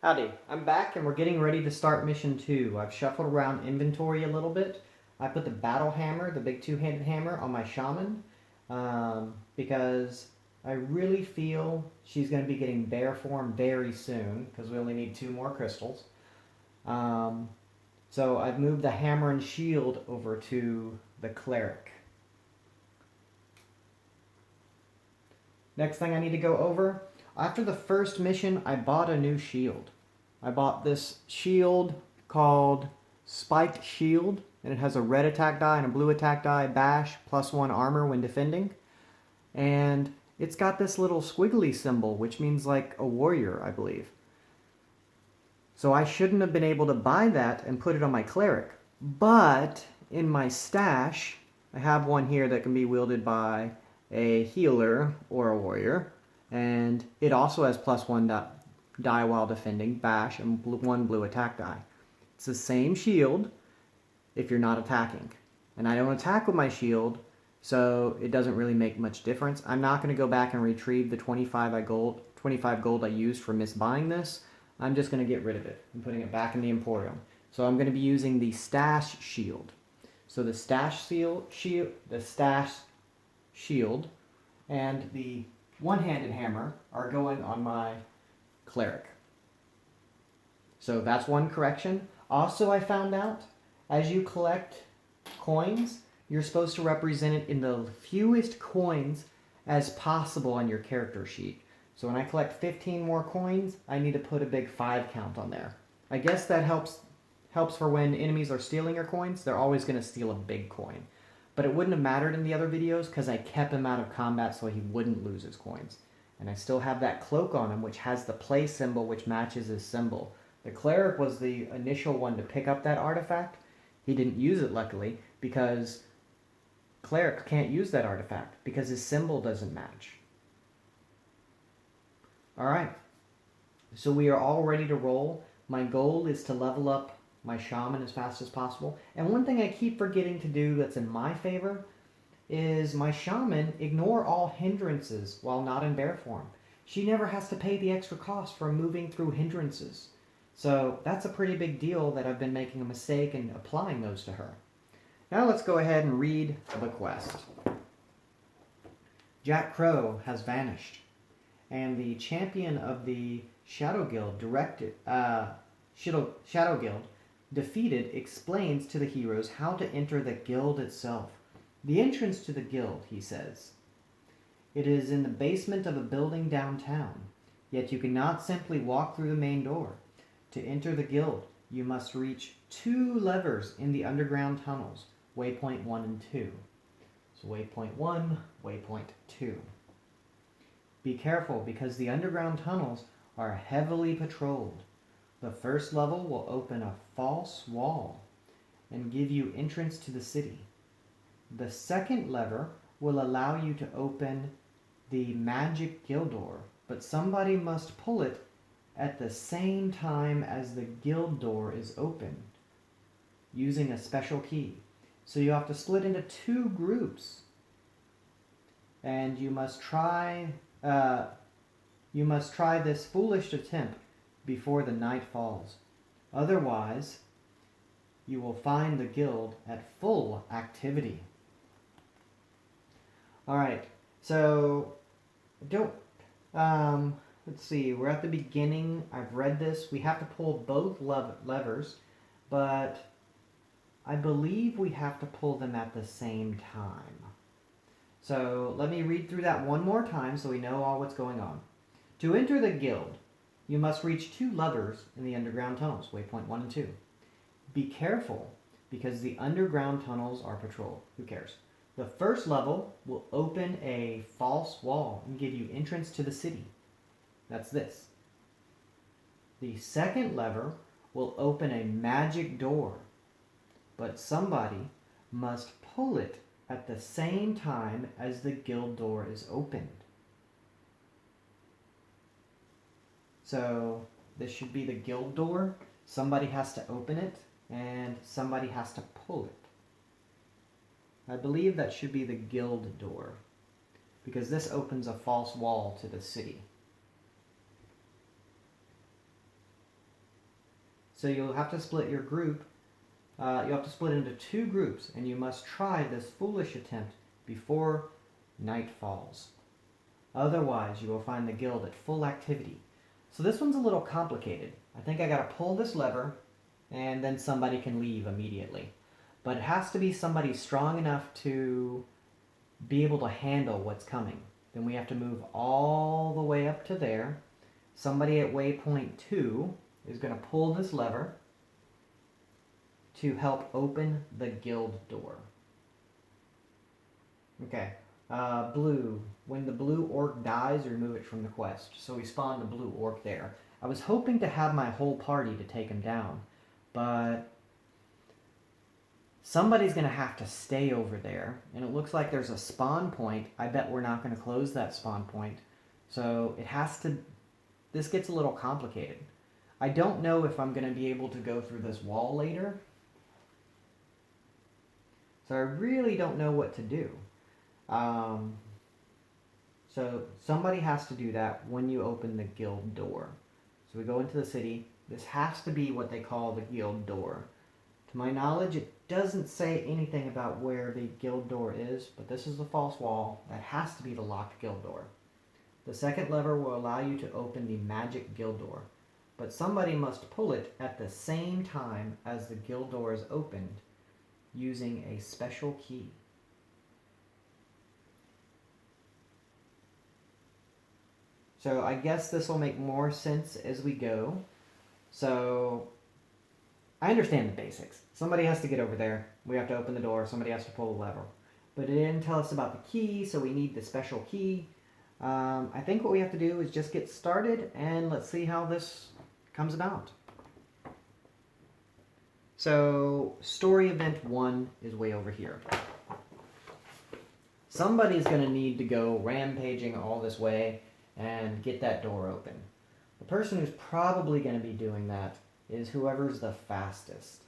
Howdy, I'm back and we're getting ready to start mission 2. I've shuffled around inventory a little bit. I put the battle hammer, the big two-handed hammer, on my shaman because I really feel she's going to be getting bear form very soon because we only need 2 more crystals. So I've moved the hammer and shield over to the cleric. Next thing I need to go over, after the first mission, I bought a new shield. I bought this shield called Spiked Shield, and it has a red attack die and a blue attack die, bash, +1 armor when defending. And it's got this little squiggly symbol, which means like a warrior, I believe. So I shouldn't have been able to buy that and put it on my cleric. But in my stash, I have one here that can be wielded by a healer or a warrior. And it also has +1 die while defending, bash, and 1 blue attack die. It's the same shield if you're not attacking. And I don't attack with my shield, so it doesn't really make much difference. I'm not going to go back and retrieve the 25 gold I used for misbuying this. I'm just going to get rid of it and putting it back in the Emporium. So I'm going to be using the stash shield. So the stash shield and the one-handed hammer are going on my cleric. So that's one correction. Also, I found out, as you collect coins, you're supposed to represent it in the fewest coins as possible on your character sheet. So when I collect 15 more coins, I need to put a big 5 count on there. I guess that helps for when enemies are stealing your coins. They're always going to steal a big coin. But it wouldn't have mattered in the other videos because I kept him out of combat so he wouldn't lose his coins. And I still have that cloak on him, which has the play symbol, which matches his symbol. The cleric was the initial one to pick up that artifact. He didn't use it, luckily, because cleric can't use that artifact because his symbol doesn't match. Alright, so we are all ready to roll. My goal is to level up my shaman as fast as possible. And one thing I keep forgetting to do that's in my favor is my shaman ignore all hindrances while not in bear form. She never has to pay the extra cost for moving through hindrances. So that's a pretty big deal that I've been making a mistake in applying those to her. Now let's go ahead and read the quest. Jack Crow has vanished, and the champion of the Shadow Guild defeated explains to the heroes how to enter the guild itself. The entrance to the guild, he says. It is in the basement of a building downtown, yet you cannot simply walk through the main door. To enter the guild, you must reach 2 levers in the underground tunnels, waypoint 1 and 2. So waypoint 1, waypoint 2. Be careful because the underground tunnels are heavily patrolled. The first level will open a false wall and give you entrance to the city. The second lever will allow you to open the magic guild door, but somebody must pull it at the same time as the guild door is opened using a special key. So you have to split into 2 groups, and you must try this foolish attempt before the night falls. Otherwise, you will find the guild at full activity. Alright, so let's see, we're at the beginning. I've read this. We have to pull both levers, but I believe we have to pull them at the same time. So let me read through that one more time so we know all what's going on. To enter the guild, you must reach 2 levers in the underground tunnels, waypoint 1 and 2. Be careful because the underground tunnels are patrolled. Who cares? The first level will open a false wall and give you entrance to the city. That's this. The second lever will open a magic door, but somebody must pull it at the same time as the guild door is opened. So this should be the guild door. Somebody has to open it, and somebody has to pull it. I believe that should be the guild door, because this opens a false wall to the city. So you'll have to split your group. You have to split into 2 groups, and you must try this foolish attempt before night falls. Otherwise, you will find the guild at full activity. So this one's a little complicated. I think I gotta pull this lever, and then somebody can leave immediately. But it has to be somebody strong enough to be able to handle what's coming. Then we have to move all the way up to there. Somebody at waypoint 2 is going to pull this lever to help open the guild door. Okay. Blue. When the blue orc dies, remove it from the quest. So we spawned the blue orc there. I was hoping to have my whole party to take him down, but somebody's going to have to stay over there, and it looks like there's a spawn point. I bet we're not going to close that spawn point. So it has to... This gets a little complicated. I don't know if I'm going to be able to go through this wall later. So I really don't know what to do. So somebody has to do that when you open the guild door. So we go into the city. This has to be what they call the guild door. To my knowledge, it doesn't say anything about where the guild door is, but this is the false wall. That has to be the locked guild door. The second lever will allow you to open the magic guild door, but somebody must pull it at the same time as the guild door is opened using a special key. So I guess this will make more sense as we go. So I understand the basics. Somebody has to get over there. We have to open the door. Somebody has to pull the lever. But it didn't tell us about the key, so we need the special key. I think what we have to do is just get started, and let's see how this comes about. So story event 1 is way over here. Somebody's going to need to go rampaging all this way and get that door open. The person who's probably going to be doing that is whoever's the fastest.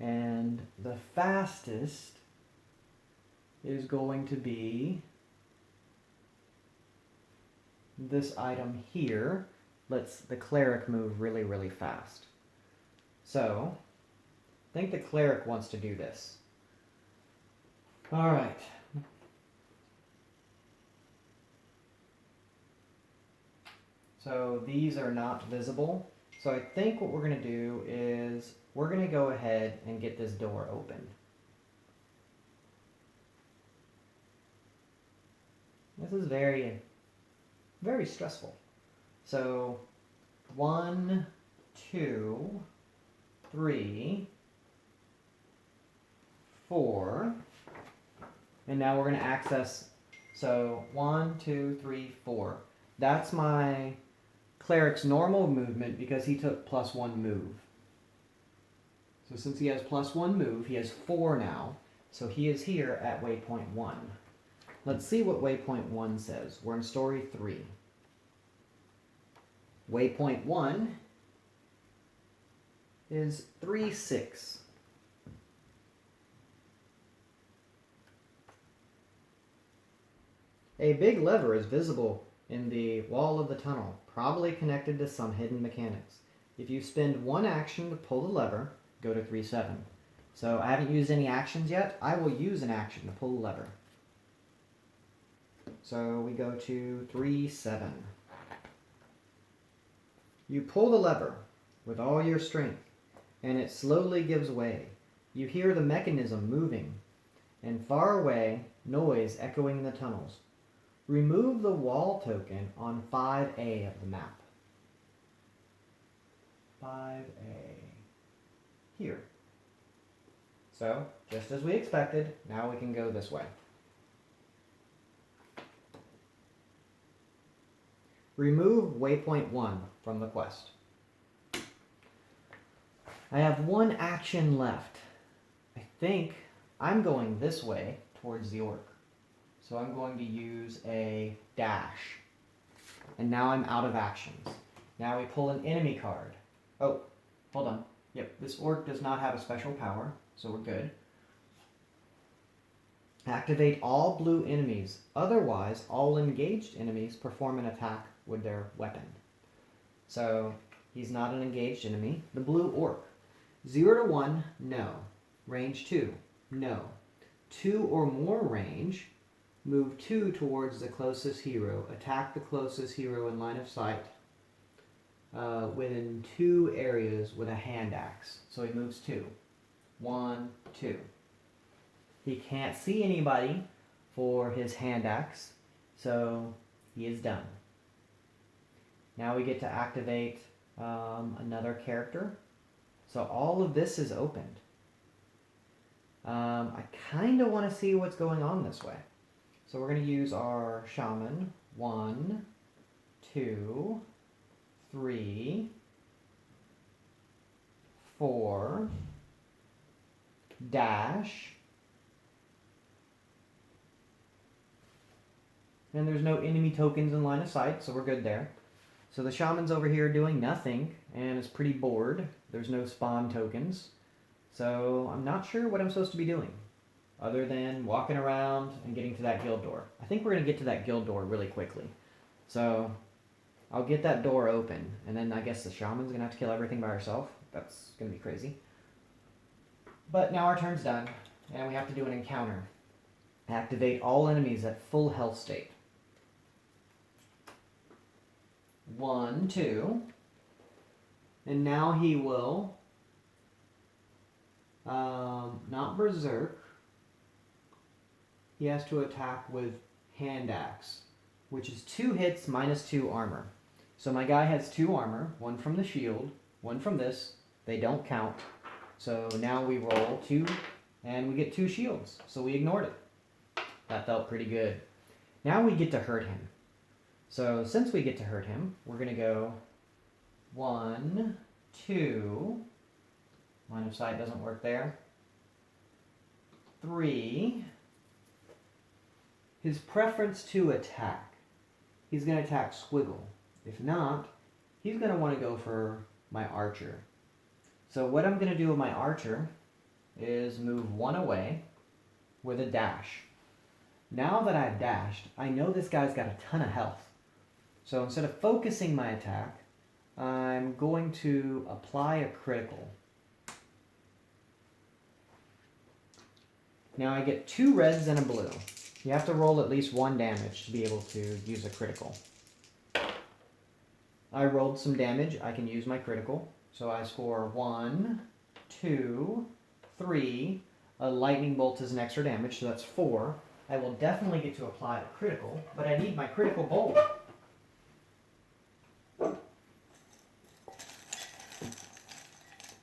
And the fastest is going to be this item here. Lets the cleric move really, really fast. So, I think the cleric wants to do this. Alright. So these are not visible. So I think what we're going to do is we're going to go ahead and get this door open. This is very, very stressful. So 1, 2, 3, 4, and now we're going to access. So 1, 2, 3, 4. That's my cleric's normal movement because he took +1 move. So since he has +1 move, he has 4 now. So he is here at waypoint 1. Let's see what waypoint 1 says. We're in story 3. Waypoint 1 is 3-6. A big lever is visible in the wall of the tunnel, probably connected to some hidden mechanics. If you spend 1 action to pull the lever, go to 3-7. So I haven't used any actions yet. I will use an action to pull the lever. So we go to 3-7. You pull the lever with all your strength, and it slowly gives way. You hear the mechanism moving, and far away, noise echoing in the tunnels. Remove the wall token on 5A of the map. 5A. Here. So, just as we expected, now we can go this way. Remove waypoint 1 from the quest. I have 1 action left. I think I'm going this way towards the orc. So I'm going to use a dash. And now I'm out of actions. Now we pull an enemy card. Oh, hold on. Yep, this orc does not have a special power, so we're good. Activate all blue enemies. Otherwise, all engaged enemies perform an attack with their weapon. So He's not an engaged enemy. The blue orc. 0 to 1, no. Range 2, no. 2 or more range, move 2 towards the closest hero. Attack the closest hero in line of sight within 2 areas with a hand axe. So he moves 2. 1, 2. He can't see anybody for his hand axe, so he is done. Now we get to activate another character. So all of this is opened. I kind of want to see what's going on this way. So we're going to use our shaman. 1, 2, 3, 4, dash. And there's no enemy tokens in line of sight, so we're good there. So the shaman's over here doing nothing and is pretty bored. There's no spawn tokens. So I'm not sure what I'm supposed to be doing other than walking around and getting to that guild door. I think we're going to get to that guild door really quickly. So I'll get that door open, and then I guess the shaman's going to have to kill everything by herself. That's going to be crazy. But now our turn's done, and we have to do an encounter. Activate all enemies at full health state. 1, 2. And now he will not berserk. He has to attack with hand axe, which is 2 hits minus 2 armor. So my guy has 2 armor, 1 from the shield, 1 from this. They don't count. So now we roll 2 and we get 2 shields. So we ignored it. That felt pretty good. Now we get to hurt him. So since we get to hurt him, we're going to go 1, 2. Line of sight doesn't work there. 3. His preference to attack. He's going to attack Squiggle. If not, he's going to want to go for my archer. So what I'm going to do with my archer is move 1 away with a dash. Now that I've dashed, I know this guy's got a ton of health. So instead of focusing my attack, I'm going to apply a critical. Now I get 2 reds and a blue. You have to roll at least 1 damage to be able to use a critical. I rolled some damage. I can use my critical. So I score 1, 2, 3. A lightning bolt is an extra damage, so that's 4. I will definitely get to apply the critical, but I need my critical bolt.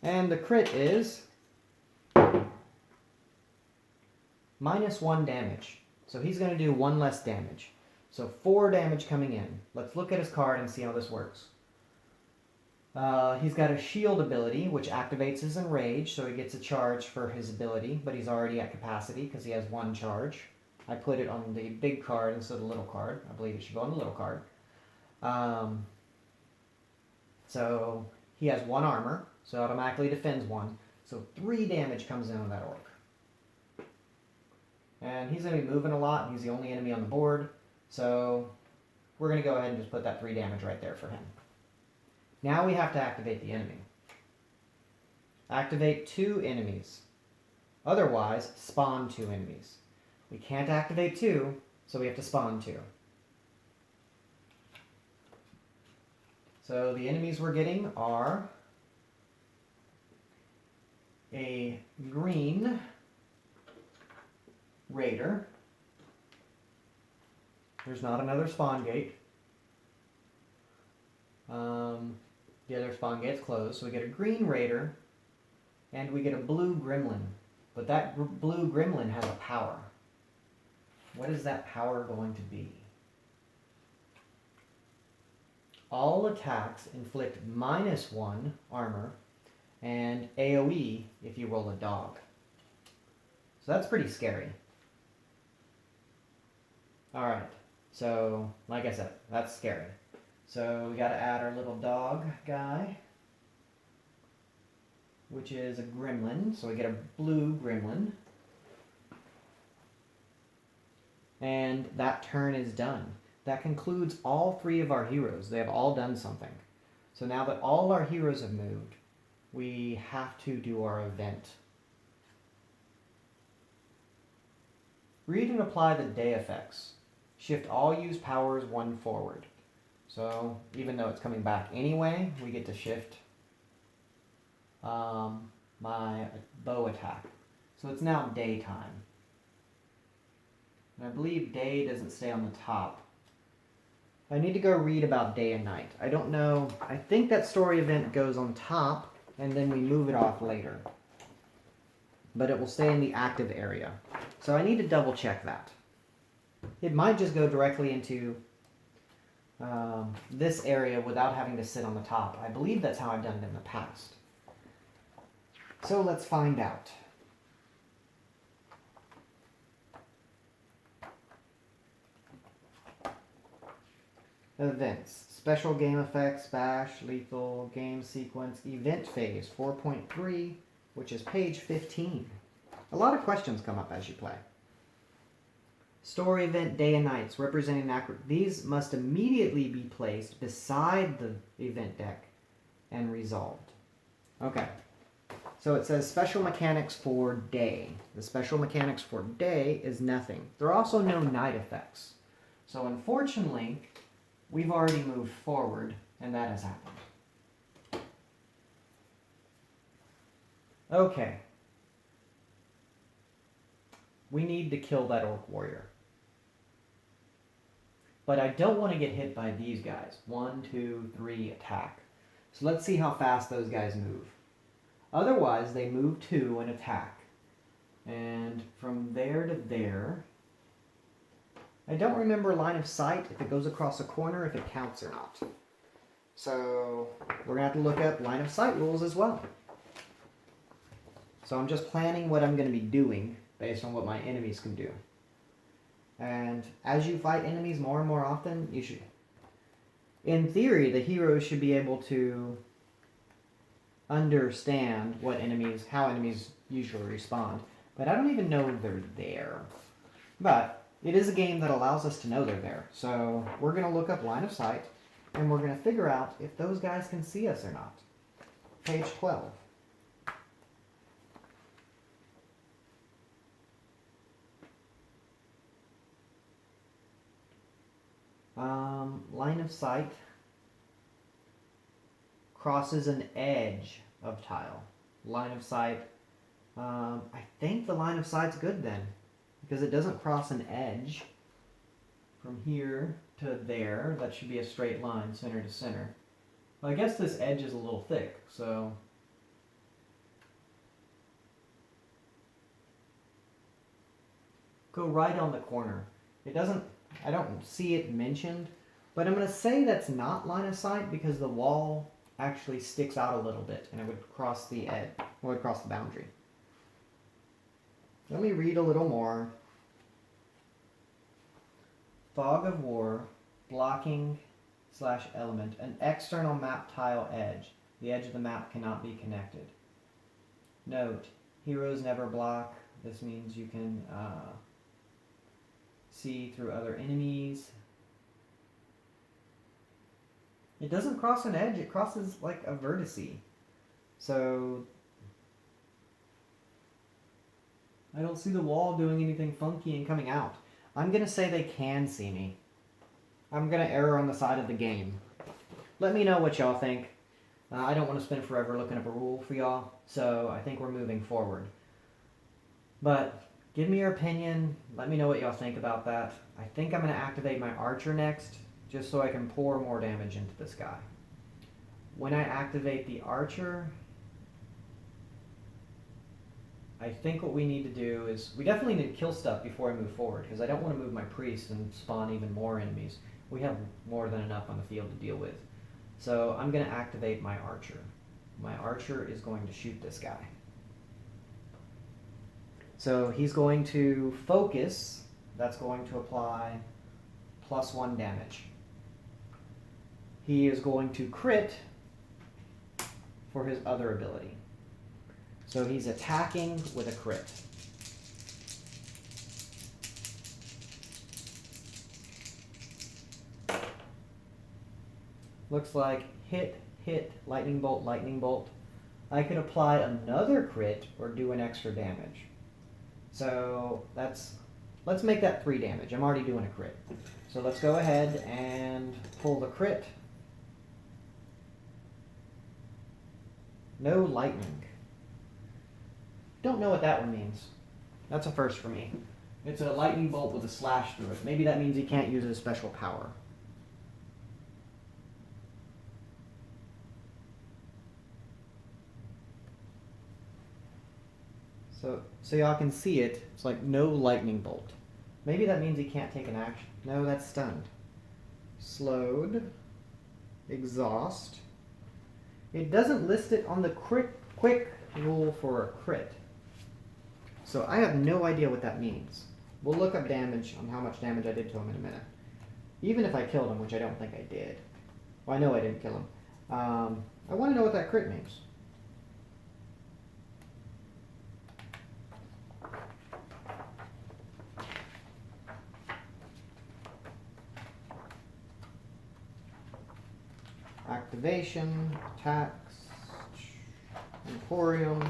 And the crit is -1 damage. So he's going to do 1 less damage. So 4 damage coming in. Let's look at his card and see how this works. He's got a shield ability, which activates his enrage, so he gets a charge for his ability, but he's already at capacity because he has 1 charge. I put it on the big card instead of the little card. I believe it should go on the little card. So he has 1 armor, so automatically defends 1. So 3 damage comes in on that orc. And he's going to be moving a lot, and he's the only enemy on the board. So we're going to go ahead and just put that 3 damage right there for him. Now we have to activate the enemy. Activate 2 enemies. Otherwise, spawn 2 enemies. We can't activate 2, so we have to spawn 2. So the enemies we're getting are a green raider. There's not another spawn gate. The other spawn gate's closed, so we get a green raider, and we get a blue gremlin. But that blue gremlin has a power. What is that power going to be? All attacks inflict -1 armor, and AoE if you roll a dog. So that's pretty scary. Alright, so like I said, that's scary. So we gotta add our little dog guy, which is a gremlin. So we get a blue gremlin. And that turn is done. That concludes all 3 of our heroes. They have all done something. So now that all our heroes have moved, we have to do our event. Read and apply the day effects. Shift all used powers 1 forward. So even though it's coming back anyway, we get to shift my bow attack. So it's now daytime. And I believe day doesn't stay on the top. I need to go read about day and night. I don't know. I think that story event goes on top and then we move it off later. But it will stay in the active area. So I need to double check that. It might just go directly into this area without having to sit on the top. I believe that's how I've done it in the past. So let's find out. Events. Special game effects, bash, lethal, game sequence, event phase 4.3, which is page 15. A lot of questions come up as you play. Story event day and nights representing these must immediately be placed beside the event deck and resolved. Okay. So it says special mechanics for day. The special mechanics for day is nothing. There are also no night effects. So unfortunately, we've already moved forward, and that has happened. Okay. We need to kill that orc warrior. But I don't want to get hit by these guys. 1, 2, 3, attack. So let's see how fast those guys move. Otherwise, they move 2 and attack. And from there to there, I don't remember line of sight, if it goes across a corner, if it counts or not. So we're going to have to look up line of sight rules as well. So I'm just planning what I'm going to be doing based on what my enemies can do. And as you fight enemies more and more often, you should... In theory, the heroes should be able to understand how enemies usually respond. But I don't even know they're there. But it is a game that allows us to know they're there. So we're going to look up line of sight, and we're going to figure out if those guys can see us or not. Page 12. Line of sight crosses an edge of tile. Line of sight, I think the line of sight's good then, because it doesn't cross an edge from here to there. That should be a straight line, center to center. Well, I guess this edge is a little thick, so go right on the corner. It doesn't, I don't see it mentioned, but I'm going to say that's not line of sight because the wall actually sticks out a little bit and it would cross the edge, would cross the boundary. Let me read a little more. Fog of War, blocking / element, an external map tile edge. The edge of the map cannot be connected. Note, heroes never block. This means you can see through other enemies. It doesn't cross an edge, it crosses like a vertice. So I don't see the wall doing anything funky and coming out. I'm going to say they can see me. I'm going to err on the side of the game. Let me know what y'all think. I don't want to spend forever looking up a rule for y'all, so I think we're moving forward. But give me your opinion. Let me know what y'all think about that. I think I'm going to activate my archer next, just so I can pour more damage into this guy. When I activate the archer, I think what we need to do is, we definitely need to kill stuff before I move forward, because I don't want to move my priest and spawn even more enemies. We have more than enough on the field to deal with. So I'm going to activate my archer. My archer is going to shoot this guy. So he's going to focus. That's going to apply +1 damage. He is going to crit for his other ability. So he's attacking with a crit. Looks like hit, hit, lightning bolt, I could apply another crit or do an extra damage. So let's make that 3 damage. I'm already doing a crit. So let's go ahead and pull the crit. No lightning. Don't know what that one means. That's a first for me. It's a lightning bolt with a slash through it. Maybe that means he can't use his special power. So y'all can see it. It's like no lightning bolt. Maybe that means he can't take an action. No, that's stunned. Slowed. Exhaust. It doesn't list it on the quick rule for a crit. So I have no idea what that means. We'll look up damage on how much damage I did to him in a minute. Even if I killed him, which I don't think I did. Well, I know I didn't kill him. I want to know what that crit means. Activation, attacks, Emporium,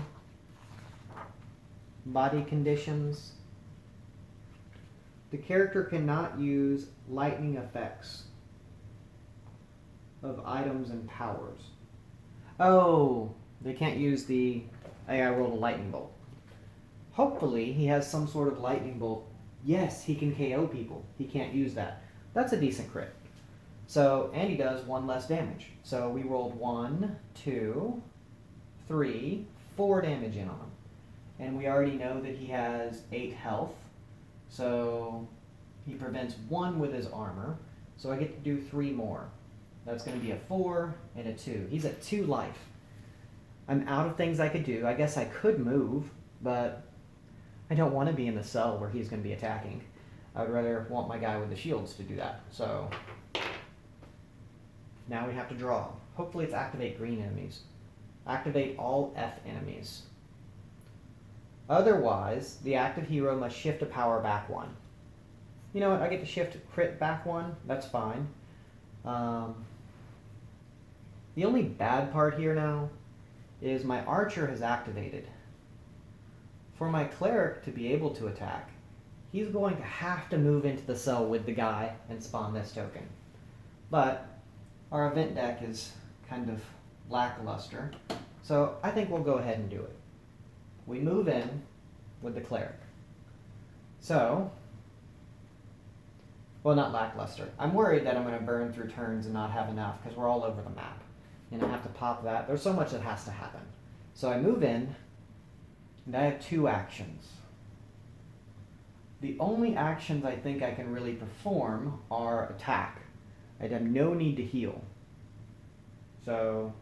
body conditions. The character cannot use lightning effects of items and powers. Oh, they can't use the I rolled a lightning bolt. Hopefully he has some sort of lightning bolt. Yes, he can KO people. He can't use that. That's a decent crit. So, and he does 1 less damage. So we rolled 1, 2, 3, 4 damage in on him. And we already know that he has 8 health. So he prevents 1 with his armor. So I get to do 3 more. That's going to be a 4 and a 2. He's at 2 life. I'm out of things I could do. I guess I could move, but I don't want to be in the cell where he's going to be attacking. I would rather want my guy with the shields to do that. So now we have to draw. Hopefully it's activate green enemies. Activate all F enemies. Otherwise, the active hero must shift a power back 1. You know what? I get to shift crit back 1. That's fine. The only bad part here now is my archer has activated. For my cleric to be able to attack, he's going to have to move into the cell with the guy and spawn this token. But our event deck is kind of lackluster, so I think we'll go ahead and do it. We move in with the cleric. So, well, not lackluster. I'm worried that I'm going to burn through turns and not have enough because we're all over the map. And I have to pop that. There's so much that has to happen. So I move in, and I have 2 actions. The only actions I think I can really perform are attack. I have no need to heal. So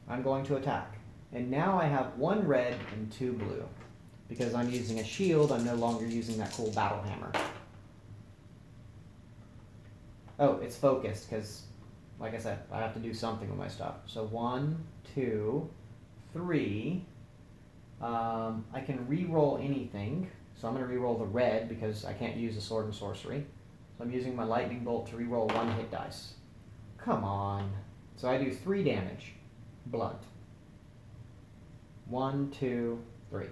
I'm going to attack. And now I have 1 red and 2 blue. Because I'm using a shield, I'm no longer using that cool battle hammer. Oh, it's focused because, like I said, I have to do something with my stuff. So 1, 2, 3. I can re-roll anything. So I'm going to re-roll the red because I can't use the sword and sorcery. So I'm using my lightning bolt to re-roll 1 hit dice. Come on. So I do 3 damage. Blunt. 1, 2, 3.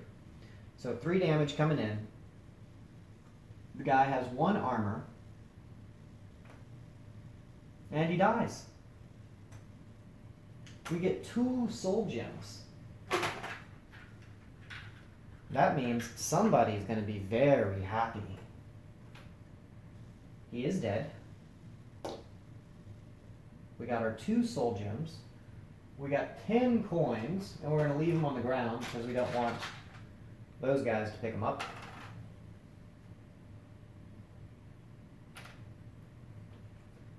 So 3 damage coming in. The guy has 1 armor. And he dies. We get 2 soul gems. That means somebody's going to be very happy. He is dead. We got our 2 soul gems. We got 10 coins, and we're going to leave them on the ground because we don't want those guys to pick them up.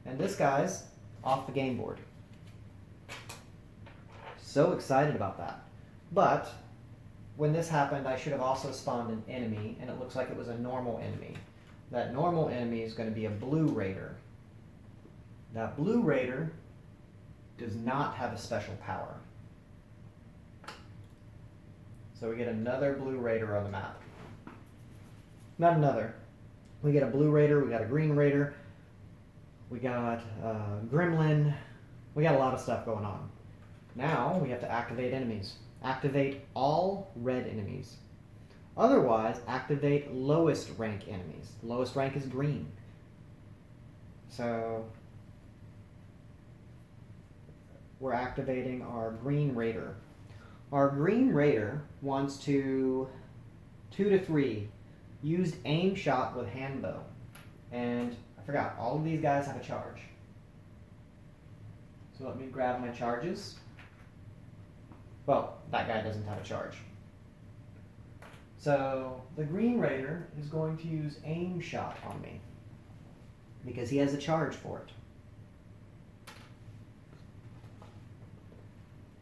And this guy's off the game board. So excited about that. But when this happened, I should have also spawned an enemy, and it looks like it was a normal enemy. That normal enemy is going to be a blue raider. That blue raider does not have a special power. So we get another blue raider on the map. Not another. We get a blue raider, we got a green raider, we got a gremlin, We got a lot of stuff going on. Now we have to activate enemies. Activate all red enemies. Otherwise, activate lowest rank enemies. The lowest rank is green. So we're activating our Green Raider. Our Green Raider wants to 2 to 3 used aim shot with handbow. And I forgot, all of these guys have a charge. So let me grab my charges. Well, that guy doesn't have a charge. So the Green Raider is going to use aim shot on me because he has a charge for it.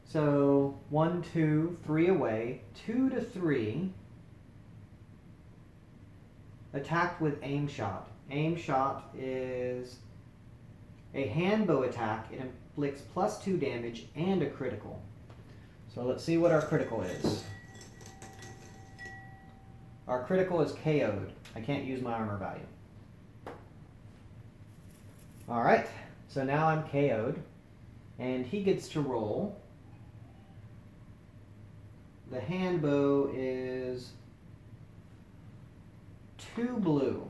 So 1, 2, 3 away, 2 to 3. Attacked with aim shot. Aim shot is a handbow attack. It inflicts +2 damage and a critical. So let's see what our critical is. Our critical is KO'd. I can't use my armor value. Alright, so now I'm KO'd. And he gets to roll. The handbow is 2 blue.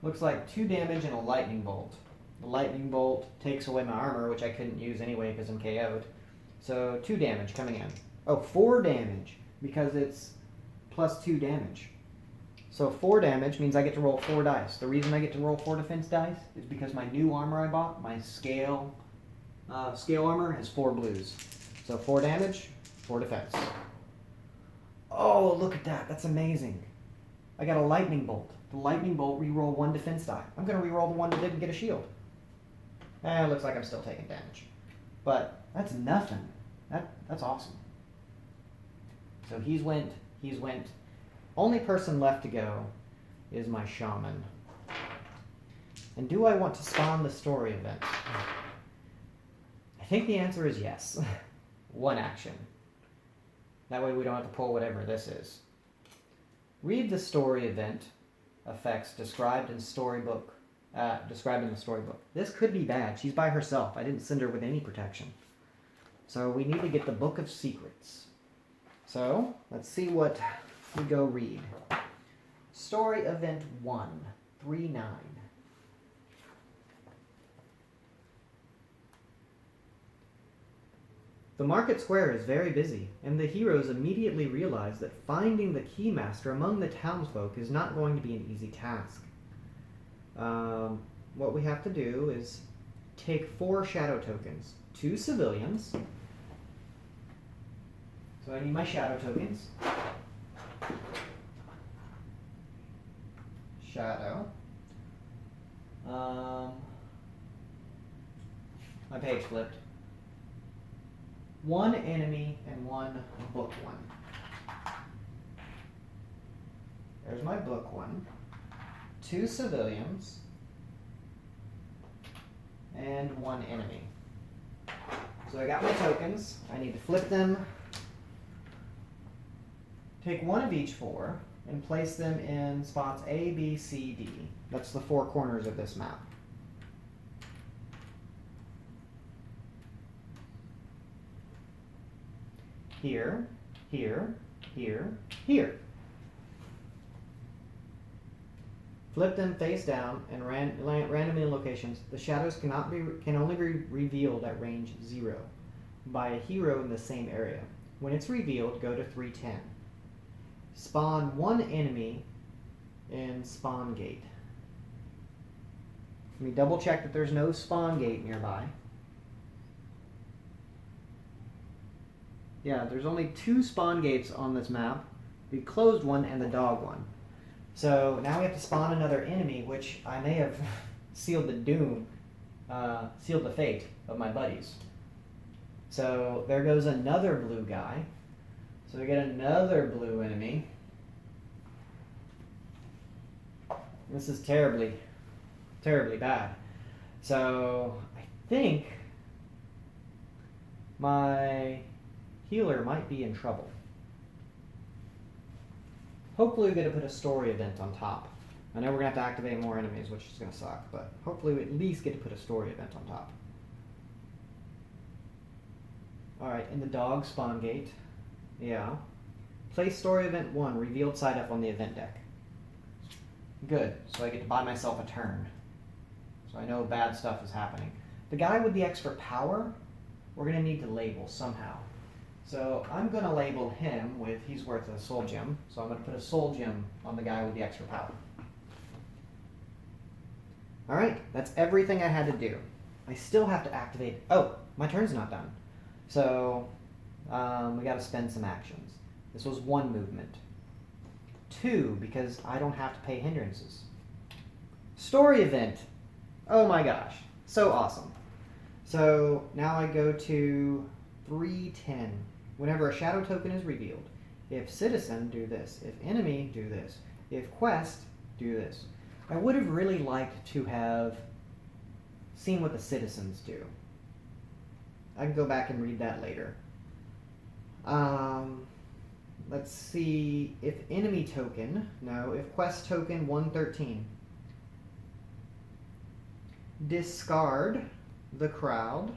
Looks like 2 damage and a lightning bolt. The lightning bolt takes away my armor, which I couldn't use anyway because I'm KO'd. So 2 damage coming in. Oh, 4 damage because it's +2 damage. So 4 damage means I get to roll 4 dice. The reason I get to roll 4 defense dice is because my new armor I bought, my scale armor, has 4 blues. So 4 damage, 4 defense. Oh, look at that. That's amazing. I got a lightning bolt. The lightning bolt reroll 1 defense die. I'm going to reroll the one that didn't get a shield. It looks like I'm still taking damage. But that's nothing. That's awesome. So he's went. Only person left to go is my shaman. And do I want to spawn the story event? I think the answer is yes. 1 action. That way we don't have to pull whatever this is. Read the story event effects described in the storybook. This could be bad. She's by herself. I didn't send her with any protection. So we need to get the Book of Secrets. So let's see what we go read. Story event 1, 3-9. The market square is very busy, and the heroes immediately realize that finding the keymaster among the townsfolk is not going to be an easy task. What we have to do is take 4 shadow tokens, 2 civilians. So I need my shadow tokens. Shadow. My page flipped. 1 enemy and 1 book one. There's my book one. 2 civilians and 1 enemy. So I got my tokens. I need to flip them. Take 1 of each 4 and place them in spots A, B, C, D. That's the 4 corners of this map. Here, here, here, here. Flip them face down and randomly in locations. The shadows can only be revealed at range 0 by a hero in the same area. When it's revealed, go to 310. Spawn 1 enemy in spawn gate. Let me double check that there's no spawn gate nearby. Yeah, there's only 2 spawn gates on this map. The closed one and the dog one. So now we have to spawn another enemy, which I may have sealed the doom, sealed the fate of my buddies. So there goes another blue guy. So we get another blue enemy. This is terribly, terribly bad. So I think my healer might be in trouble. Hopefully we're going to put a story event on top. I know we're going to have to activate more enemies, which is going to suck, but hopefully we at least get to put a story event on top. Alright, in the dog spawn gate. Yeah. Place story event 1, revealed side up on the event deck. Good, so I get to buy myself a turn. So I know bad stuff is happening. The guy with the extra power, we're going to need to label somehow. So I'm going to label him with, he's worth a soul gem, so I'm going to put a soul gem on the guy with the extra power. Alright, that's everything I had to do. I still have to activate, oh, my turn's not done. So we got to spend some actions. This was 1 movement. 2, because I don't have to pay hindrances. Story event. Oh my gosh, so awesome. So now I go to 310. Whenever a shadow token is revealed, if citizen, do this. If enemy, do this. If quest, do this. I would have really liked to have seen what the citizens do. I can go back and read that later. Let's see, if enemy token, no, if quest token 113. Discard the crowd.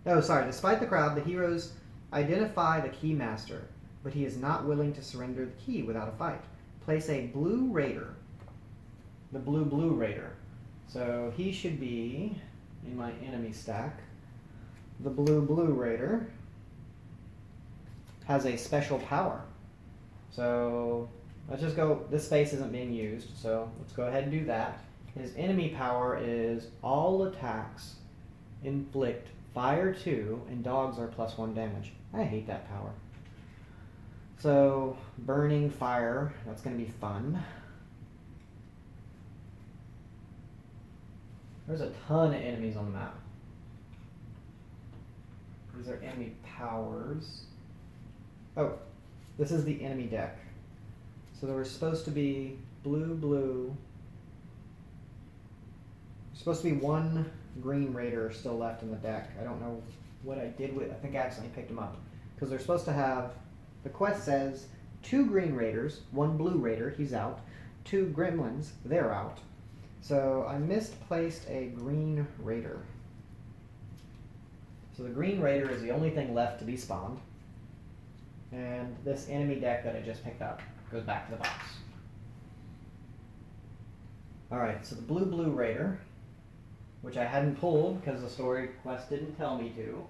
Oh, sorry, despite the crowd, the heroes identify the key master, but he is not willing to surrender the key without a fight. Place a blue raider. The blue raider. So he should be in my enemy stack. The blue raider has a special power. So let's just go, this space isn't being used, so let's go ahead and do that. His enemy power is all attacks inflict fire 2 and dogs are +1 damage. I hate that power. So burning fire, that's going to be fun. There's a ton of enemies on the map. These are enemy powers. Oh, this is the enemy deck. So there was supposed to be blue. There's supposed to be 1 green raider still left in the deck. I don't know what I did with, I think I accidentally picked them up. Because they're supposed to have, the quest says 2 green raiders, 1 blue raider, he's out. 2 gremlins, they're out. So I misplaced a green raider. So the green raider is the only thing left to be spawned. And this enemy deck that I just picked up goes back to the box. Alright, so the blue raider, which I hadn't pulled because the story quest didn't tell me to.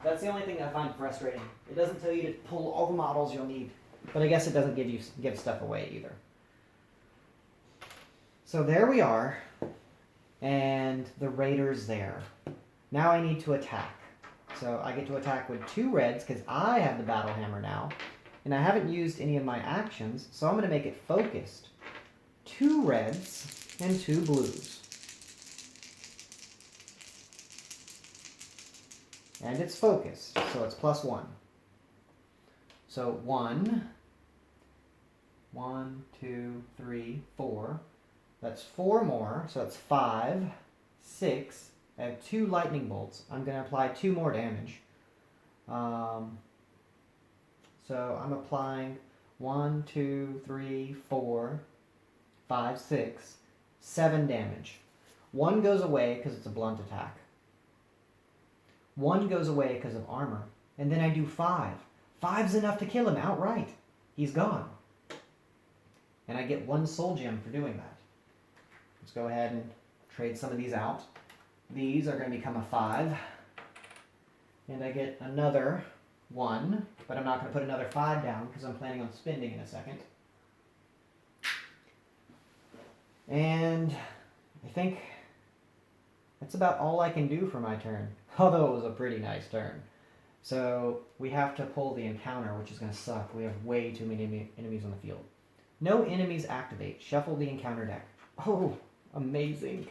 That's the only thing I find frustrating. It doesn't tell you to pull all the models you'll need, but I guess it doesn't give stuff away either. So there we are, and the raider's there. Now I need to attack. So I get to attack with 2 reds because I have the battle hammer now, and I haven't used any of my actions, so I'm going to make it focused. 2 reds and 2 blues. And it's focused, so it's +1. So 1, 2, 3, 4. That's 4 more, so that's 5, 6. I have 2 lightning bolts. I'm going to apply 2 more damage. So I'm applying 1, 2, 3, 4, 5, 6, 7 damage. 1 goes away because it's a blunt attack. 1 goes away because of armor. And then I do 5. 5's enough to kill him outright. He's gone. And I get 1 soul gem for doing that. Let's go ahead and trade some of these out. These are going to become a 5. And I get another 1, but I'm not going to put another 5 down because I'm planning on spending in a second. And I think that's about all I can do for my turn, although it was a pretty nice turn. So we have to pull the encounter, which is going to suck. We have way too many enemies on the field. No enemies activate. Shuffle the encounter deck. Oh, amazing.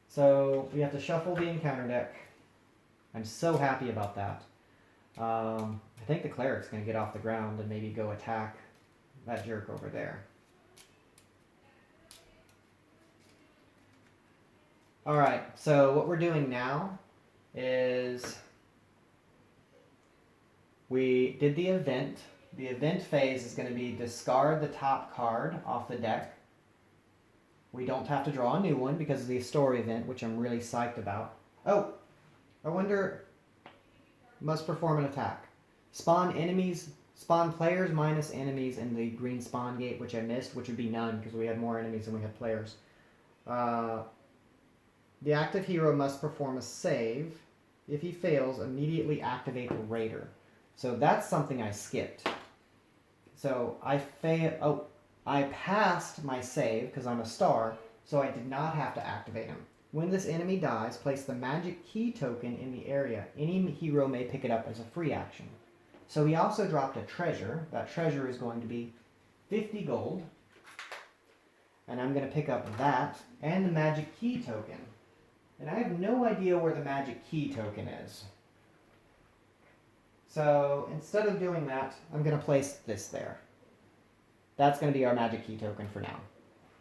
So we have to shuffle the encounter deck. I'm so happy about that. I think the cleric's going to get off the ground and maybe go attack that jerk over there. Alright, so what we're doing now is we did the event The event phase is going to be discard the top card off the deck. We don't have to draw a new one because of the story event, which I'm really psyched about. Oh, I wonder, must perform an attack. Spawn enemies, spawn players minus enemies in the green spawn gate, which I missed, which would be none because we had more enemies than we had players. The active hero must perform a save. If he fails, immediately activate the raider. So that's something I skipped. So I passed my save because I'm a star, so I did not have to activate him. When this enemy dies, place the magic key token in the area. Any hero may pick it up as a free action. So he also dropped a treasure. That treasure is going to be 50 gold. And I'm going to pick up that and the magic key token. And I have no idea where the magic key token is. So instead of doing that, I'm going to place this there. That's going to be our magic key token for now.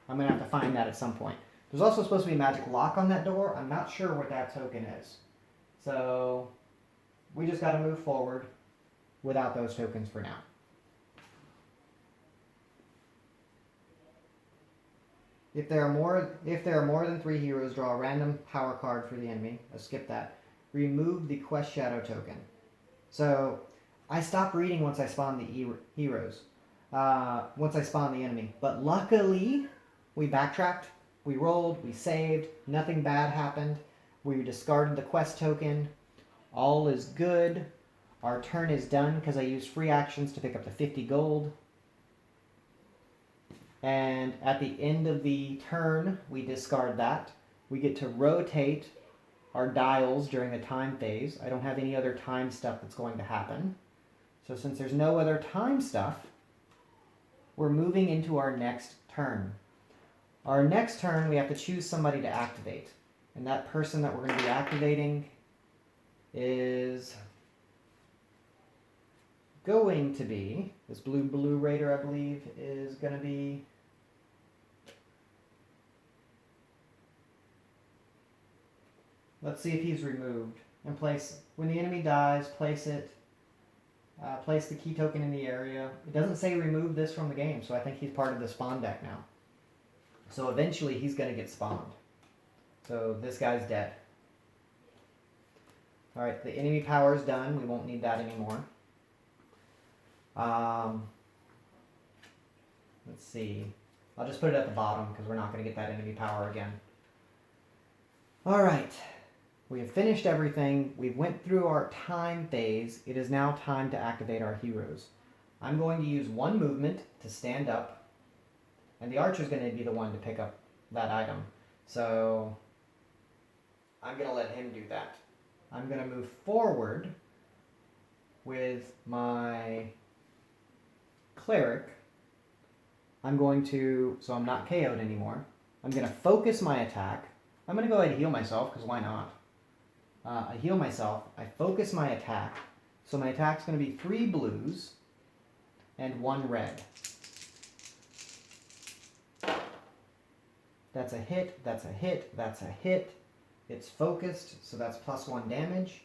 I'm going to have to find that at some point. There's also supposed to be a magic lock on that door. I'm not sure what that token is. So we just got to move forward without those tokens for now. If there are more than 3 heroes, draw a random power card for the enemy. I'll skip that. Remove the quest shadow token. So I stopped reading once I spawned the heroes. Once I spawned the enemy. But luckily, we backtracked, we rolled, we saved, nothing bad happened. We discarded the quest token. All is good. Our turn is done because I used free actions to pick up the 50 gold. And at the end of the turn, we discard that. We get to rotate our dials during the time phase. I don't have any other time stuff that's going to happen. So since there's no other time stuff, we're moving into our next turn. Our next turn, we have to choose somebody to activate. And that person that we're going to be activating is going to be, this blue raider, I believe, is going to be let's see if he's removed. And place, when the enemy dies, place it. Place the key token in the area. It doesn't say remove this from the game, so I think he's part of the spawn deck now. So eventually he's going to get spawned. So this guy's dead. Alright, the enemy power is done. We won't need that anymore. Let's see. I'll just put it at the bottom because we're not going to get that enemy power again. Alright. We have finished everything. We went through our time phase. It is now time to activate our heroes. I'm going to use one movement to stand up. And the archer is going to be the one to pick up that item. So I'm going to let him do that. I'm going to move forward with my cleric. I'm going to, so I'm not KO'd anymore. I'm going to focus my attack. I'm going to go ahead and heal myself, because why not? I heal myself. I focus my attack. So my attack's going to be 3 blues and 1 red. That's a hit, that's a hit, that's a hit. It's focused, so that's +1 damage.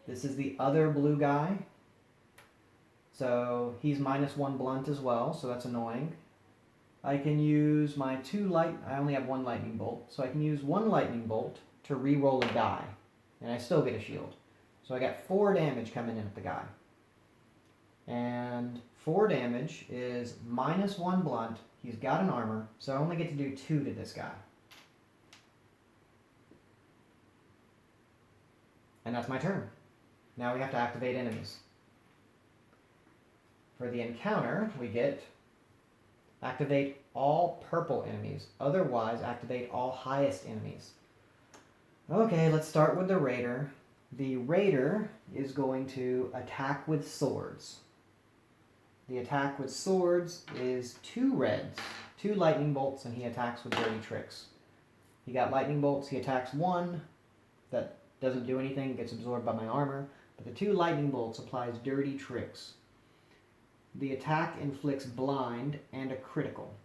This is the other blue guy. So he's -1 blunt as well, so that's annoying. I can use my 2 I only have 1 lightning bolt, so I can use 1 lightning bolt to re-roll a die, and I still get a shield. So I got 4 damage coming in at the guy. And 4 damage is -1 blunt. He's got an armor, so I only get to do 2 to this guy. And that's my turn. Now we have to activate enemies. For the encounter, we get activate all purple enemies. Otherwise, activate all highest enemies. Okay, let's start with the raider. The raider is going to attack with swords. The attack with swords is 2 reds, 2 lightning bolts, and he attacks with dirty tricks. He got lightning bolts, he attacks 1. That doesn't do anything, gets absorbed by my armor. But the 2 lightning bolts applies dirty tricks. The attack inflicts blind and a critical.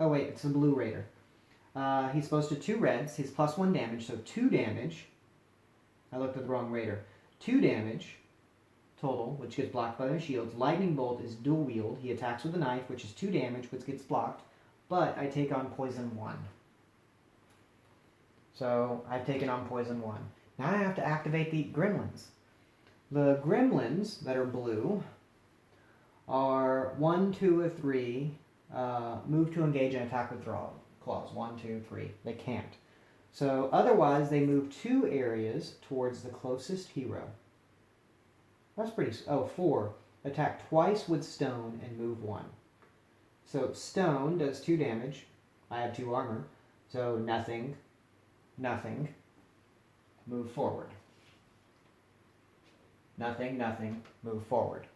Oh wait, it's the blue raider. He's supposed to 2 reds, he's +1 damage, so 2 damage. I looked at the wrong raider. 2 damage total, which gets blocked by their shields. Lightning Bolt is dual wield. He attacks with a knife, which is 2 damage, which gets blocked. But I take on poison 1. So I've taken on poison 1. Now I have to activate the gremlins. The gremlins that are blue are 1, 2, or 3. Move to engage and attack with claws. 1, 2, 3. They can't. So otherwise, they move 2 areas towards the closest hero. That's pretty... Oh, 4. Attack twice with stone and move 1. So stone does 2 damage. I have 2 armor. So nothing. Nothing. Move forward. Nothing, nothing. Move forward.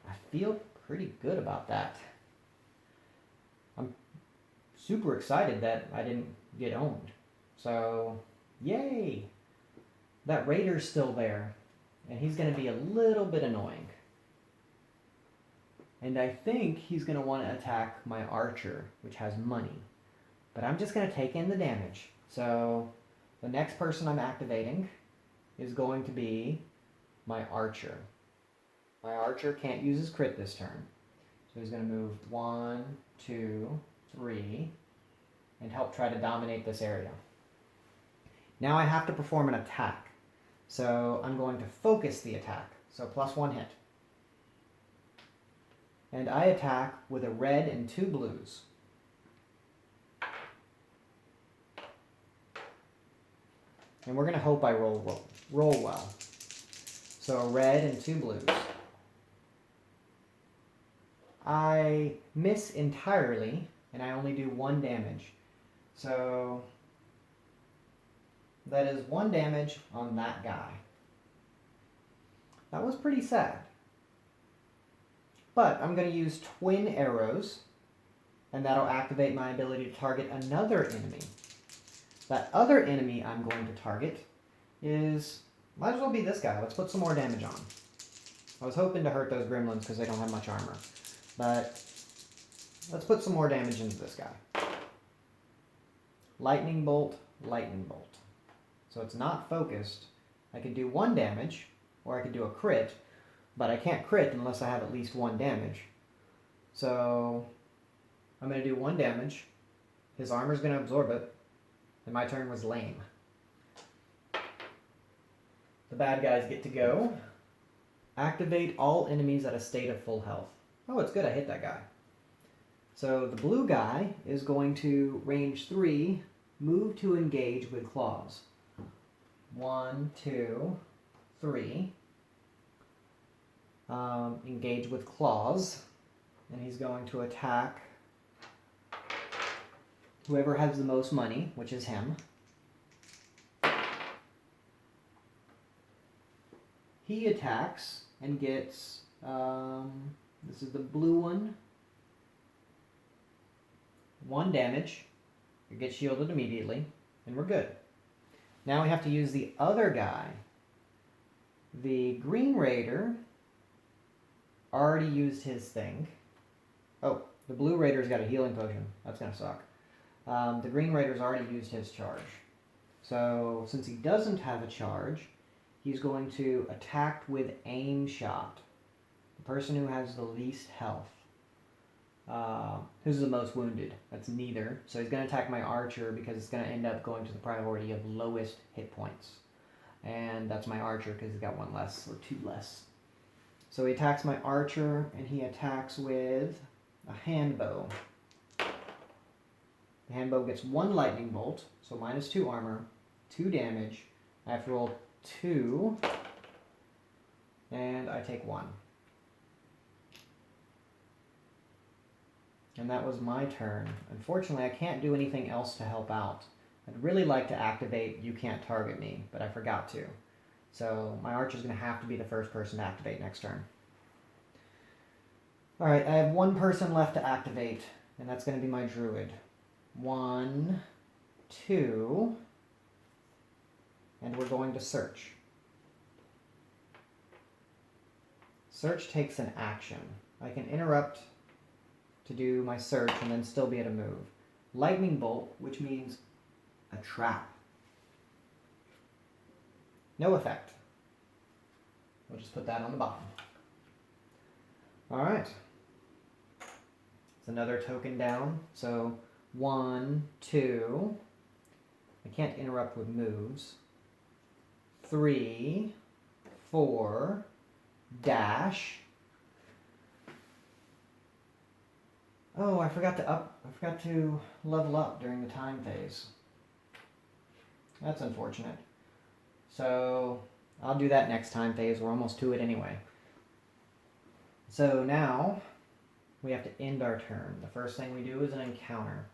I feel pretty good about that. I'm super excited that I didn't get owned. So, yay! That raider's still there. And he's going to be a little bit annoying. And I think he's going to want to attack my archer, which has money. But I'm just going to take in the damage. So the next person I'm activating is going to be my archer. My archer can't use his crit this turn. So he's going to move 1, 2, 3, and help try to dominate this area. Now I have to perform an attack. So I'm going to focus the attack. So +1 hit. And I attack with a red and 2 blues. And we're going to hope I roll well. So a red and 2 blues. I miss entirely, and I only do 1 damage. So that is 1 damage on that guy. That was pretty sad. But I'm going to use twin arrows, and that'll activate my ability to target another enemy. That other enemy I'm going to target is, might as well be this guy. Let's put some more damage on. I was hoping to hurt those gremlins because they don't have much armor. But let's put some more damage into this guy. Lightning Bolt, Lightning Bolt. So it's not focused. I could do 1 damage, or I could do a crit, but I can't crit unless I have at least 1 damage. So I'm going to do 1 damage. His armor's going to absorb it. And my turn was lame. The bad guys get to go. Activate all enemies at a state of full health. Oh, it's good I hit that guy. So the blue guy is going to range 3, move to engage with claws. 1, 2, 3. Engage with claws. And he's going to attack whoever has the most money, which is him. He attacks and gets, this is the blue one, 1 damage. It gets shielded immediately, and we're good. Now we have to use the other guy. The green raider already used his thing. Oh, the blue raider's got a healing potion. That's going to suck. The green raider's already used his charge. So since he doesn't have a charge, he's going to attack with aim shot. The person who has the least health. Who's the most wounded? That's neither. So he's going to attack my archer because it's going to end up going to the priority of lowest hit points. And that's my archer because he's got 1 less or 2 less. So he attacks my archer and he attacks with a hand bow. The hand bow gets 1 lightning bolt, so -2 armor, 2 damage. I have to roll 2, and I take 1. And that was my turn. Unfortunately, I can't do anything else to help out. I'd really like to activate You Can't Target Me, but I forgot to. So my archer's going to have to be the first person to activate next turn. Alright, I have 1 person left to activate, and that's going to be my druid. 1, 2, and we're going to search. Search takes an action. I can interrupt to do my search and then still be able to move. Lightning bolt, which means a trap. No effect. We'll just put that on the bottom. Alright. It's another token down. So 1, 2. I can't interrupt with moves. 3, 4, dash. Oh, I forgot to level up during the time phase. That's unfortunate. So I'll do that next time phase. We're almost to it anyway. So now we have to end our turn. The first thing we do is an encounter.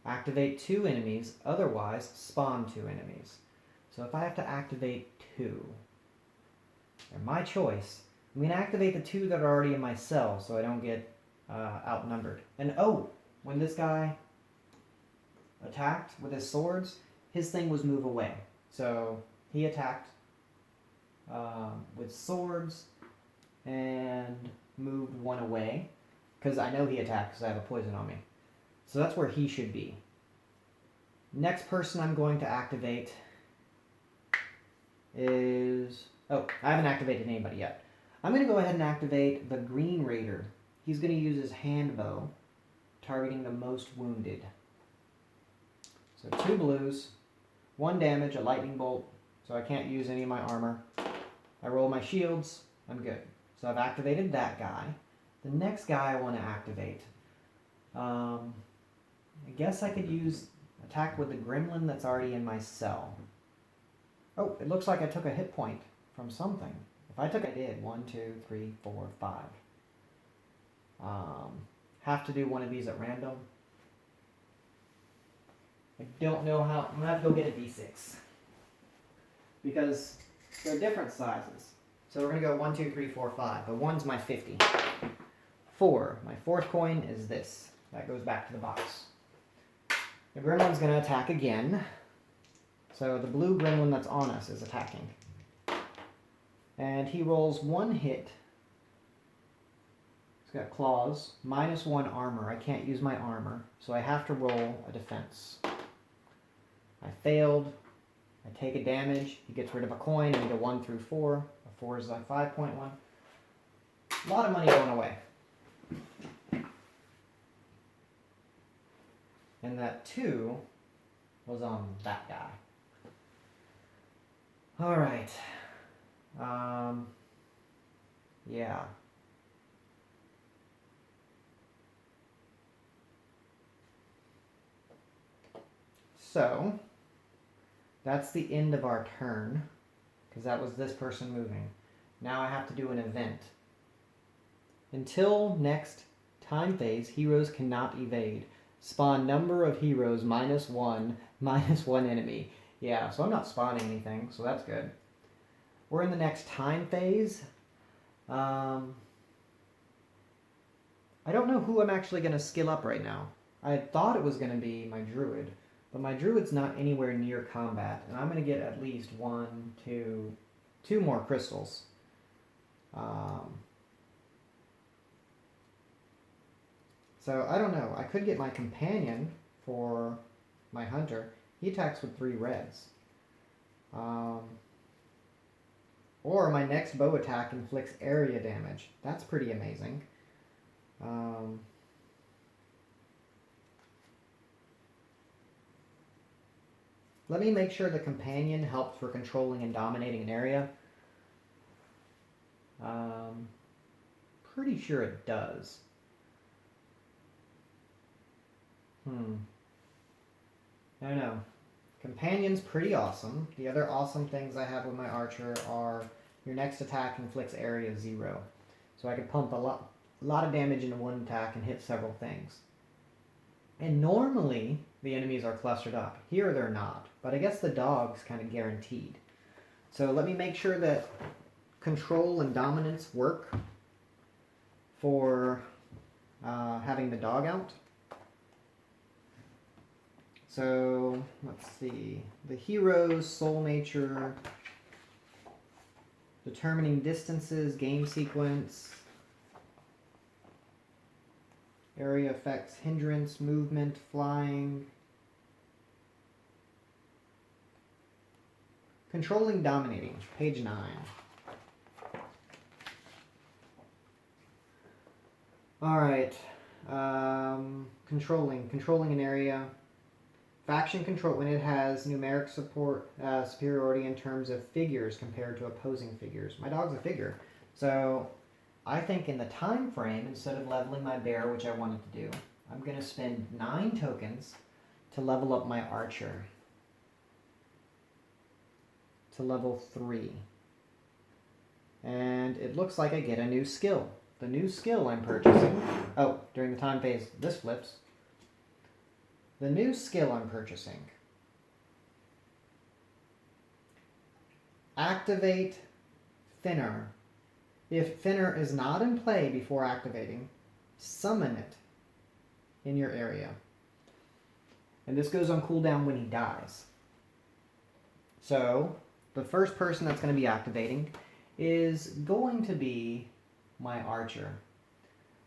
Activate 2 enemies, otherwise spawn 2 enemies. So if I have to activate 2, they're my choice. I'm going to activate the 2 that are already in my cell so I don't get outnumbered. And oh, when this guy attacked with his swords, his thing was move away. So he attacked with swords and moved 1 away. Because I know he attacked because I have a poison on me. So that's where he should be. Next person I'm going to activate is... Oh, I haven't activated anybody yet. I'm going to go ahead and activate the Green Raider. He's going to use his hand bow, targeting the most wounded. So 2 blues, 1 damage, a lightning bolt, so I can't use any of my armor. I roll my shields, I'm good. So I've activated that guy. The next guy I want to activate. I guess I could use attack with the gremlin that's already in my cell. Oh, it looks like I took a hit point from something. If I took, I did. 1, 2, 3, 4, 5. Have to do one of these at random. I don't know how. I'm going to have to go get a d6. Because they're different sizes. So we're going to go 1, 2, 3, 4, 5. But 1's my 50. 4. My 4th coin is this. That goes back to the box. The gremlin's going to attack again. So the blue gremlin that's on us is attacking. And he rolls 1 hit. He's got claws. -1 armor. I can't use my armor. So I have to roll a defense. I failed. I take a damage. He gets rid of a coin. I need a 1 through 4. A 4 is like 5.1. A lot of money going away. And that 2 was on that guy. Alright. Yeah. So, that's the end of our turn, because that was this person moving. Now I have to do an event. Until next time phase, heroes cannot evade. Spawn number of heroes -1, -1 enemy. Yeah, so I'm not spawning anything, so that's good. We're in the next time phase. I don't know who I'm actually going to skill up right now. I thought it was going to be my druid, but my druid's not anywhere near combat, and I'm going to get at least 1, 2, 2 more crystals. So, I don't know. I could get my companion for my hunter. He attacks with 3 reds. Or my next bow attack inflicts area damage. That's pretty amazing. Let me make sure the companion helps for controlling and dominating an area. Pretty sure it does. I don't know. Companion's pretty awesome. The other awesome things I have with my archer are your next attack inflicts area 0. So I can pump a lot of damage into one attack and hit several things. And normally the enemies are clustered up. Here they're not. But I guess the dog's kind of guaranteed. So let me make sure that control and dominance work for having the dog out. So, let's see. The hero's soul nature, determining distances, game sequence, area effects, hindrance, movement, flying, Controlling, dominating, page 9. Alright. Controlling an area. Faction control when it has numeric support superiority in terms of figures compared to opposing figures. My dog's a figure. So I think in the time frame, instead of leveling my bear, which I wanted to do, I'm going to spend 9 tokens to level up my archer to level 3. And it looks like I get a new skill. The new skill I'm purchasing... Oh, during the time phase, this flips. The new skill I'm purchasing. Activate Thinner. If Thinner is not in play before activating, summon it in your area. And this goes on cooldown when he dies. So, the first person that's going to be activating is going to be my archer.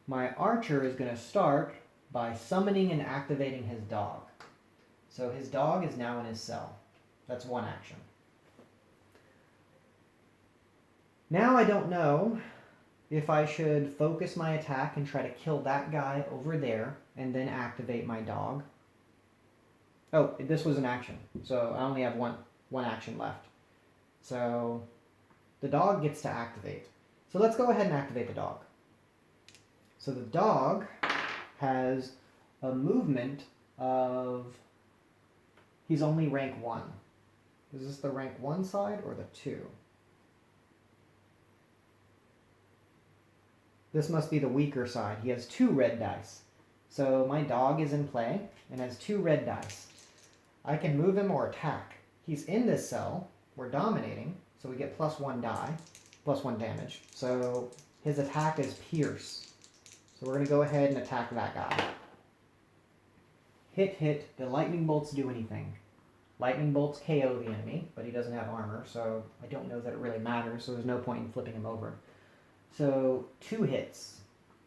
My archer is going to start by summoning and activating his dog. So his dog is now in his cell. That's one action. Now I don't know if I should focus my attack and try to kill that guy over there and then activate my dog. Oh, this was an action. So I only have one action left. So the dog gets to activate. So let's go ahead and activate the dog. So the dog has a movement of... He's only rank 1. Is this the rank 1 side or the 2? This must be the weaker side. He has 2 red dice. So my dog is in play and has 2 red dice. I can move him or attack. He's in this cell. We're dominating, so we get +1 die, +1 damage. So his attack is Pierce. So we're going to go ahead and attack that guy. Hit. The lightning bolts do anything. Lightning bolts KO the enemy, but he doesn't have armor, so I don't know that it really matters, so there's no point in flipping him over. So 2 hits.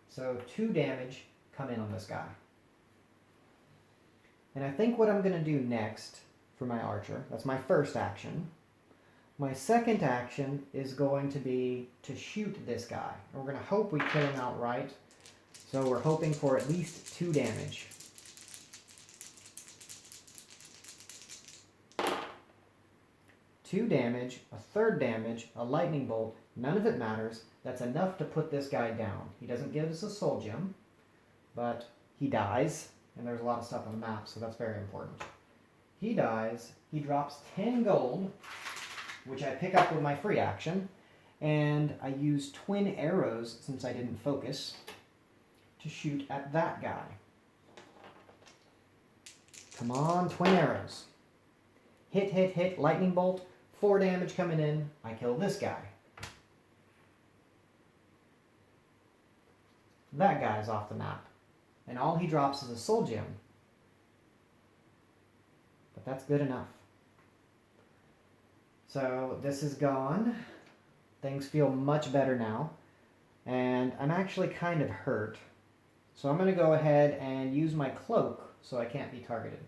So 2 damage come in on this guy. And I think what I'm going to do next for my archer, that's my first action. My second action is going to be to shoot this guy. And we're going to hope we kill him outright. So we're hoping for at least 2 damage. Two damage, a 3rd damage, a lightning bolt. None of it matters. That's enough to put this guy down. He doesn't give us a soul gem, but he dies. And there's a lot of stuff on the map, so that's very important. He dies. He drops 10 gold, which I pick up with my free action. And I use twin arrows, since I didn't focus, to shoot at that guy. Come on, twin arrows. Hit, lightning bolt. 4 damage coming in. I kill this guy. That guy's off the map. And all he drops is a soul gem. But that's good enough. So this is gone. Things feel much better now. And I'm actually kind of hurt. So I'm going to go ahead and use my cloak so I can't be targeted.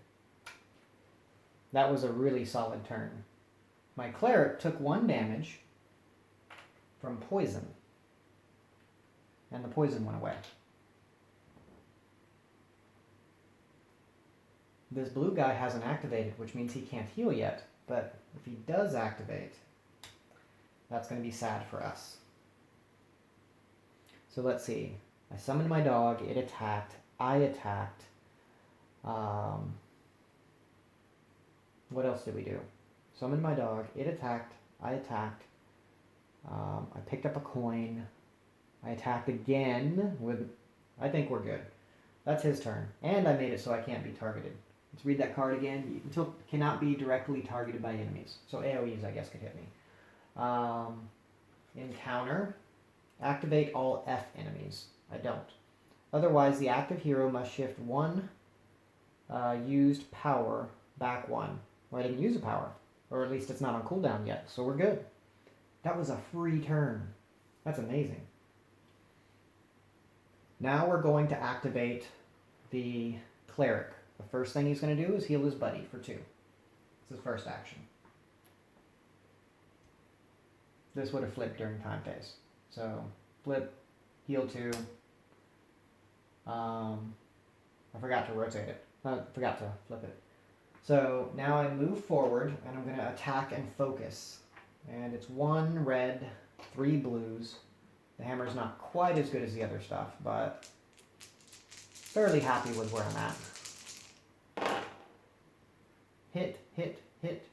That was a really solid turn. My cleric took 1 damage from poison. And the poison went away. This blue guy hasn't activated, which means he can't heal yet. But if he does activate, that's going to be sad for us. So let's see. I summoned my dog, it attacked, I attacked. What else did we do? Summoned my dog, it attacked, I attacked. I picked up a coin. I attacked again with... I think we're good. That's his turn. And I made it so I can't be targeted. Let's read that card again. Until cannot be directly targeted by enemies. So AoEs, I guess, could hit me. Encounter. Activate all F enemies. I don't. Otherwise, the active hero must shift 1 used power back 1. Well, I didn't use a power. Or at least it's not on cooldown yet, so we're good. That was a free turn. That's amazing. Now we're going to activate the cleric. The first thing he's going to do is heal his buddy for 2. It's his first action. this would have flipped during time phase. So flip, heal 2. I forgot to rotate it. I forgot to flip it. So now I move forward and I'm going to attack and focus. And it's 1 red, 3 blues. The hammer's not quite as good as the other stuff, but fairly happy with where I'm at. Hit, hit, hit.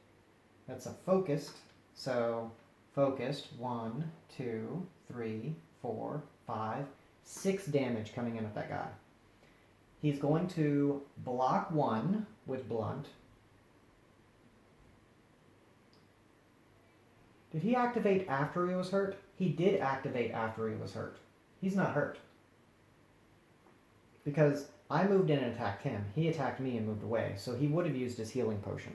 That's a focused. So focused, 1, 2, 3, 4, 5, 6 damage coming in at that guy. He's going to block 1 with blunt. Did he activate after he was hurt? He did activate after he was hurt. He's not hurt. Because I moved in and attacked him. He attacked me and moved away, so he would have used his healing potion.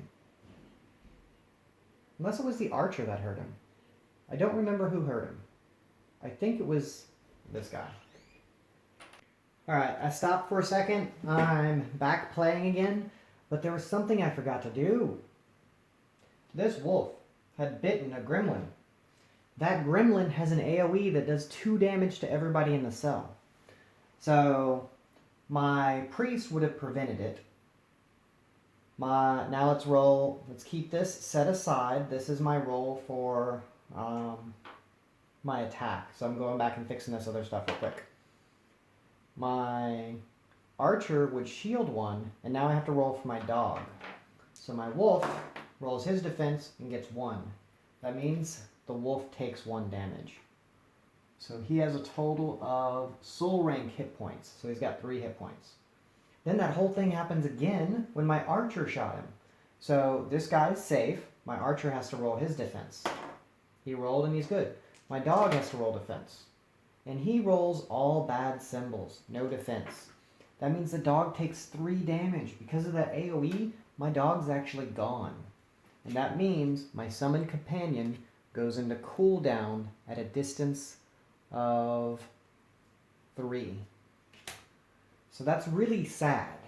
Unless it was the archer that hurt him. I don't remember who hurt him. I think it was this guy. Alright, I stopped for a second. I'm back playing again, but there was something I forgot to do. This wolf had bitten a gremlin. That gremlin has an AoE that does 2 damage to everybody in the cell. So my priest would have prevented it. Now let's roll. Let's keep this set aside. This is my roll for my attack. So I'm going back and fixing this other stuff real quick. My archer would shield 1, and now I have to roll for my dog. So my wolf rolls his defense and gets 1. That means the wolf takes 1 damage. So he has a total of soul rank hit points. So he's got 3 hit points. Then that whole thing happens again when my archer shot him. So this guy's safe. My archer has to roll his defense. He rolled and he's good. My dog has to roll defense. And he rolls all bad symbols. No defense. That means the dog takes 3 damage. Because of that AoE, my dog's actually gone. And that means my summoned companion goes into cooldown at a distance of 3. So that's really sad.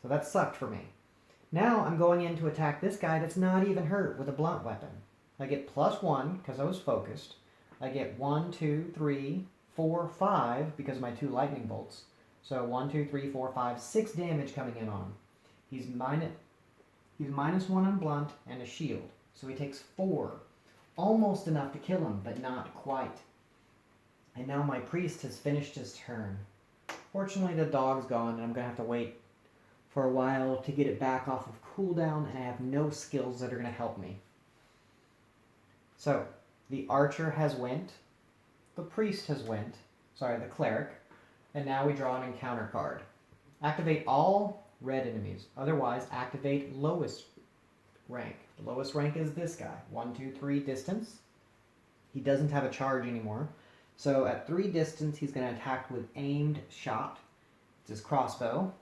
So that sucked for me. Now I'm going in to attack this guy that's not even hurt with a blunt weapon. I get +1 because I was focused. I get 1, 2, 3, 4, 5 because of my 2 lightning bolts. So 1, 2, 3, 4, 5, 6 damage coming in on him. He's -1 on blunt and a shield. So he takes 4. Almost enough to kill him, but not quite. And now my priest has finished his turn. Fortunately, the dog's gone, and I'm going to have to wait for a while to get it back off of cooldown, and I have no skills that are going to help me. So, the archer has went, the priest has went, the cleric, and now we draw an encounter card. Activate all red enemies, otherwise activate lowest rank. The lowest rank is this guy, 1, 2, 3 distance. He doesn't have a charge anymore. So at 3 distance, he's going to attack with aimed shot. It's his crossbow.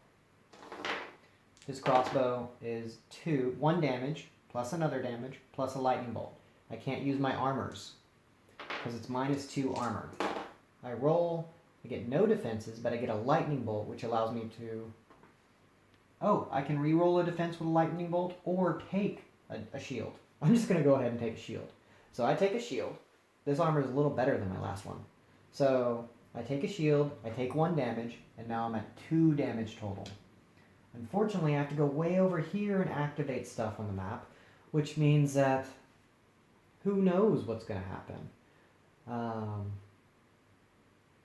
His crossbow is 1 damage, plus another damage, plus a lightning bolt. I can't use my armors, because it's -2 armor. I roll, I get no defenses, but I get a lightning bolt, which allows me to... Oh, I can re-roll a defense with a lightning bolt, or take a shield. I'm just going to go ahead and take a shield. So I take a shield. This armor is a little better than my last one. So I take a shield, I take 1 damage, and now I'm at 2 damage total. Unfortunately, I have to go way over here and activate stuff on the map, which means that who knows what's going to happen.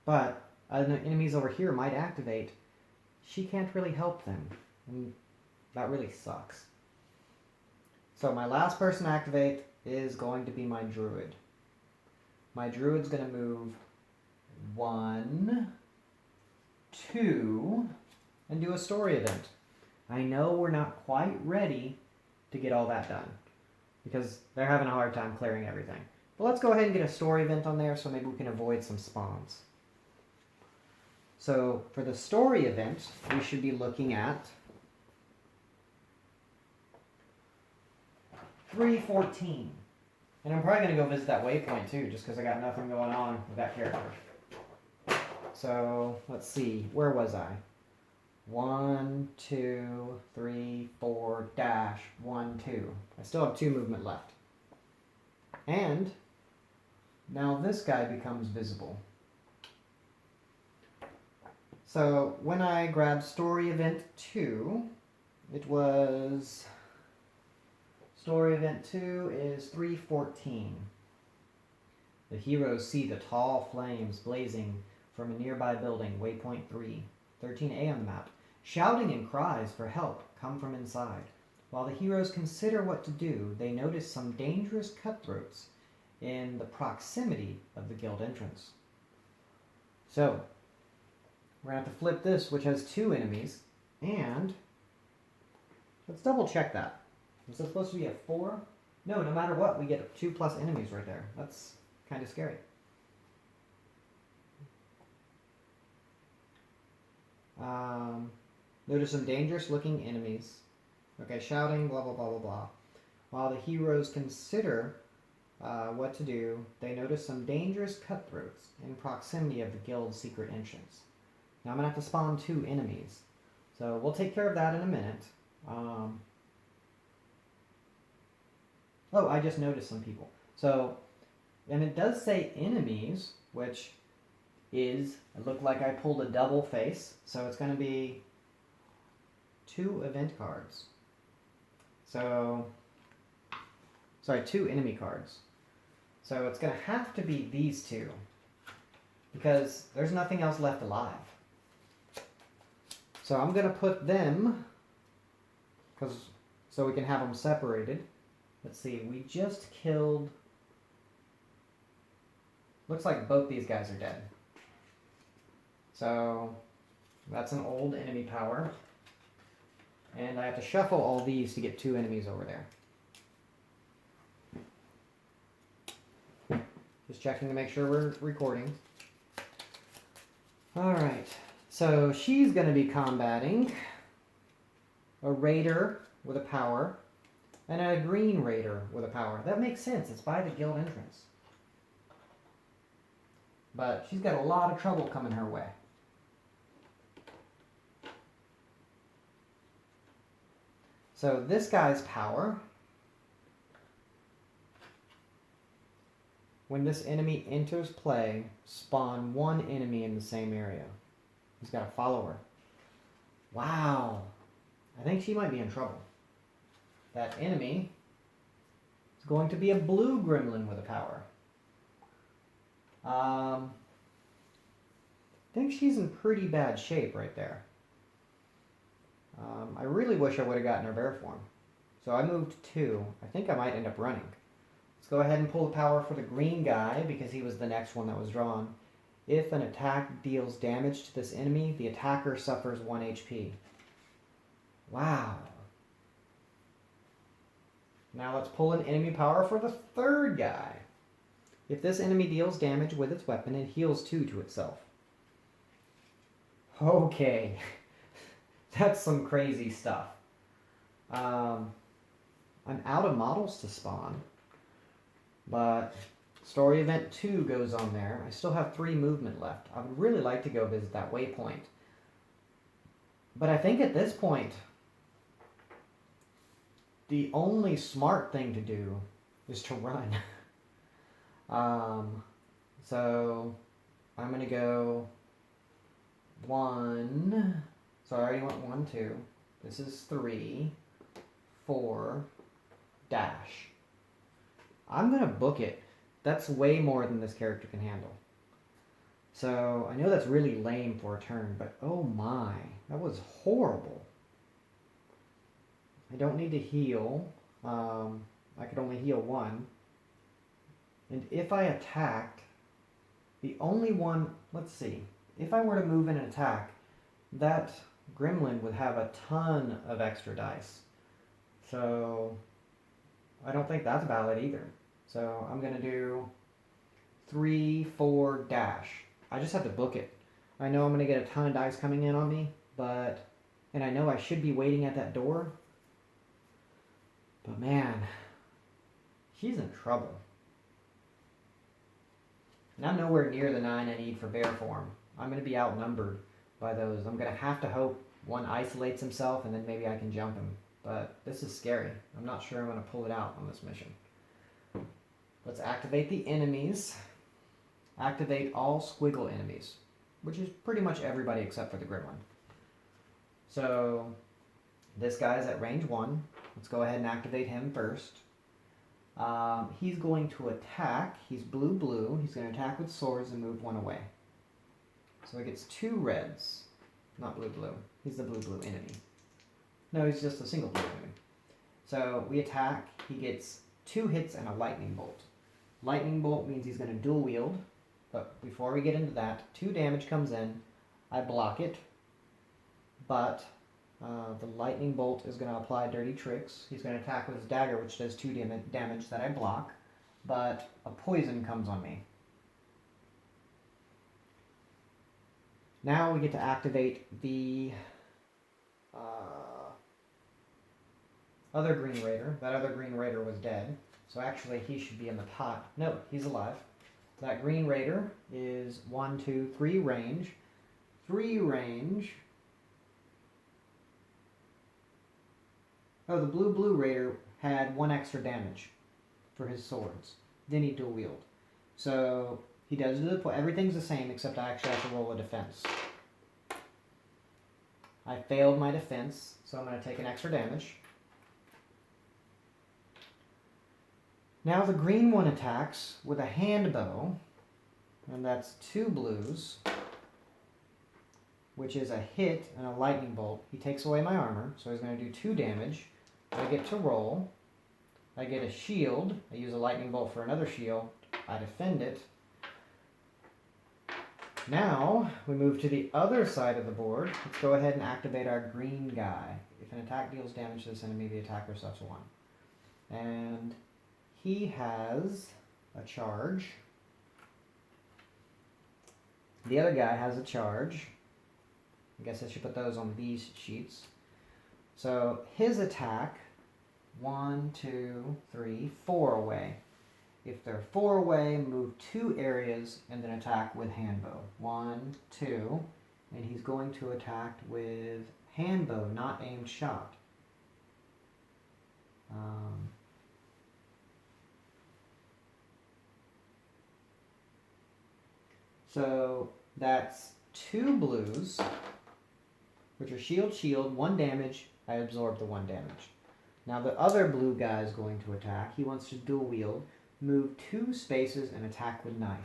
But enemies over here might activate. She can't really help them. And that really sucks. So my last person to activate is going to be my druid. My druid's going to move 1, 2, and do a story event. I know we're not quite ready to get all that done, because they're having a hard time clearing everything. But let's go ahead and get a story event on there so maybe we can avoid some spawns. So for the story event, we should be looking at 3:14. And I'm probably going to go visit that waypoint too, just because I got nothing going on with that character. So, let's see. Where was I? 1, 2, 3, 4, -1, 2. I still have 2 movement left. And Now this guy becomes visible. So when I grabbed story event 2, it was... Story event 2 is 3:14. The heroes see the tall flames blazing from a nearby building, waypoint 3, 13A on the map. Shouting and cries for help come from inside. While the heroes consider what to do, they notice some dangerous cutthroats in the proximity of the guild entrance. So, we're going to have to flip this, which has 2 enemies, and let's double check that. Is it supposed to be a 4? No matter what, we get 2 plus enemies right there. That's kind of scary. Notice some dangerous looking enemies. Okay, shouting, blah, blah, blah, blah, blah. While the heroes consider what to do, they notice some dangerous cutthroats in proximity of the guild's secret entrance. Now I'm going to have to spawn 2 enemies. So we'll take care of that in a minute. Oh, I just noticed some people. So, and it does say enemies, which is, it looked like I pulled a double face. So it's going to be 2 event cards. So, sorry, 2 enemy cards. So it's going to have to be these 2. Because there's nothing else left alive. So I'm going to put them, so we can have them separated. Let's see, we just killed... Looks like both these guys are dead. So that's an old enemy power. And I have to shuffle all these to get 2 enemies over there. Just checking to make sure we're recording. Alright, so she's going to be combating a raider with a power and a green raider with a power. That makes sense, it's by the guild entrance. But she's got a lot of trouble coming her way. So this guy's power, when this enemy enters play, spawn 1 enemy in the same area. He's got a follower. Wow. I think she might be in trouble. That enemy is going to be a blue gremlin with a power. I think she's in pretty bad shape right there. I really wish I would have gotten her bear form. So I moved 2. I think I might end up running. Let's go ahead and pull the power for the green guy because he was the next one that was drawn. If an attack deals damage to this enemy, the attacker suffers 1 HP. Wow. Now let's pull an enemy power for the third guy. If this enemy deals damage with its weapon, it heals 2 to itself. Okay. That's some crazy stuff. I'm out of models to spawn. But story event 2 goes on there. I still have 3 movement left. I would really like to go visit that waypoint. But I think at this point, the only smart thing to do is to run. So I'm going to go 1. So I already went 1, 2. This is 3, 4, dash. I'm going to book it. That's way more than this character can handle. So I know that's really lame for a turn, but oh my, that was horrible. I don't need to heal. I could only heal 1. And if I attacked, the only one, let's see, if I were to move in an attack, that gremlin would have a ton of extra dice. So I don't think that's valid either. So I'm going to do 3, 4, dash. I just have to book it. I know I'm going to get a ton of dice coming in on me, but, and I know I should be waiting at that door. But man, she's in trouble. And I'm nowhere near the 9 I need for bear form. I'm going to be outnumbered by those. I'm going to have to hope one isolates himself and then maybe I can jump him. But this is scary. I'm not sure I'm going to pull it out on this mission. Let's activate the enemies. activate all squiggle enemies, which is pretty much everybody except for the gremlin. So this guy's at range 1. Let's go ahead and activate him first. He's going to attack. He's blue. He's going to attack with swords and move 1 away. So he gets 2 reds. Not blue. He's the blue enemy. No, he's just a single blue enemy. So we attack. He gets 2 hits and a lightning bolt. Lightning bolt means he's going to dual wield. But before we get into that, 2 damage comes in. I block it. But the lightning bolt is going to apply dirty tricks. He's going to attack with his dagger, which does 2 damage that I block. But a poison comes on me. Now we get to activate the other Green Raider. That other Green Raider was dead. So actually he should be in the pot. No, he's alive. That Green Raider is 1, 2, 3 range. 3 range. Oh, the blue Raider had 1 extra damage for his swords. Then he dual wield. So he does everything's the same except I actually have to roll a defense. I failed my defense, so I'm going to take an extra damage. Now the green one attacks with a hand bow, and that's 2 blues, which is a hit and a lightning bolt. He takes away my armor, so he's going to do 2 damage. I get to roll. I get a shield. I use a lightning bolt for another shield. I defend it. Now, we move to the other side of the board. Let's go ahead and activate our green guy. If an attack deals damage to this enemy, the attacker suffers 1. And he has a charge. The other guy has a charge. I guess I should put those on these sheets. So his attack, 1, 2, 3, 4 away. If they're 4 away, move 2 areas and then attack with handbow. 1, 2, and he's going to attack with handbow, not aimed shot. So that's 2 blues, which are shield, 1 damage. I absorb the 1 damage. Now the other blue guy is going to attack. He wants to dual wield, move 2 spaces, and attack with knife.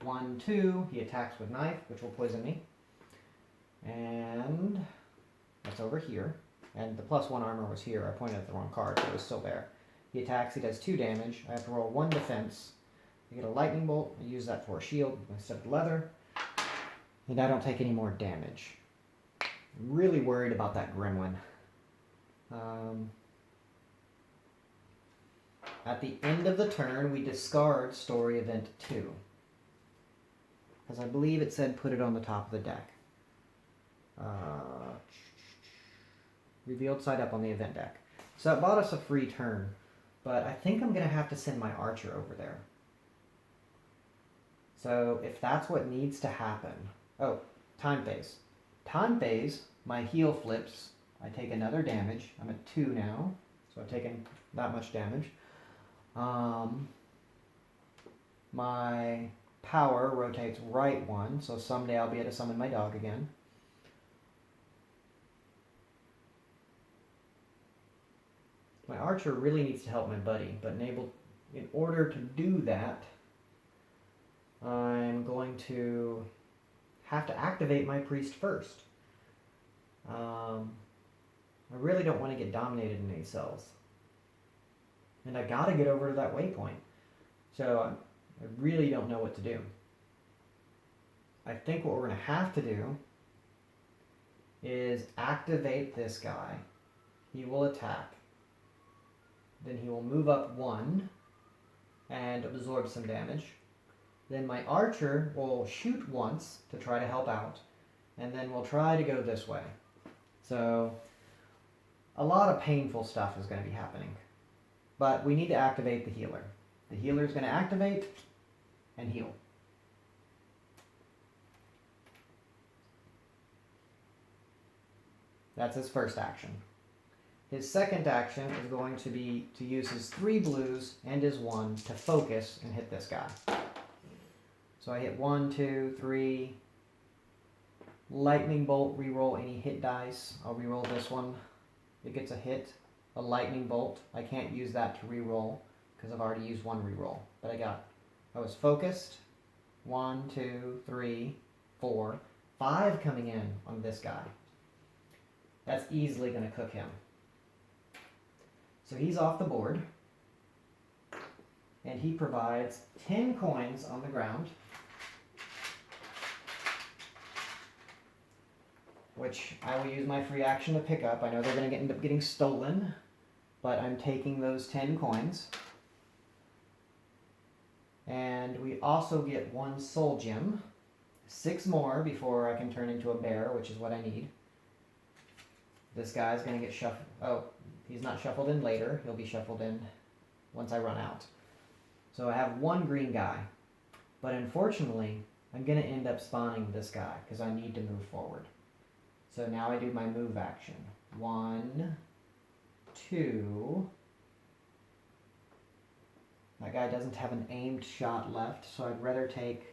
1, 2, he attacks with knife, which will poison me. And that's over here. And the +1 armor was here. I pointed at the wrong card, so it was still there. He attacks, he does 2 damage. I have to roll 1 defense. I get a lightning bolt. I use that for a shield instead of leather. And I don't take any more damage. I'm really worried about that gremlin. At the end of the turn, we discard story event 2. Because I believe it said put it on the top of the deck. Revealed side up on the event deck. So it bought us a free turn. But I think I'm going to have to send my archer over there. So if that's what needs to happen... Oh, time phase. Time phase, my heal flips. I take another damage. I'm at 2 now, so I've taken that much damage. My power rotates right 1, so someday I'll be able to summon my dog again. My archer really needs to help my buddy, but in order to do that, I'm going to have to activate my priest first. I really don't want to get dominated in any cells. And I gotta get over to that waypoint. So I really don't know what to do. I think what we're going to have to do is activate this guy. He will attack. Then he will move up 1 and absorb some damage. Then my archer will shoot once to try to help out. And then we'll try to go this way. So a lot of painful stuff is going to be happening. But we need to activate the healer. The healer is going to activate and heal. That's his first action. His second action is going to be to use his 3 blues and his 1 to focus and hit this guy. So I hit 1, 2, 3. Lightning bolt, reroll any hit dice. I'll reroll this one. It gets a hit. A lightning bolt. I can't use that to reroll because I've already used one reroll. But I was focused. 1, 2, 3, 4, 5 coming in on this guy. That's easily going to cook him. So he's off the board. And he provides 10 coins on the ground, which I will use my free action to pick up. I know they're going to end up getting stolen, but I'm taking those 10 coins. And we also get 1 soul gem. 6 more before I can turn into a bear, which is what I need. This guy's going to get shuffled. Oh, he's not shuffled in later. He'll be shuffled in once I run out. So I have 1 green guy. But unfortunately, I'm going to end up spawning this guy because I need to move forward. So now I do my move action. 1, 2. That guy doesn't have an aimed shot left, so I'd rather take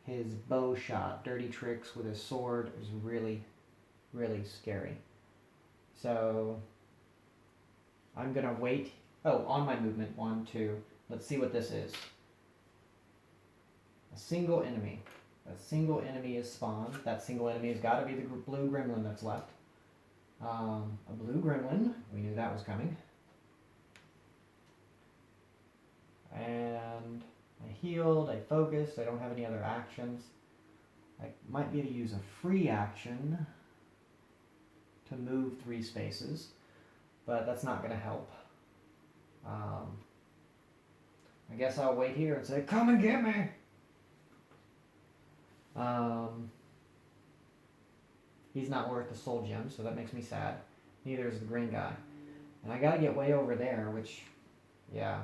his bow shot. Dirty tricks with his sword is really, really scary. So I'm going to wait. Oh, on my movement. 1, 2. Let's see what this is. A single enemy. A single enemy is spawned. That single enemy has got to be the blue gremlin that's left. A blue gremlin. We knew that was coming. And I healed, I focused, I don't have any other actions. I might be able to use a free action to move 3 spaces, but that's not going to help. I guess I'll wait here and say, come and get me! He's not worth the soul gem, so that makes me sad. Neither is the green guy. And I gotta get way over there, which, yeah.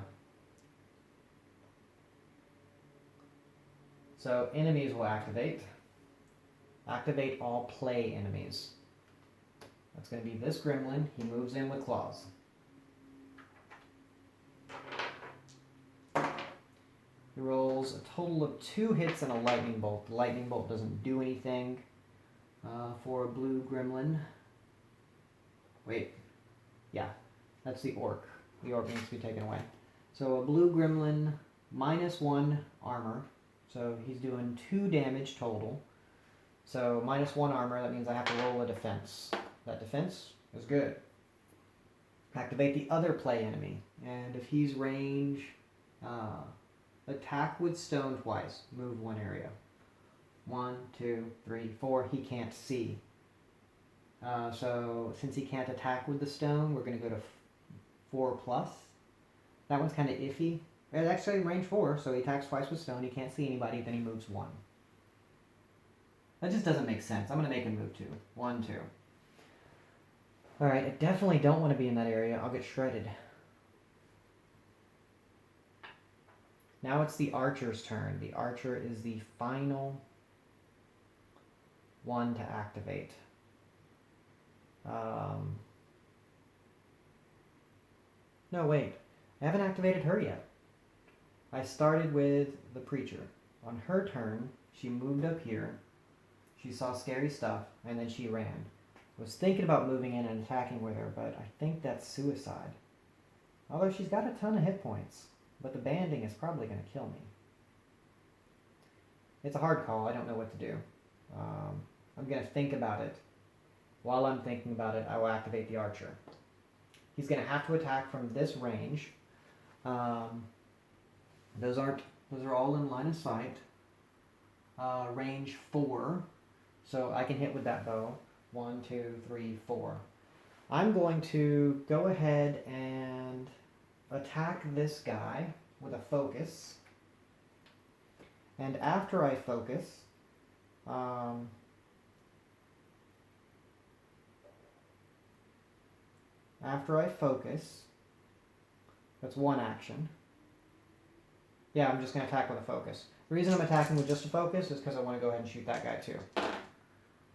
So enemies will activate. Activate all play enemies. That's going to be this gremlin. He moves in with claws. He rolls a total of 2 hits and a lightning bolt. The lightning bolt doesn't do anything for a blue gremlin. Wait. Yeah, that's the orc. The orc needs to be taken away. So a blue gremlin, -1 armor. So he's doing 2 damage total. So -1 armor, that means I have to roll a defense. That defense is good. Activate the other play enemy. And if he's range, attack with stone twice. Move 1 area. 1, 2, 3, 4. He can't see. So since he can't attack with the stone, we're going to go to 4+. That one's kind of iffy. It's actually range 4, so he attacks twice with stone. He can't see anybody, then he moves 1. That just doesn't make sense. I'm going to make him move 2. 1, 2. Alright, I definitely don't want to be in that area. I'll get shredded. Now it's the archer's turn. The archer is the final one to activate. No, wait. I haven't activated her yet. I started with the preacher. On her turn, she moved up here. She saw scary stuff, and then she ran. I was thinking about moving in and attacking with her, but I think that's suicide. Although she's got a ton of hit points, but the banding is probably going to kill me. It's a hard call. I don't know what to do. I'm going to think about it. While I'm thinking about it, I will activate the archer. He's going to have to attack from this range. Those are all in line of sight. Range 4. So I can hit with that bow. 1, 2, 3, 4. I'm going to go ahead and attack this guy with a focus. And after I focus, that's 1 action. Yeah, I'm just going to attack with a focus. The reason I'm attacking with just a focus is because I want to go ahead and shoot that guy too.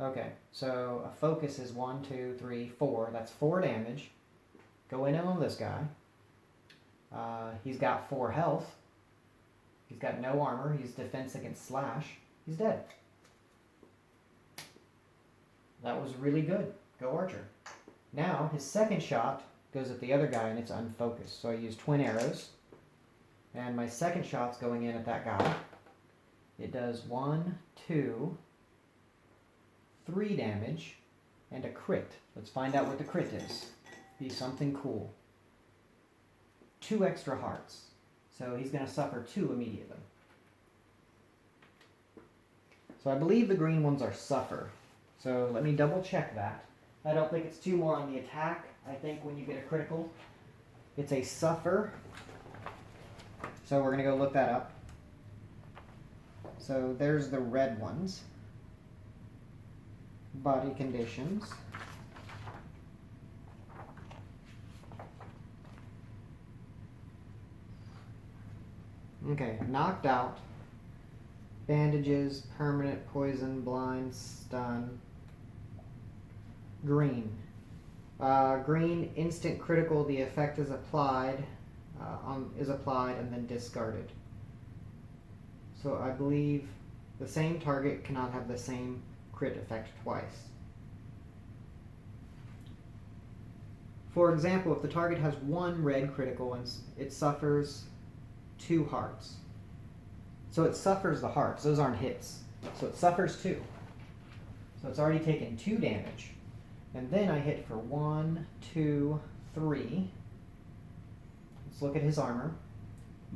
Okay, so a focus is 1, 2, 3, 4. That's 4 damage. Go in on this guy. He's got 4 health. He's got no armor. He's defense against slash. He's dead. That was really good. Go Archer. Now, his second shot goes at the other guy, and it's unfocused. So I use twin arrows. And my second shot's going in at that guy. It does 1, 2, 3 damage, and a crit. Let's find out what the crit is. Be something cool. 2 extra hearts. So he's going to suffer 2 immediately. So I believe the green ones are suffer. So let me double check that. I don't think it's 2 more on the attack. I think when you get a critical, it's a suffer. So we're going to go look that up. So there's the red ones. Body conditions. Okay, knocked out, bandages, permanent, poison, blind, stun. Green. Green, instant critical, the effect is applied, and then discarded. So I believe the same target cannot have the same crit effect twice. For example, if the target has 1 red critical and it suffers 2 hearts. So it suffers the hearts. Those aren't hits. So it suffers 2. So it's already taken 2 damage. And then I hit for 1, 2, 3. Let's look at his armor.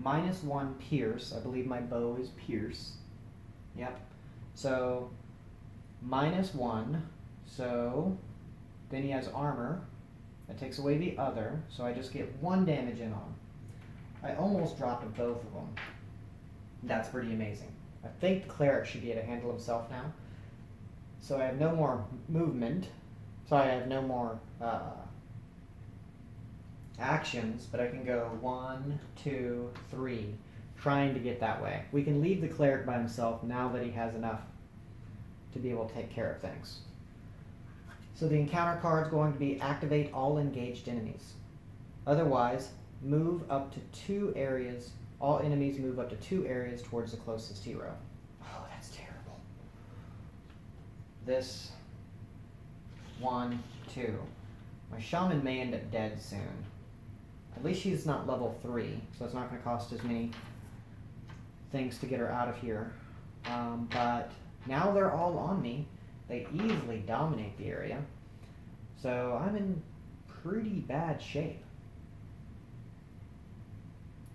-1 pierce. I believe my bow is pierce. Yep. So -1. So then he has armor. That takes away the other. So I just get 1 damage in on him. I almost dropped both of them. That's pretty amazing. I think the cleric should be able to handle himself now. So I have no more movement. So I have no more actions, but I can go 1, 2, 3, trying to get that way. We can leave the cleric by himself now that he has enough to be able to take care of things. So the encounter card is going to be activate all engaged enemies. Otherwise, move up to 2 areas. All enemies move up to 2 areas towards the closest hero. Oh, that's terrible. This 1, 2. My shaman may end up dead soon. At least she's not level 3, so it's not going to cost as many things to get her out of here. But now they're all on me. They easily dominate the area. So I'm in pretty bad shape.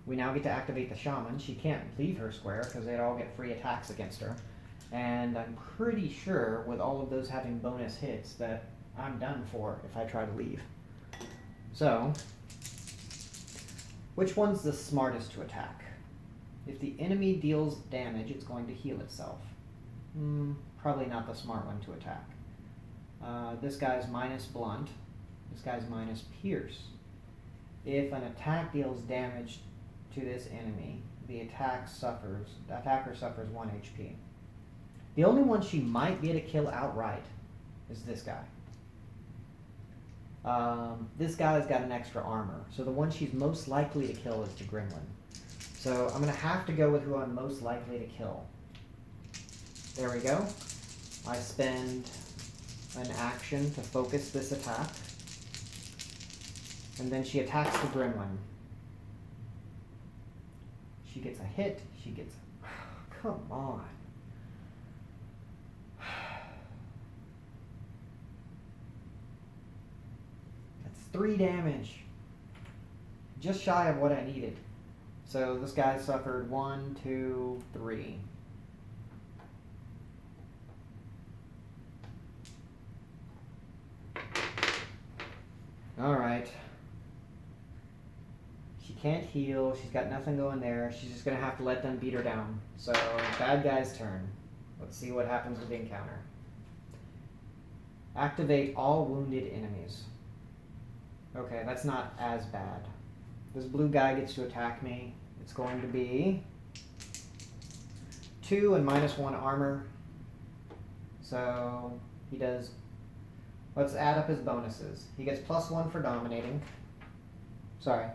We now get to activate the shaman. She can't leave her square because they'd all get free attacks against her. And I'm pretty sure with all of those having bonus hits that I'm done for if I try to leave. So, which one's the smartest to attack? If the enemy deals damage, it's going to heal itself. Probably not the smart one to attack. This guy's minus blunt. This guy's minus pierce. If an attack deals damage to this enemy, the attacker suffers 1 HP. The only one she might be able to kill outright is this guy. This guy's got an extra armor, so the one she's most likely to kill is the gremlin. So I'm going to have to go with who I'm most likely to kill. There we go. I spend an action to focus this attack. And then she attacks the gremlin. She gets a hit. She gets... Come on. That's 3 damage. Just shy of what I needed. So this guy suffered 1, 2, 3. Alright. She can't heal. She's got nothing going there. She's just going to have to let them beat her down. So, bad guy's turn. Let's see what happens with the encounter. Activate all wounded enemies. Okay, that's not as bad. This blue guy gets to attack me. It's going to be 2 and -1 armor. So, he does... Let's add up his bonuses. He gets +1 for dominating. Sorry.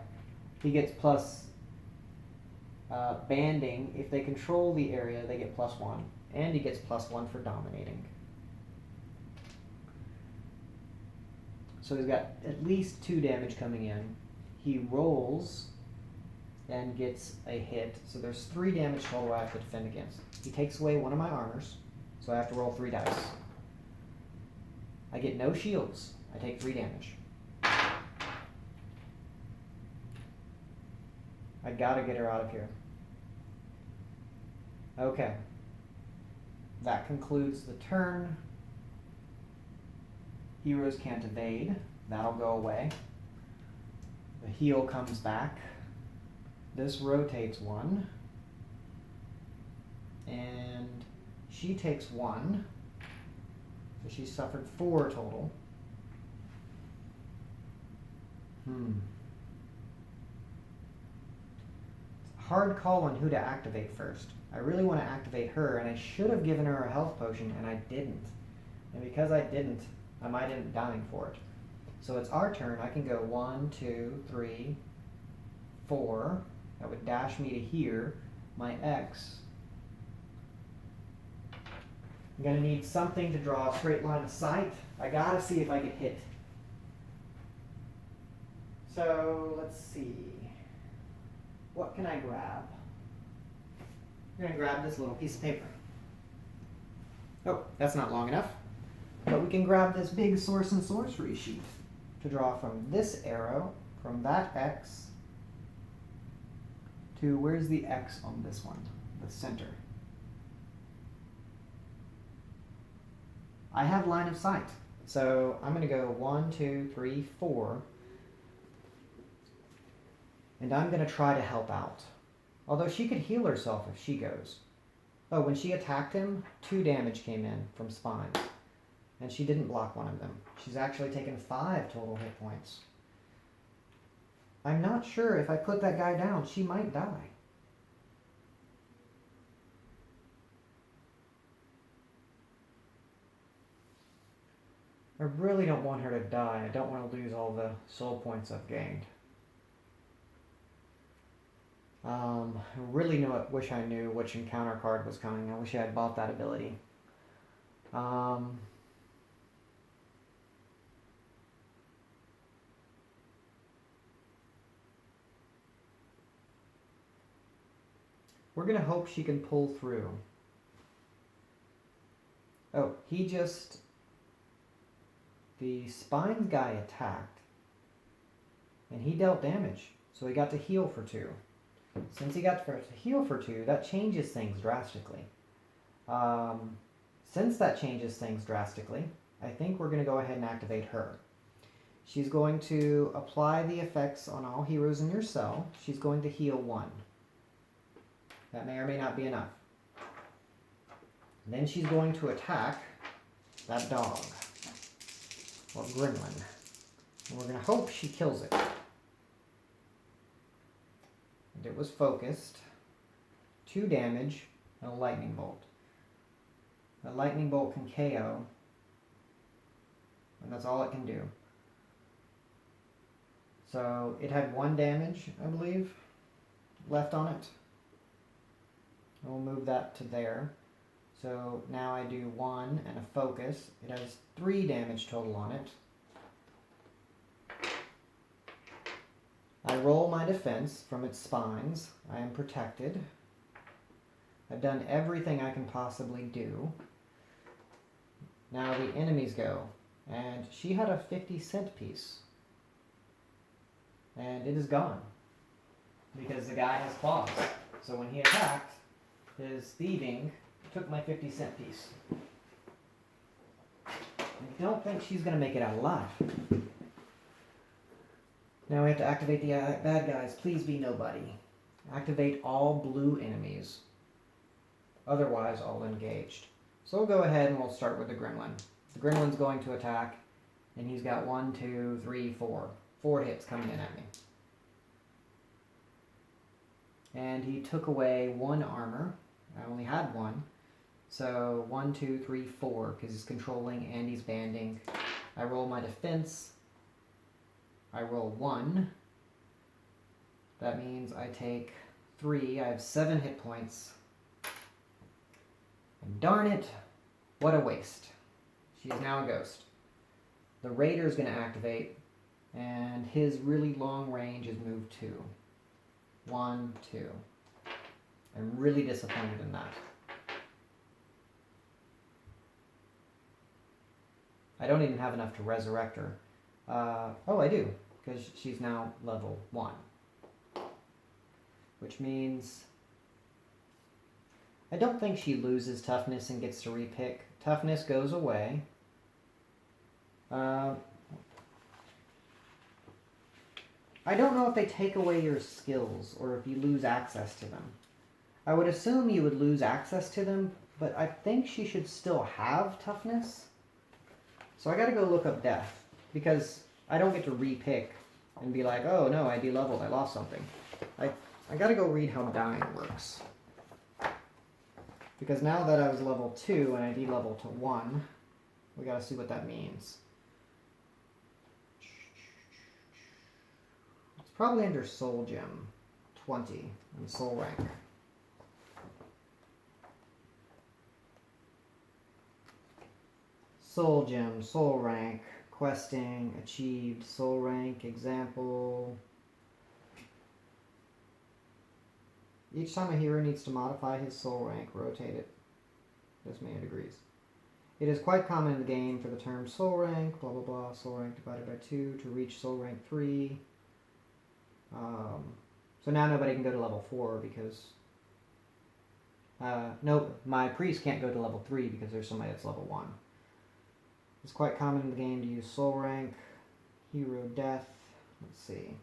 He gets plus banding, if they control the area, they get +1. And he gets +1 for dominating. So he's got at least 2 damage coming in. He rolls and gets a hit. So there's 3 damage total I have to defend against. He takes away one of my armors, so I have to roll 3 dice. I get no shields. I take 3 damage. I gotta get her out of here. Okay. That concludes the turn. Heroes can't evade. That'll go away. The heal comes back. This rotates 1. And she takes 1. So she suffered 4 total. Hard call on who to activate first. I really want to activate her, and I should have given her a health potion, and I didn't. And because I didn't, I might end up dying for it. So it's our turn. I can go 1, 2, 3, 4. That would dash me to here. My X. I'm going to need something to draw a straight line of sight. I got to see if I get hit. So let's see. What can I grab? I'm going to grab this little piece of paper. Oh, that's not long enough. But we can grab this big source and sorcery sheet to draw from this arrow, from that X, to where's the X on this one? The center. I have line of sight. So I'm going to go 1, 2, 3, 4. And I'm going to try to help out. Although she could heal herself if she goes. Oh, when she attacked him, 2 damage came in from spines. And she didn't block one of them. She's actually taken 5 total hit points. I'm not sure if I put that guy down, she might die. I really don't want her to die. I don't want to lose all the soul points I've gained. I really wish I knew which encounter card was coming. I wish I had bought that ability. We're going to hope she can pull through. Oh, the spines guy attacked. And he dealt damage. So he got to heal for 2. Since he got to heal for 2, that changes things drastically. Since that changes things drastically, I think we're going to go ahead and activate her. She's going to apply the effects on all heroes in your cell. She's going to heal 1. That may or may not be enough. Then she's going to attack that dog, or gremlin. And we're going to hope she kills it. And it was focused. 2 damage and a lightning bolt. A lightning bolt can KO, and that's all it can do. So it had 1 damage, I believe, left on it. We'll move that to there. So now I do 1 and a focus. It has 3 damage total on it. I roll my defense from its spines. I am protected. I've done everything I can possibly do. Now the enemies go. And she had a 50-cent piece. And it is gone. Because the guy has claws. So when he attacked, his thieving took my 50-cent piece. I don't think she's going to make it out alive. Now we have to activate the bad guys. Please be nobody. Activate all blue enemies. Otherwise, all engaged. So we'll go ahead and we'll start with the gremlin. The gremlin's going to attack, and he's got 1, 2, 3, 4. 4 hits coming in at me. And he took away 1 armor. I only had 1. So 1, 2, 3, 4, because he's controlling and he's banding. I roll my defense. I roll 1. That means I take 3. I have 7 hit points. And darn it, what a waste. She is now a ghost. The Raider is going to activate, and his really long range is move 2. 1, 2. I'm really disappointed in that. I don't even have enough to resurrect her. Oh, I do, because she's now level 1. Which means I don't think she loses toughness and gets to repick. Toughness goes away. I don't know if they take away your skills or if you lose access to them. I would assume you would lose access to them, but I think she should still have toughness. So I gotta go look up death, because I don't get to repick and be like, oh no, I de-leveled, I lost something. I gotta go read how dying works. Because now that I was level 2 and I de-leveled to 1, we gotta see what that means. It's probably under Soul Gem 20 and Soul Rank. Soul Gem, Soul Rank, questing, achieved, Soul Rank, example. Each time a hero needs to modify his soul rank, rotate it this many degrees. It is quite common in the game for the term soul rank, blah blah blah, soul rank divided by 2 to reach soul rank 3. So now nobody can go to level 4 because... no, my priest can't go to level 3 because there's somebody that's level 1. It's quite common in the game to use soul rank, hero death, let's see.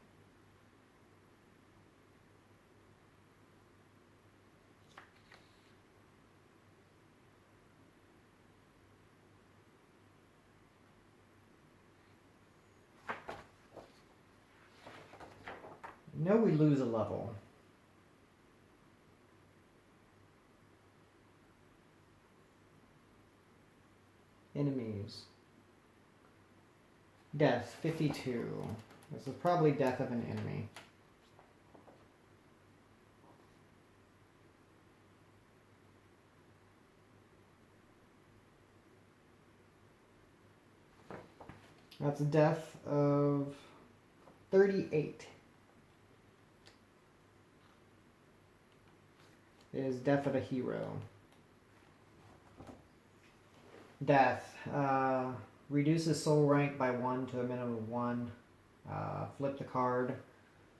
No, we lose a level. Enemies. Death, 52. This is probably death of an enemy. That's a death of 38. Is death of a hero. Death. Reduces soul rank by 1 to a minimum of 1. Flip the card.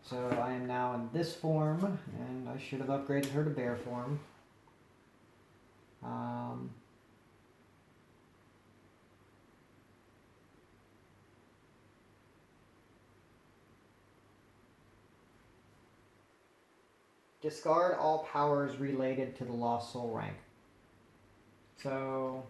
So I am now in this form, and I should have upgraded her to bear form. Discard all powers related to the lost soul rank. So,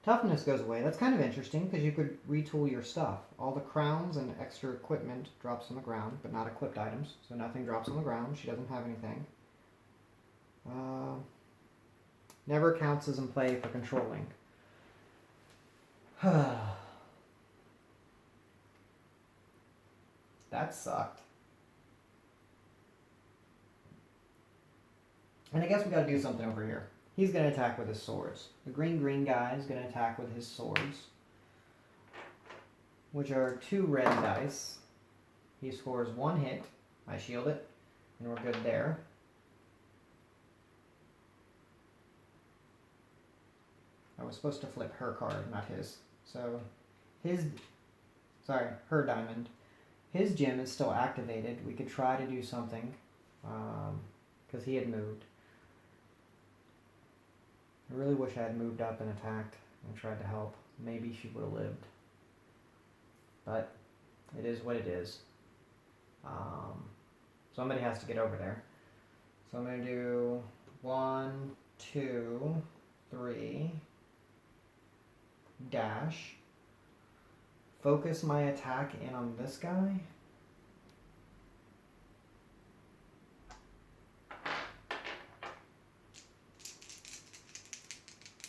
toughness goes away. That's kind of interesting because you could retool your stuff. All the crowns and extra equipment drops on the ground, but not equipped items. So nothing drops on the ground. She doesn't have anything. Never counts as in play for controlling. That sucked. And I guess we gotta do something over here. He's gonna attack with his swords. The green guy is gonna attack with his swords, which are 2 red dice. He scores 1 hit. I shield it, and we're good there. I was supposed to flip her card, not his. So, her diamond. His gem is still activated. We could try to do something, because he had moved. I really wish I had moved up and attacked and tried to help. Maybe she would have lived. But it is what it is. Somebody has to get over there. So I'm going to do 1, 2, 3, dash. Focus my attack in on this guy.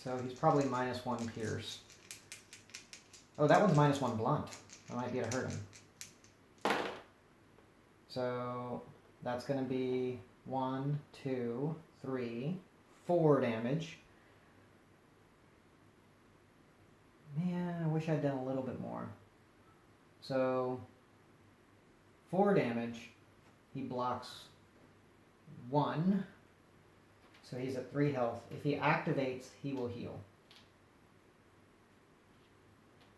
So he's probably -1 pierce. Oh, that one's -1 blunt. I might be able to hurt him. So That's going to be 1, 2, 3, 4 damage. Man, I wish I'd done a little bit more. So, 4 damage. He blocks 1. So he's at 3 health. If he activates, he will heal.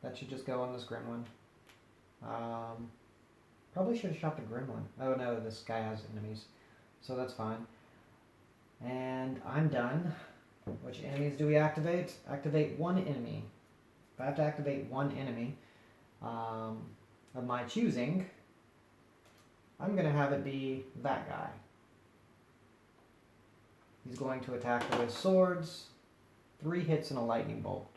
That should just go on this gremlin. Probably should have shot the gremlin. Oh no, this guy has enemies. So that's fine. And I'm done. Which enemies do we activate? Activate 1 enemy. If I have to activate 1 enemy of my choosing, I'm going to have it be that guy. He's going to attack with his swords. 3 hits and a lightning bolt.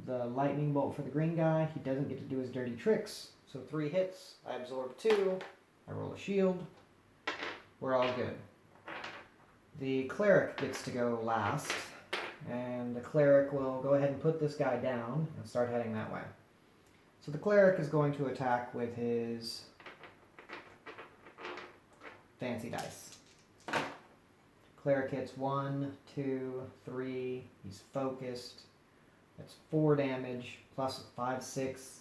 The lightning bolt for the green guy, he doesn't get to do his dirty tricks. So 3 hits, I absorb 2, I roll a shield. We're all good. The cleric gets to go last, and the cleric will go ahead and put this guy down and start heading that way. So the cleric is going to attack with his fancy dice. Cleric hits 1, 2, 3, he's focused. That's 4 damage, plus 5, 6.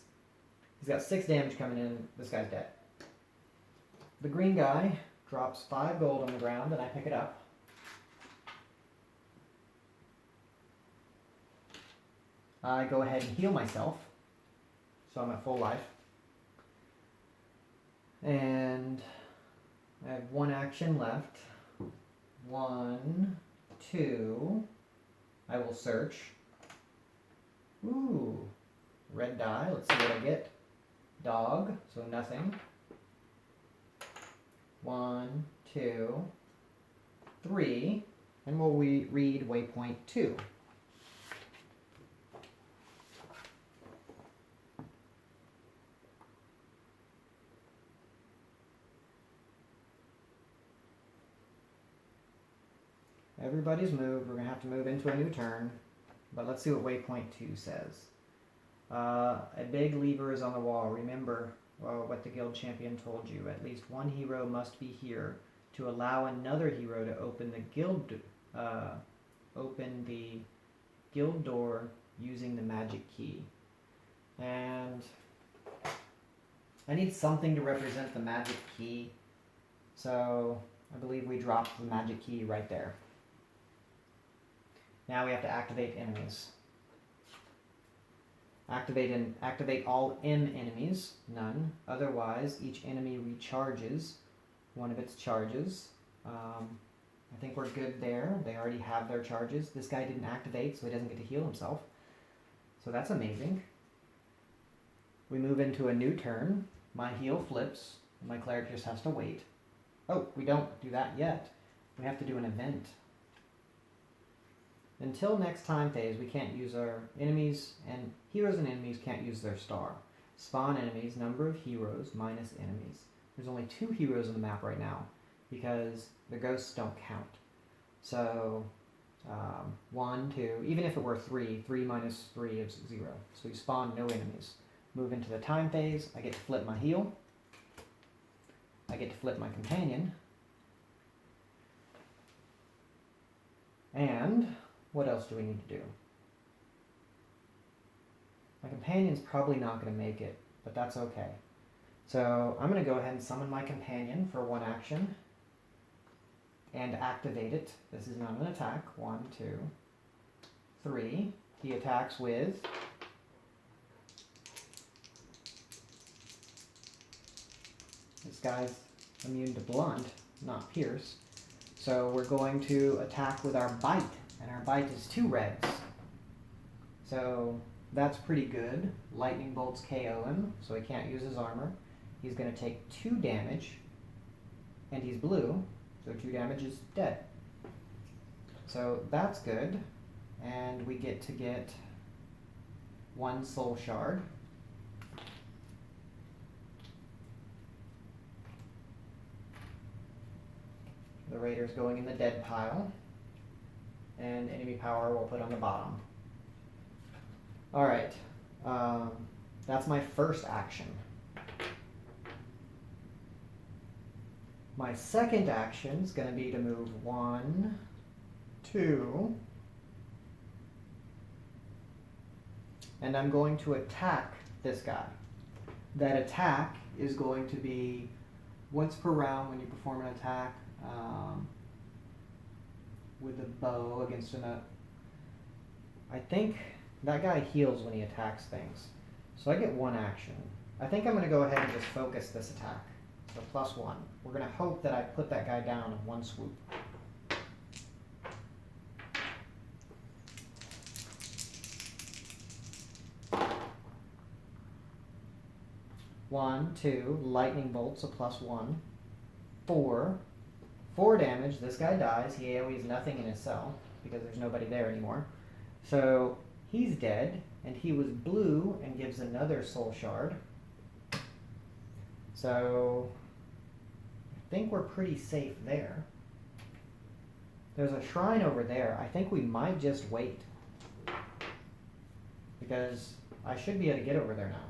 He's got 6 damage coming in, this guy's dead. The green guy drops 5 gold on the ground, and I pick it up. I go ahead and heal myself, so I'm at full life. And I have 1 action left. 1, 2, I will search. Ooh, red die, let's see what I get. Dog, so nothing. 1, 2, 3, and we'll read waypoint 2. Everybody's moved. We're going to have to move into a new turn. But let's see what waypoint 2 says. A big lever is on the wall. Remember what the guild champion told you. At least 1 hero must be here to allow another hero to open the guild door using the magic key. And I need something to represent the magic key. So I believe we dropped the magic key right there. Now we have to activate enemies. Activate all M enemies, none. Otherwise, each enemy recharges one of its charges. I think we're good there. They already have their charges. This guy didn't activate, so he doesn't get to heal himself. So that's amazing. We move into a new turn. My heal flips, and my cleric just has to wait. Oh, we don't do that yet. We have to do an event. Until next time phase, we can't use our enemies, and heroes and enemies can't use their star. Spawn enemies, number of heroes minus enemies. There's only 2 heroes on the map right now, because the ghosts don't count. So, 1, 2, even if it were 3, 3 minus 3 is 0. So we spawn no enemies. Move into the time phase, I get to flip my heal. I get to flip my companion. And what else do we need to do? My companion's probably not going to make it, but that's okay. So I'm going to go ahead and summon my companion for 1 action and activate it. This is not an attack. 1, 2, 3. He attacks with this guy's immune to blunt, not pierce. So we're going to attack with our bite, and our bite is 2 reds. So that's pretty good. Lightning bolts KO him, so he can't use his armor. He's going to take 2 damage, and he's blue, so 2 damage is dead. So that's good, and we get to get 1 soul shard. The raider's going in the dead pile, and enemy power we'll put on the bottom. Alright, that's my first action. My second action is going to be to move 1, 2, and I'm going to attack this guy. That attack is going to be once per round when you perform an attack with a bow against a. I think that guy heals when he attacks things. So I get 1 action. I think I'm going to go ahead and just focus this attack. So +1. We're going to hope that I put that guy down in 1 swoop. One, 2, lightning bolts, a +1. 4. 4 damage. This guy dies. He AoEs nothing in his cell because there's nobody there anymore. So he's dead, and he was blue and gives another soul shard. So I think we're pretty safe there. There's a shrine over there. I think we might just wait because I should be able to get over there now.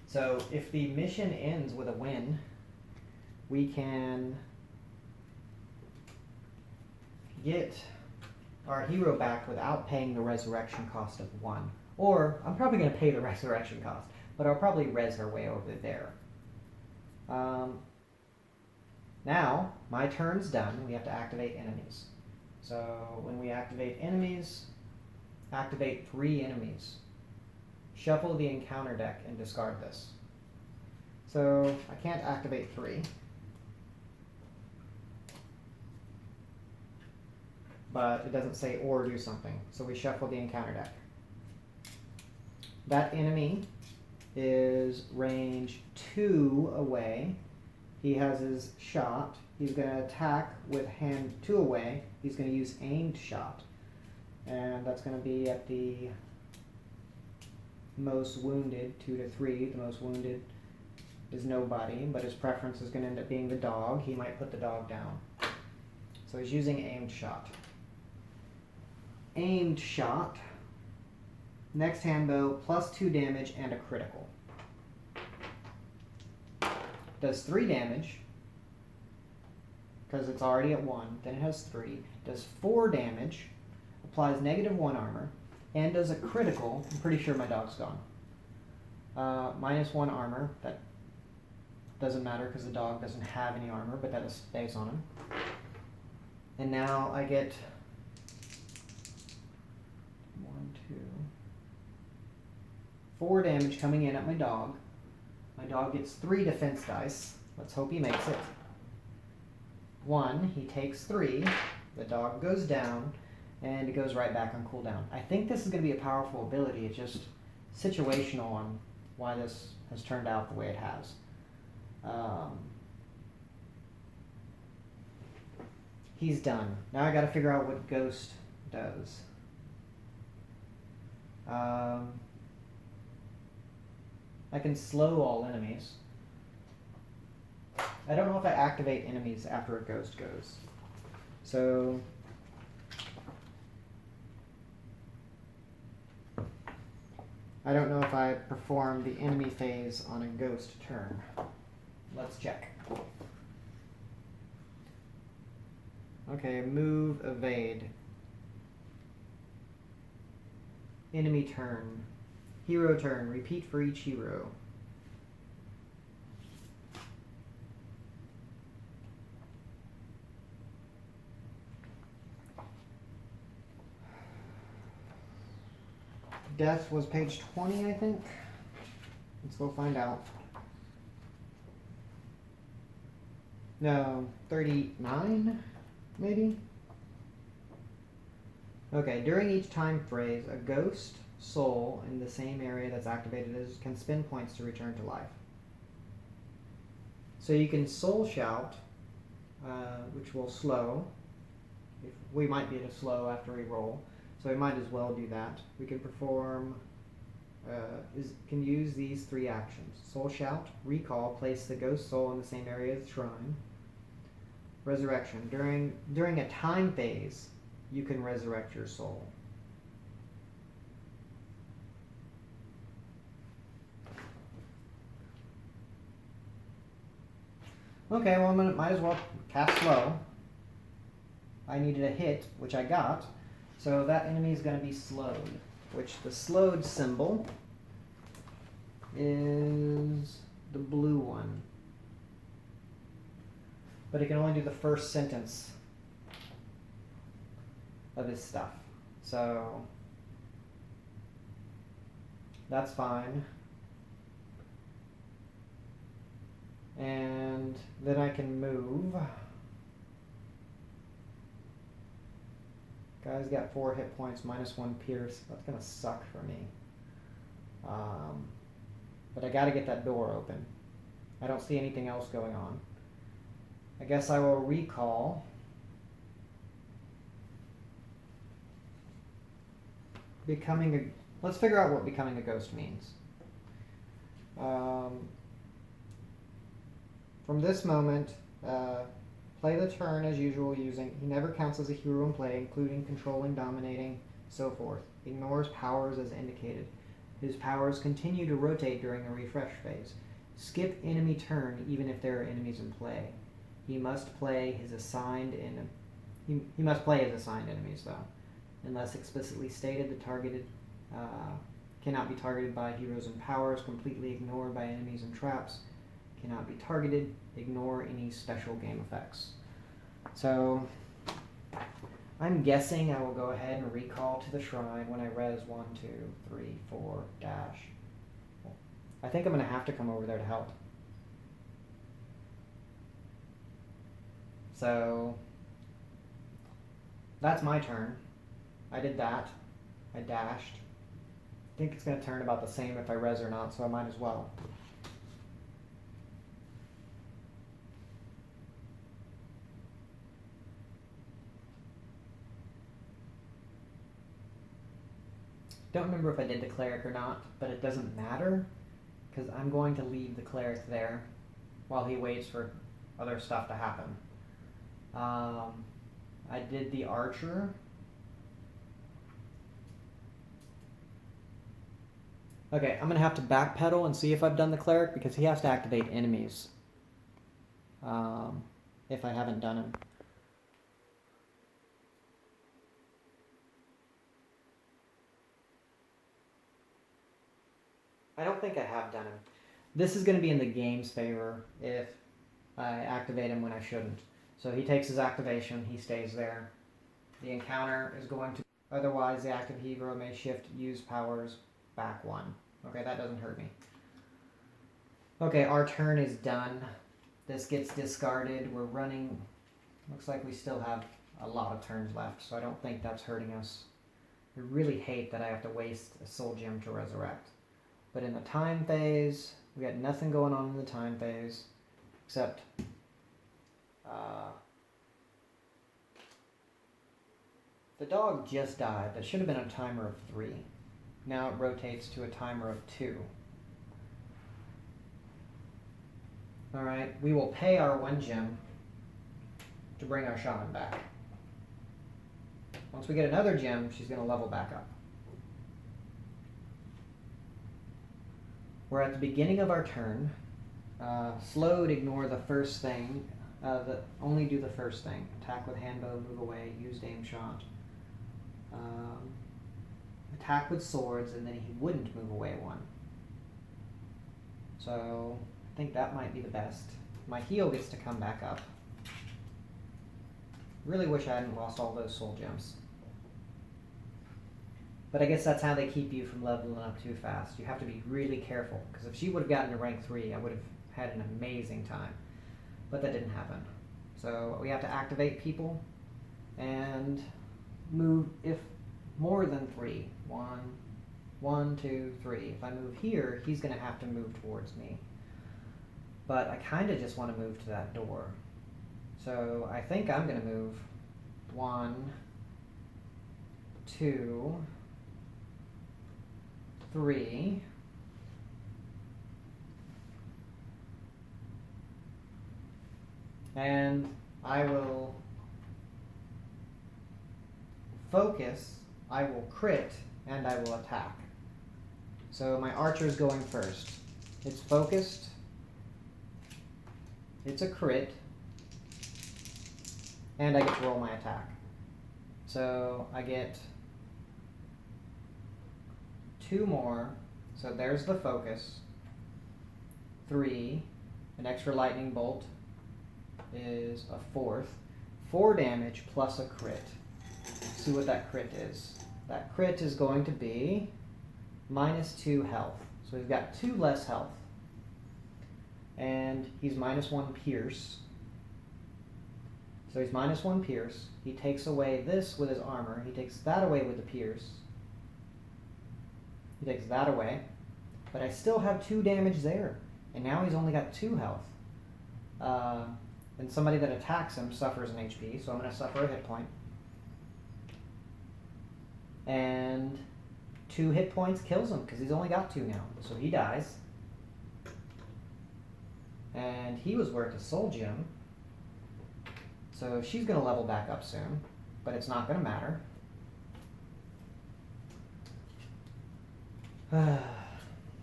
So if the mission ends with a win, we can get our hero back without paying the resurrection cost of 1. Or, I'm probably going to pay the resurrection cost, but I'll probably res her way over there. Now, my turn's done. We have to activate enemies. So when we activate enemies, activate 3 enemies. Shuffle the encounter deck and discard this. So I can't activate 3. But it doesn't say or do something. So we shuffle the encounter deck. That enemy is range 2 away. He has his shot. He's going to attack with hand 2 away. He's going to use aimed shot. And that's going to be at the most wounded, 2 to 3. The most wounded is nobody, but his preference is going to end up being the dog. He might put the dog down. So he's using aimed shot. Aimed shot. Next handbow, +2 damage and a critical. Does 3 damage, because it's already at 1. Then it has 3. Does 4 damage, applies -1 armor, and does a critical. I'm pretty sure my dog's gone. -1 armor. That doesn't matter because the dog doesn't have any armor, but that stays on him. And now I get 1, 2, 4 damage coming in at my dog. My dog gets 3 defense dice. Let's hope he makes it. 1, he takes 3. The dog goes down, and it goes right back on cooldown. I think this is going to be a powerful ability. It's just situational on why this has turned out the way it has. He's done. Now I got to figure out what Ghost does. I can slow all enemies. I don't know if I activate enemies after a Ghost goes. So I don't know if I perform the enemy phase on a Ghost turn. Let's check. Okay, move, evade. Enemy turn. Hero turn. Repeat for each hero. Death was page 20, I think. Let's go find out. No, 39, maybe? Okay, during each time phrase, a ghost soul in the same area that's activated can spend points to return to life. So you can soul shout, which will slow. We might be at a slow after we roll, so we might as well do that. We can perform, can use these 3 actions. Soul shout, recall, place the ghost soul in the same area as the shrine. Resurrection, during a time phase, you can resurrect your soul. Okay, well, might as well cast slow. I needed a hit, which I got. So that enemy is going to be slowed, which the slowed symbol is the blue one. But it can only do the first sentence of his stuff. So that's fine. And then I can move. Guy's got 4 hit points, -1 pierce. That's gonna suck for me. But I gotta get that door open. I don't see anything else going on. I guess I will recall. Let's figure out what becoming a ghost means. From this moment, play the turn as usual using, he never counts as a hero in play, including controlling, dominating, so forth. Ignores powers as indicated. His powers continue to rotate during a refresh phase. Skip enemy turn even if there are enemies in play. He must play his assigned enemies though. Unless explicitly stated, the targeted cannot be targeted by heroes and powers, completely ignored by enemies and traps. Cannot be targeted, ignore any special game effects. So I'm guessing I will go ahead and recall to the shrine when I res 1, 2, 3, 4, dash. I think I'm going to have to come over there to help. So that's my turn. I did that. I dashed. I think it's going to turn about the same if I res or not, so I might as well. Don't remember if I did the cleric or not, but it doesn't matter because I'm going to leave the cleric there while he waits for other stuff to happen. I did the archer. Okay, I'm going to have to backpedal and see if I've done the cleric because he has to activate enemies if I haven't done him. I don't think I have done him. This is going to be in the game's favor if I activate him when I shouldn't. So he takes his activation, he stays there. The encounter is going to... Otherwise, the active hero may shift use powers back 1. Okay, that doesn't hurt me. Okay, our turn is done. This gets discarded. We're running... Looks like we still have a lot of turns left, so I don't think that's hurting us. I really hate that I have to waste a soul gem to resurrect. But in the time phase, we got nothing going on in the time phase, except the dog just died. That should have been a timer of 3. Now it rotates to a timer of 2. Alright, we will pay our 1 gem to bring our shaman back. Once we get another gem, she's going to level back up. We're at the beginning of our turn. Slowed, ignore the first thing. Only do the first thing. Attack with handbow, move away, use aim shot. Attack with swords, and then he wouldn't move away 1. So I think that might be the best. My heal gets to come back up. Really wish I hadn't lost all those soul gems. But I guess that's how they keep you from leveling up too fast. You have to be really careful, because if she would have gotten to rank 3, I would have had an amazing time. But that didn't happen. So we have to activate people and move if more than 3. 1, 2, 3. If I move here, he's going to have to move towards me. But I kind of just want to move to that door. So I think I'm going to move 1, 2, 3. And I will focus, I will crit, and I will attack. So my archer is going first. It's focused. It's a crit. And I get to roll my attack. So I get 2 more. So there's the focus. 3. An extra lightning bolt is a 4th. 4 damage plus a crit. Let's see what that crit is. That crit is going to be -2 health. So he's got 2 less health. And he's -1 pierce. So he's -1 pierce. He takes away this with his armor. He takes that away with the pierce. He takes that away. But I still have 2 damage there. And now he's only got 2 health. And somebody that attacks him suffers an HP, so I'm going to suffer a hit point. And 2 hit points kills him, because he's only got 2 now. So he dies. And he was worth a soul gem. So she's going to level back up soon, but it's not going to matter.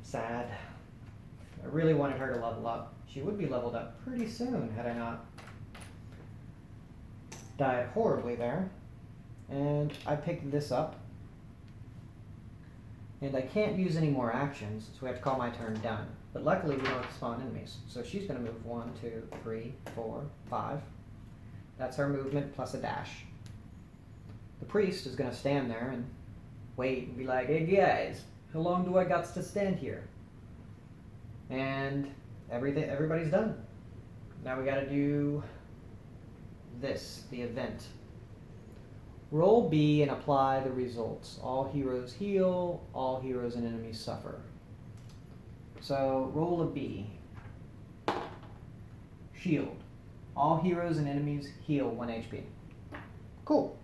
Sad. I really wanted her to level up. She would be leveled up pretty soon had I not died horribly there. And I picked this up. And I can't use any more actions, so we have to call my turn done. But luckily we don't spawn enemies. So she's going to move 1, 2, 3, 4, 5. That's her movement plus a dash. The priest is going to stand there and wait and be like, hey guys, how long do I got to stand here? And everybody's done. Now we got to do this, the event. Roll B and apply the results. All heroes heal, all heroes and enemies suffer. So roll a B. Shield. All heroes and enemies heal 1 HP. Cool.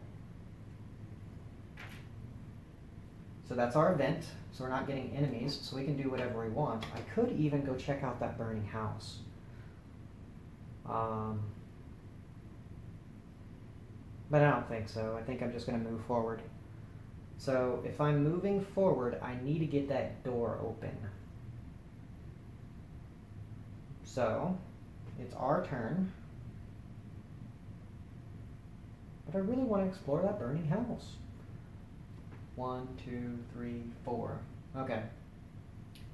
So that's our event. So we're not getting enemies, so we can do whatever we want. I could even go check out that burning house. But I don't think so. I think I'm just going to move forward. So if I'm moving forward, I need to get that door open. So it's our turn. But I really want to explore that burning house. 1, 2, 3, 4. Okay.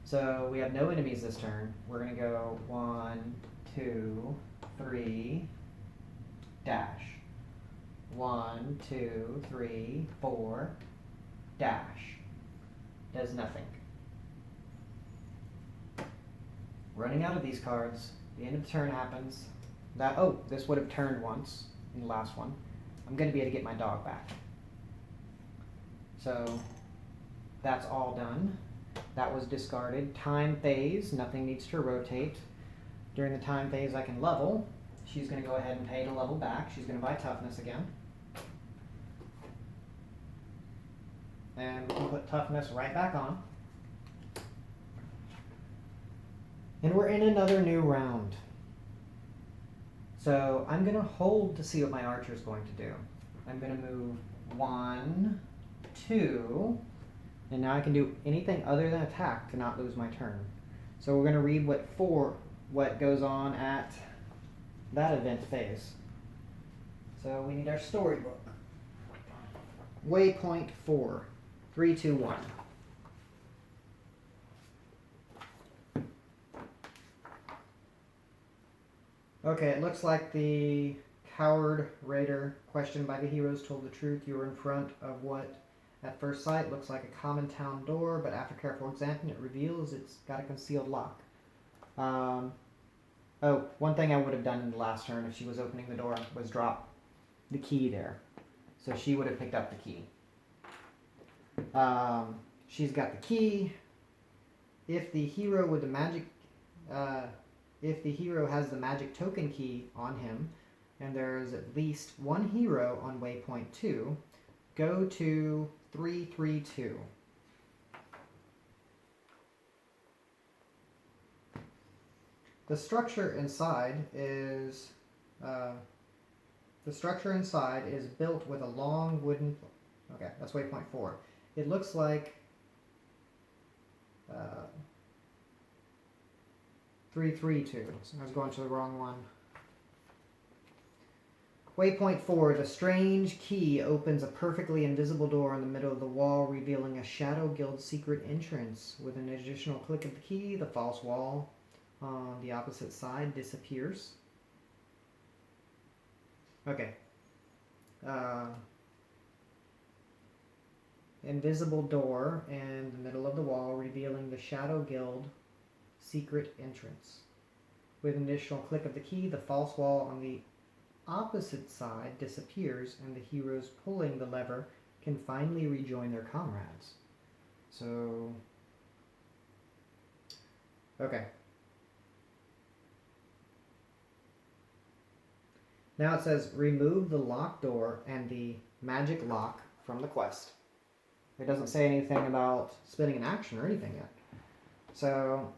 So we have no enemies this turn. We're going to go 1, 2, 3, dash. 1, 2, 3, 4, dash. Does nothing. Running out of these cards. The end of the turn happens. This would have turned once in the last one. I'm going to be able to get my dog back. So that's all done. That was discarded. Time phase, nothing needs to rotate. During the time phase I can level. She's going to go ahead and pay to level back. She's going to buy toughness again. And we can put toughness right back on. And we're in another new round. So I'm going to hold to see what my archer is going to do. I'm going to move 1, 2, and now I can do anything other than attack to not lose my turn. So we're going to read what goes on at that event phase. So we need our storybook. Waypoint 4. 3, 2, 1. Okay, it looks like the coward raider questioned by the heroes told the truth. You were in front of what at first sight looks like a common town door, but after careful examining it reveals it's got a concealed lock. One thing I would have done in the last turn if she was opening the door was drop the key there. So she would have picked up the key. She's got the key. If the hero with the magic... if the hero has the magic token key on him, and there's at least one hero on waypoint 2, go to 332. The structure inside is built with a long wooden. Okay, that's waypoint 4. It looks like 332. So I was going to the wrong one. Waypoint 4. The strange key opens a perfectly invisible door in the middle of the wall, revealing a Shadow Guild secret entrance. With an additional click of the key, the false wall on the opposite side disappears. Okay. Invisible door in the middle of the wall, revealing the Shadow Guild secret entrance. With an additional click of the key, the false wall on the opposite side disappears, and the heroes pulling the lever can finally rejoin their comrades. So, okay. Now it says remove the locked door and the magic lock from the quest. It doesn't say anything about spending an action or anything yet. So,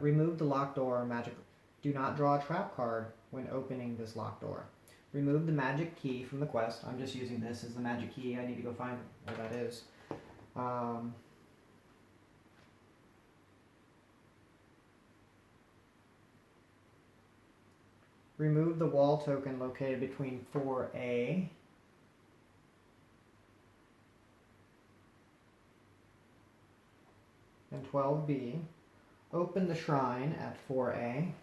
remove the locked door or magic. Do not draw a trap card when opening this locked door. Remove the magic key from the quest. I'm just using this as the magic key. I need to go find where that is. Remove the wall token located between 4A and 12B. Open the shrine at 4A.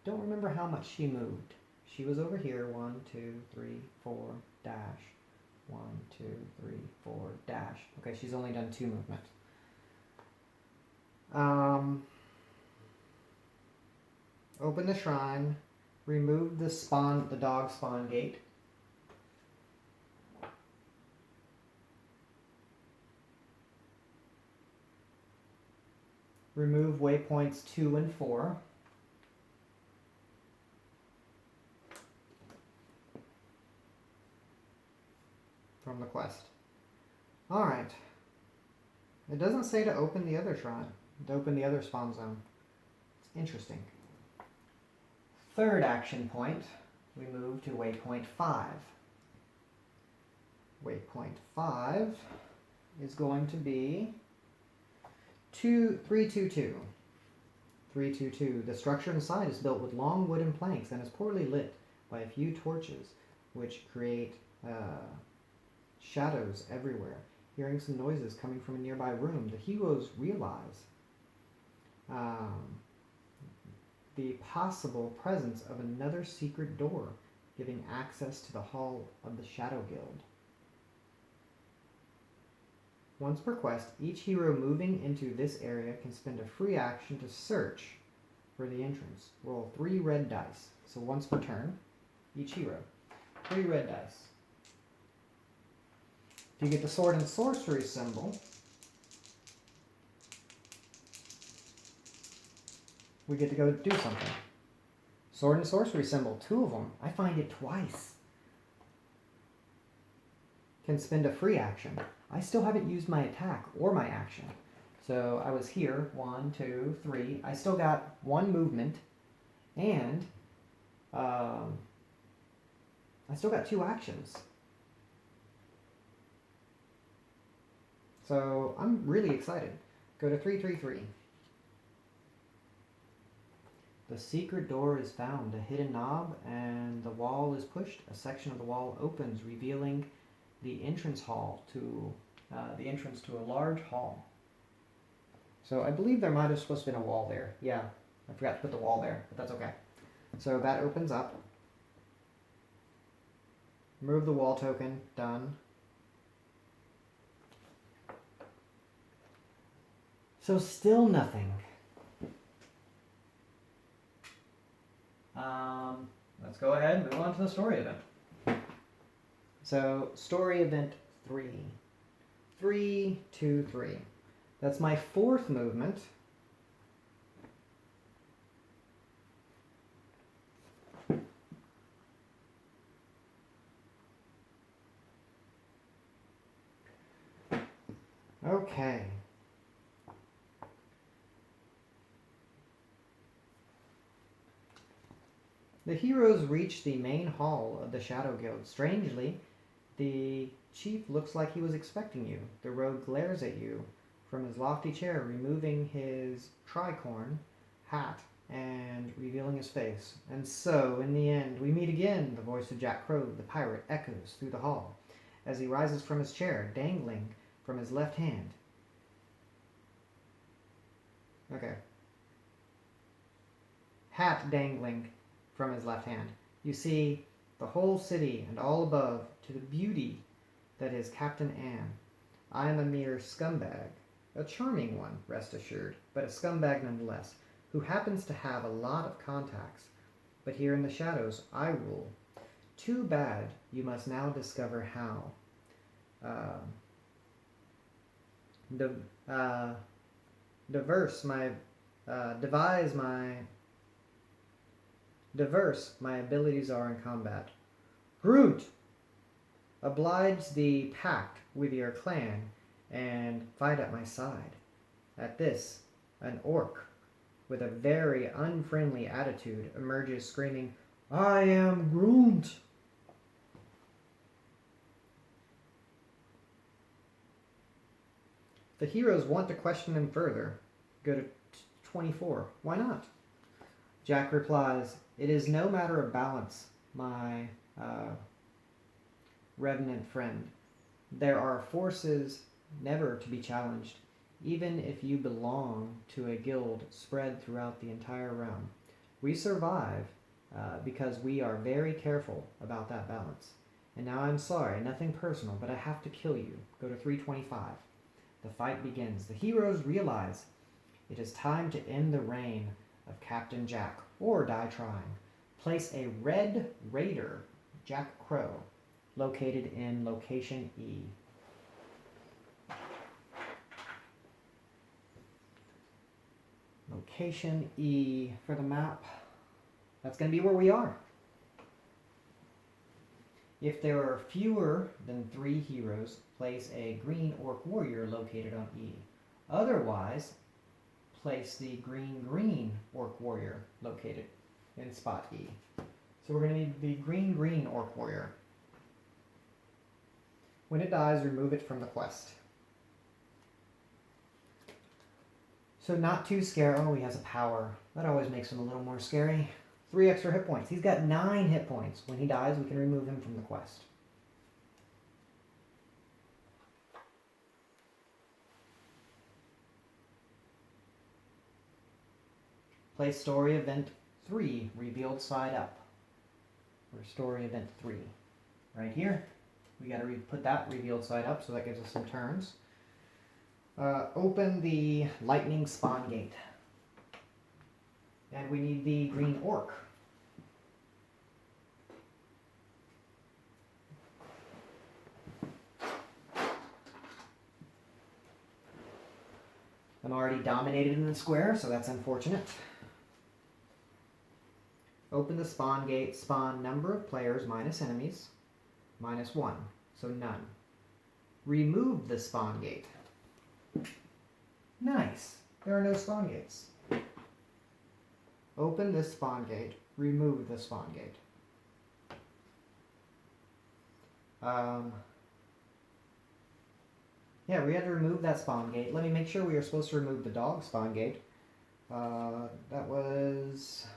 Don't remember how much she moved. She was over here. 1, 2, 3, 4, dash. 1, 2, 3, 4, dash. Okay, she's only done 2 movement. Open the shrine. Remove the dog spawn gate. Remove waypoints 2 and 4. From the quest. Alright. It doesn't say to open the other shrine, to open the other spawn zone. It's interesting. Third action point, we move to waypoint 5. Waypoint 5 is going to be 322. 322. The structure inside is built with long wooden planks and is poorly lit by a few torches, which create shadows everywhere. Hearing some noises coming from a nearby room, the heroes realize the possible presence of another secret door, giving access to the hall of the Shadow Guild. Once per quest, each hero moving into this area can spend a free action to search for the entrance. Roll 3 red dice. So once per turn, each hero. 3 red dice. If you get the sword and sorcery symbol, we get to go do something. Sword and sorcery symbol, 2 of them. I find it twice. Can spend a free action. I still haven't used my attack or my action. So I was here, 1, 2, 3. I still got 1 movement, and I still got 2 actions. So I'm really excited. Go to 333. The secret door is found, a hidden knob, and the wall is pushed. A section of the wall opens, revealing the entrance hall to the entrance to a large hall. So I believe there might have supposed to be a wall there. Yeah, I forgot to put the wall there, but that's okay. So that opens up. Remove the wall token. Done. So still nothing. Let's go ahead and move on to the story event. So story event 3. 3, 2, 3. That's my 4th movement. Okay. The heroes reach the main hall of the Shadow Guild. Strangely, the chief looks like he was expecting you. The rogue glares at you from his lofty chair, removing his tricorn hat and revealing his face. And so, in the end, we meet again. The voice of Jack Crow, the pirate, echoes through the hall as he rises from his chair, dangling from his left hand. Okay. Hat dangling from his left hand. You see the whole city and all above to the beauty that is Captain Anne. I am a mere scumbag. A charming one, rest assured, but a scumbag nonetheless, who happens to have a lot of contacts. But here in the shadows, I rule. Too bad you must now discover how. Diverse my abilities are in combat. Groot! Oblige the pact with your clan and fight at my side. At this, an orc with a very unfriendly attitude emerges screaming, I am Groot! The heroes want to question him further. Go to 24. Why not? Jack replies, it is no matter of balance, my revenant friend. There are forces never to be challenged, even if you belong to a guild spread throughout the entire realm. We survive because we are very careful about that balance. And now I'm sorry, nothing personal, but I have to kill you. Go to 325. The fight begins. The heroes realize it is time to end the reign of Captain Jack, or die trying. Place a Red Raider, Jack Crow, located in location E. Location E for the map. That's going to be where we are. If there are fewer than 3 heroes, place a green orc warrior located on E. Otherwise, place the green orc warrior located in spot E. So we're going to need the green orc warrior. When it dies, remove it from the quest. So not too scary. Oh, he has a power. That always makes him a little more scary. 3 extra hit points. He's got 9 hit points. When he dies, we can remove him from the quest. Place story event 3, revealed side up. Or story event 3. Right here. We got to put that revealed side up, so that gives us some turns. Open the lightning spawn gate. And we need the green orc. I'm already dominated in the square, so that's unfortunate. Open the spawn gate. Spawn number of players minus enemies. -1, so none. Remove the spawn gate. Nice. There are no spawn gates. Open this spawn gate. Remove the spawn gate. Yeah, we had to remove that spawn gate. Let me make sure we are supposed to remove the dog spawn gate. That was...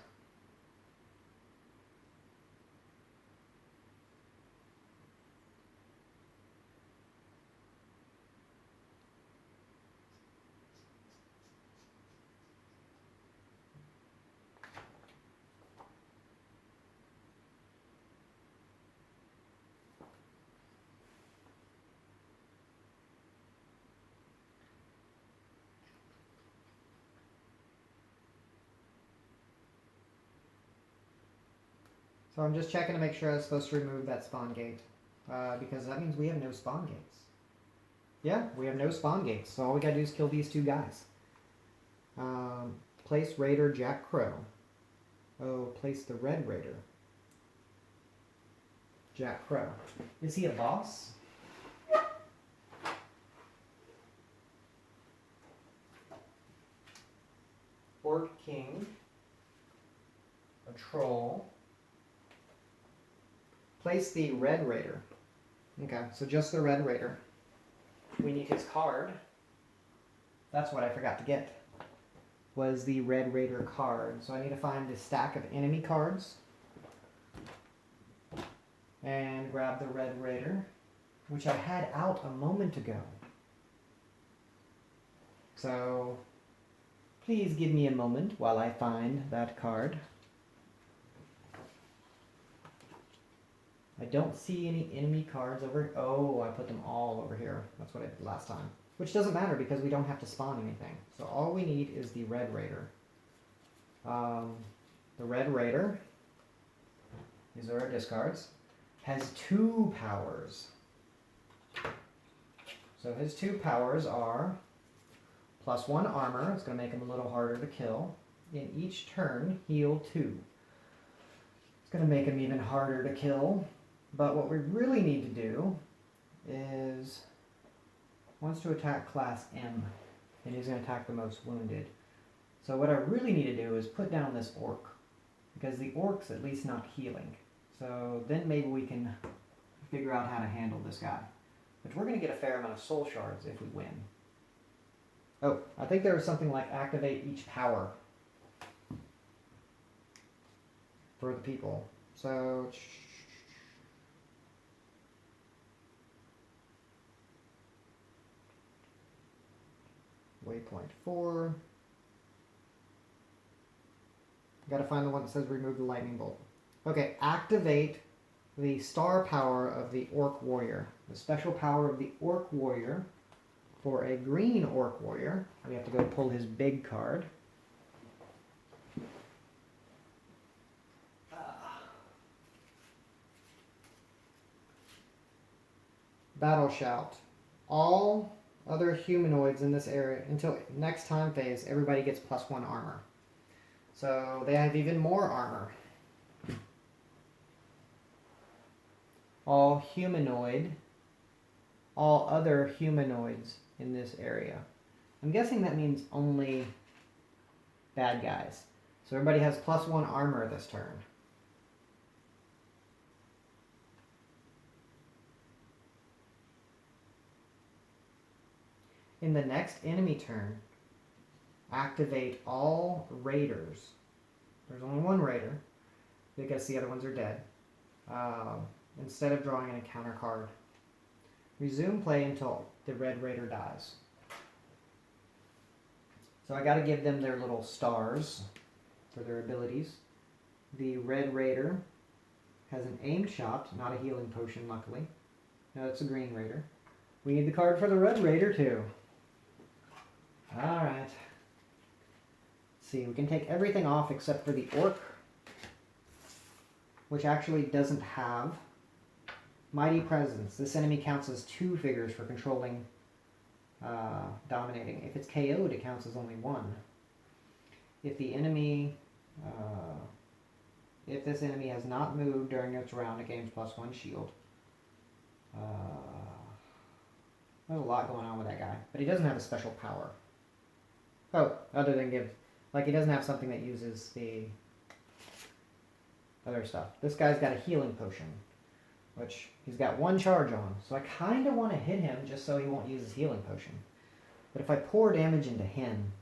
So I'm just checking to make sure I was supposed to remove that spawn gate. Because that means we have no spawn gates. Yeah, we have no spawn gates. So all we gotta do is kill these 2 guys. Place Raider Jack Crow. Oh, place the Red Raider. Jack Crow. Is he a boss? Orc King. A troll. Place the Red Raider. Okay, so just the Red Raider. We need his card. That's what I forgot to get, was the Red Raider card. So I need to find a stack of enemy cards and grab the Red Raider, which I had out a moment ago. So please give me a moment while I find that card. I don't see any enemy cards over. Oh, I put them all over here. That's what I did last time. Which doesn't matter because we don't have to spawn anything. So all we need is the Red Raider. The Red Raider, these are our discards, has 2 powers. So his 2 powers are +1 armor. It's going to make him a little harder to kill. In each turn, heal 2. It's going to make him even harder to kill. But what we really need to do is, wants to attack class M, and he's going to attack the most wounded. So what I really need to do is put down this orc, because the orc's at least not healing. So then maybe we can figure out how to handle this guy. But we're going to get a fair amount of soul shards if we win. Oh, I think there was something like activate each power for the people. So waypoint 4. Gotta find the one that says remove the lightning bolt. Okay, activate the star power of the Orc Warrior. The special power of the Orc Warrior. For a green Orc Warrior, we have to go pull his big card. Battle Shout. All other humanoids in this area, until next time phase, everybody gets +1 armor. So they have even more armor. All other humanoids in this area. I'm guessing that means only bad guys. So everybody has +1 armor this turn. In the next enemy turn, activate all raiders. There's only 1 raider, because the other ones are dead. Instead of drawing an encounter card. Resume play until the Red Raider dies. So I got to give them their little stars for their abilities. The Red Raider has an aimed shot, not a healing potion, luckily. No, it's a Green Raider. We need the card for the Red Raider too. Alright. See, we can take everything off except for the Orc, which actually doesn't have Mighty Presence. This enemy counts as 2 figures for controlling, dominating. If it's KO'd, it counts as only 1. If the enemy, if this enemy has not moved during its round, it gains +1 shield. There's a lot going on with that guy, but he doesn't have a special power. Oh, other than give, like he doesn't have something that uses the other stuff. This guy's got a healing potion, which he's got 1 charge on. So I kind of want to hit him just so he won't use his healing potion. But if I pour damage into him,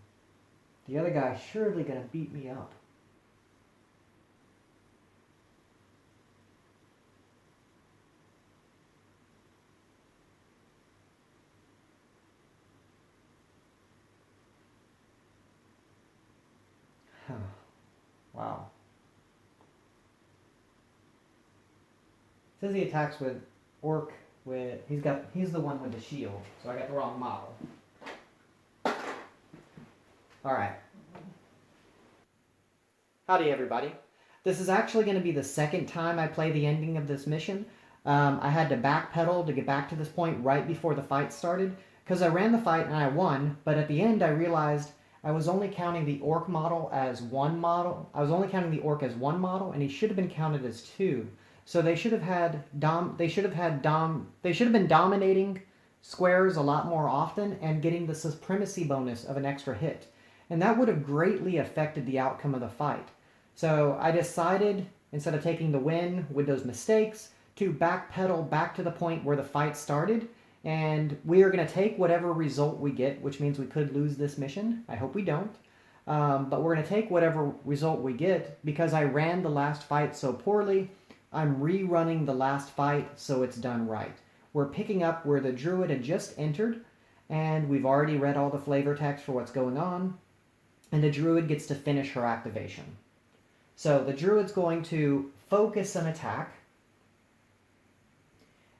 the other guy's surely going to beat me up. Huh. Wow. It says he attacks with Orc with, he's the one with the shield, so I got the wrong model. Alright. Howdy everybody. This is actually going to be the second time I play the ending of this mission. I had to backpedal to get back to this point right before the fight started, because I ran the fight and I won, but at the end I realized I was only counting the Orc model as 1 model. I was only counting the Orc as 1 model, and he should have been counted as 2. So they should have been dominating squares a lot more often and getting the supremacy bonus of an extra hit. And that would have greatly affected the outcome of the fight. So I decided, instead of taking the win with those mistakes, to backpedal back to the point where the fight started, and we are going to take whatever result we get, which means we could lose this mission. I hope we don't. But we're going to take whatever result we get because I ran the last fight so poorly. I'm rerunning the last fight so it's done right. We're picking up where the druid had just entered, and we've already read all the flavor text for what's going on, and the druid gets to finish her activation. So the druid's going to focus an attack,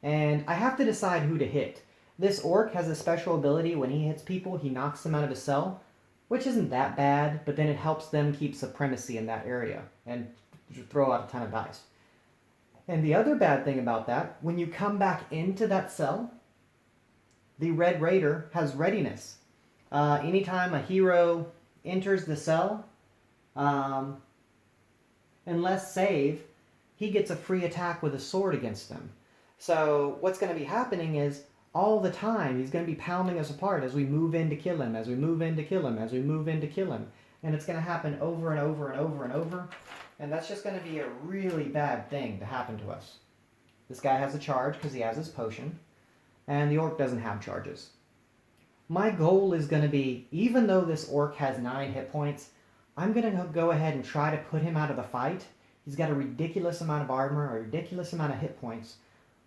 and I have to decide who to hit. This orc has a special ability. When he hits people, he knocks them out of his cell, which isn't that bad, but then it helps them keep supremacy in that area and throw out a ton of dice. And the other bad thing about that, when you come back into that cell, the Red Raider has readiness. Anytime a hero enters the cell, unless save, he gets a free attack with a sword against them. So what's going to be happening is all the time he's going to be pounding us apart as we move in to kill him, as we move in to kill him, as we move in to kill him. And it's going to happen over and over and over and over. And that's just going to be a really bad thing to happen to us. This guy has a charge because he has his potion. And the orc doesn't have charges. My goal is going to be, even though this orc has 9 hit points, I'm going to go ahead and try to put him out of the fight. He's got a ridiculous amount of armor, a ridiculous amount of hit points.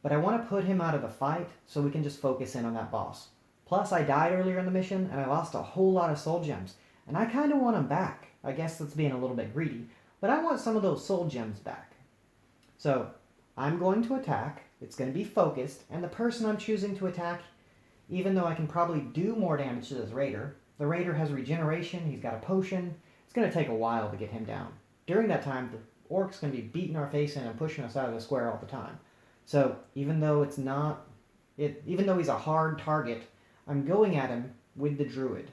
But I want to put him out of the fight so we can just focus in on that boss. Plus, I died earlier in the mission, and I lost a whole lot of soul gems. And I kind of want them back. I guess that's being a little bit greedy. But I want some of those soul gems back. So, I'm going to attack. It's going to be focused. And the person I'm choosing to attack, even though I can probably do more damage to this raider, the raider has regeneration, he's got a potion. It's going to take a while to get him down. During that time, the orc's going to be beating our face in and pushing us out of the square all the time. So even though even though he's a hard target, I'm going at him with the druid.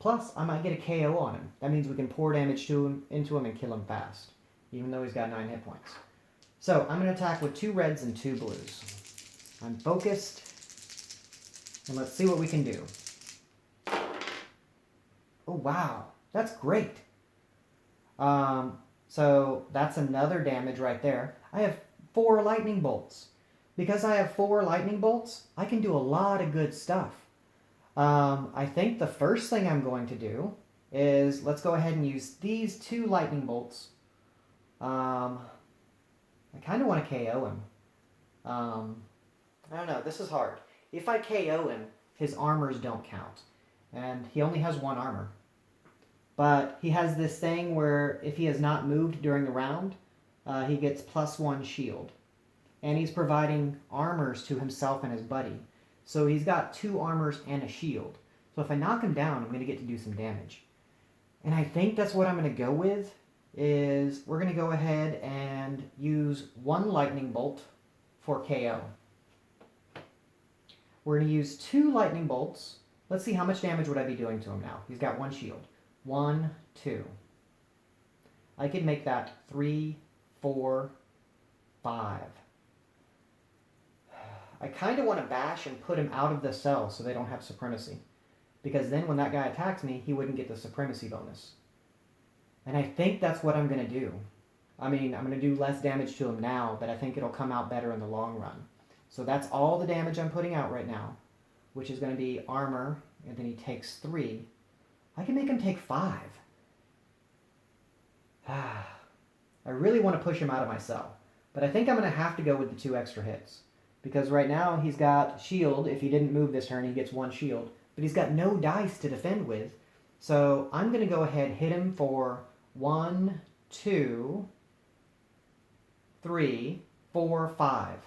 Plus, I might get a KO on him. That means we can pour damage into him and kill him fast, even though he's got 9 hit points. So I'm going to attack with 2 reds and 2 blues. I'm focused, and let's see what we can do. Oh wow, that's great. So that's another damage right there. I have 4 lightning bolts. Because I have 4 lightning bolts, I can do a lot of good stuff. I think the first thing I'm going to do is, let's go ahead and use these 2 lightning bolts. I kind of want to KO him. I don't know, this is hard. If I KO him, his armors don't count. And he only has 1 armor. But he has this thing where if he has not moved during the round, he gets +1 shield. And he's providing armors to himself and his buddy. So he's got 2 armors and a shield. So if I knock him down, I'm going to get to do some damage. And I think that's what I'm going to go with, is we're going to go ahead and use 1 lightning bolt for KO. We're going to use 2 lightning bolts. Let's see how much damage would I be doing to him now. He's got 1 shield. 1, 2. I could make that 3, 4, 5. I kind of want to bash and put him out of the cell so they don't have supremacy. Because then when that guy attacks me, he wouldn't get the supremacy bonus. And I think that's what I'm going to do. I mean, I'm going to do less damage to him now, but I think it'll come out better in the long run. So that's all the damage I'm putting out right now, which is going to be armor, and then he takes 3. I can make him take 5. I really want to push him out of my cell, but I think I'm going to have to go with the 2 extra hits. Because right now he's got shield. If he didn't move this turn, he gets 1 shield. But he's got no dice to defend with. So I'm going to go ahead and hit him for 1, 2, 3, 4, 5.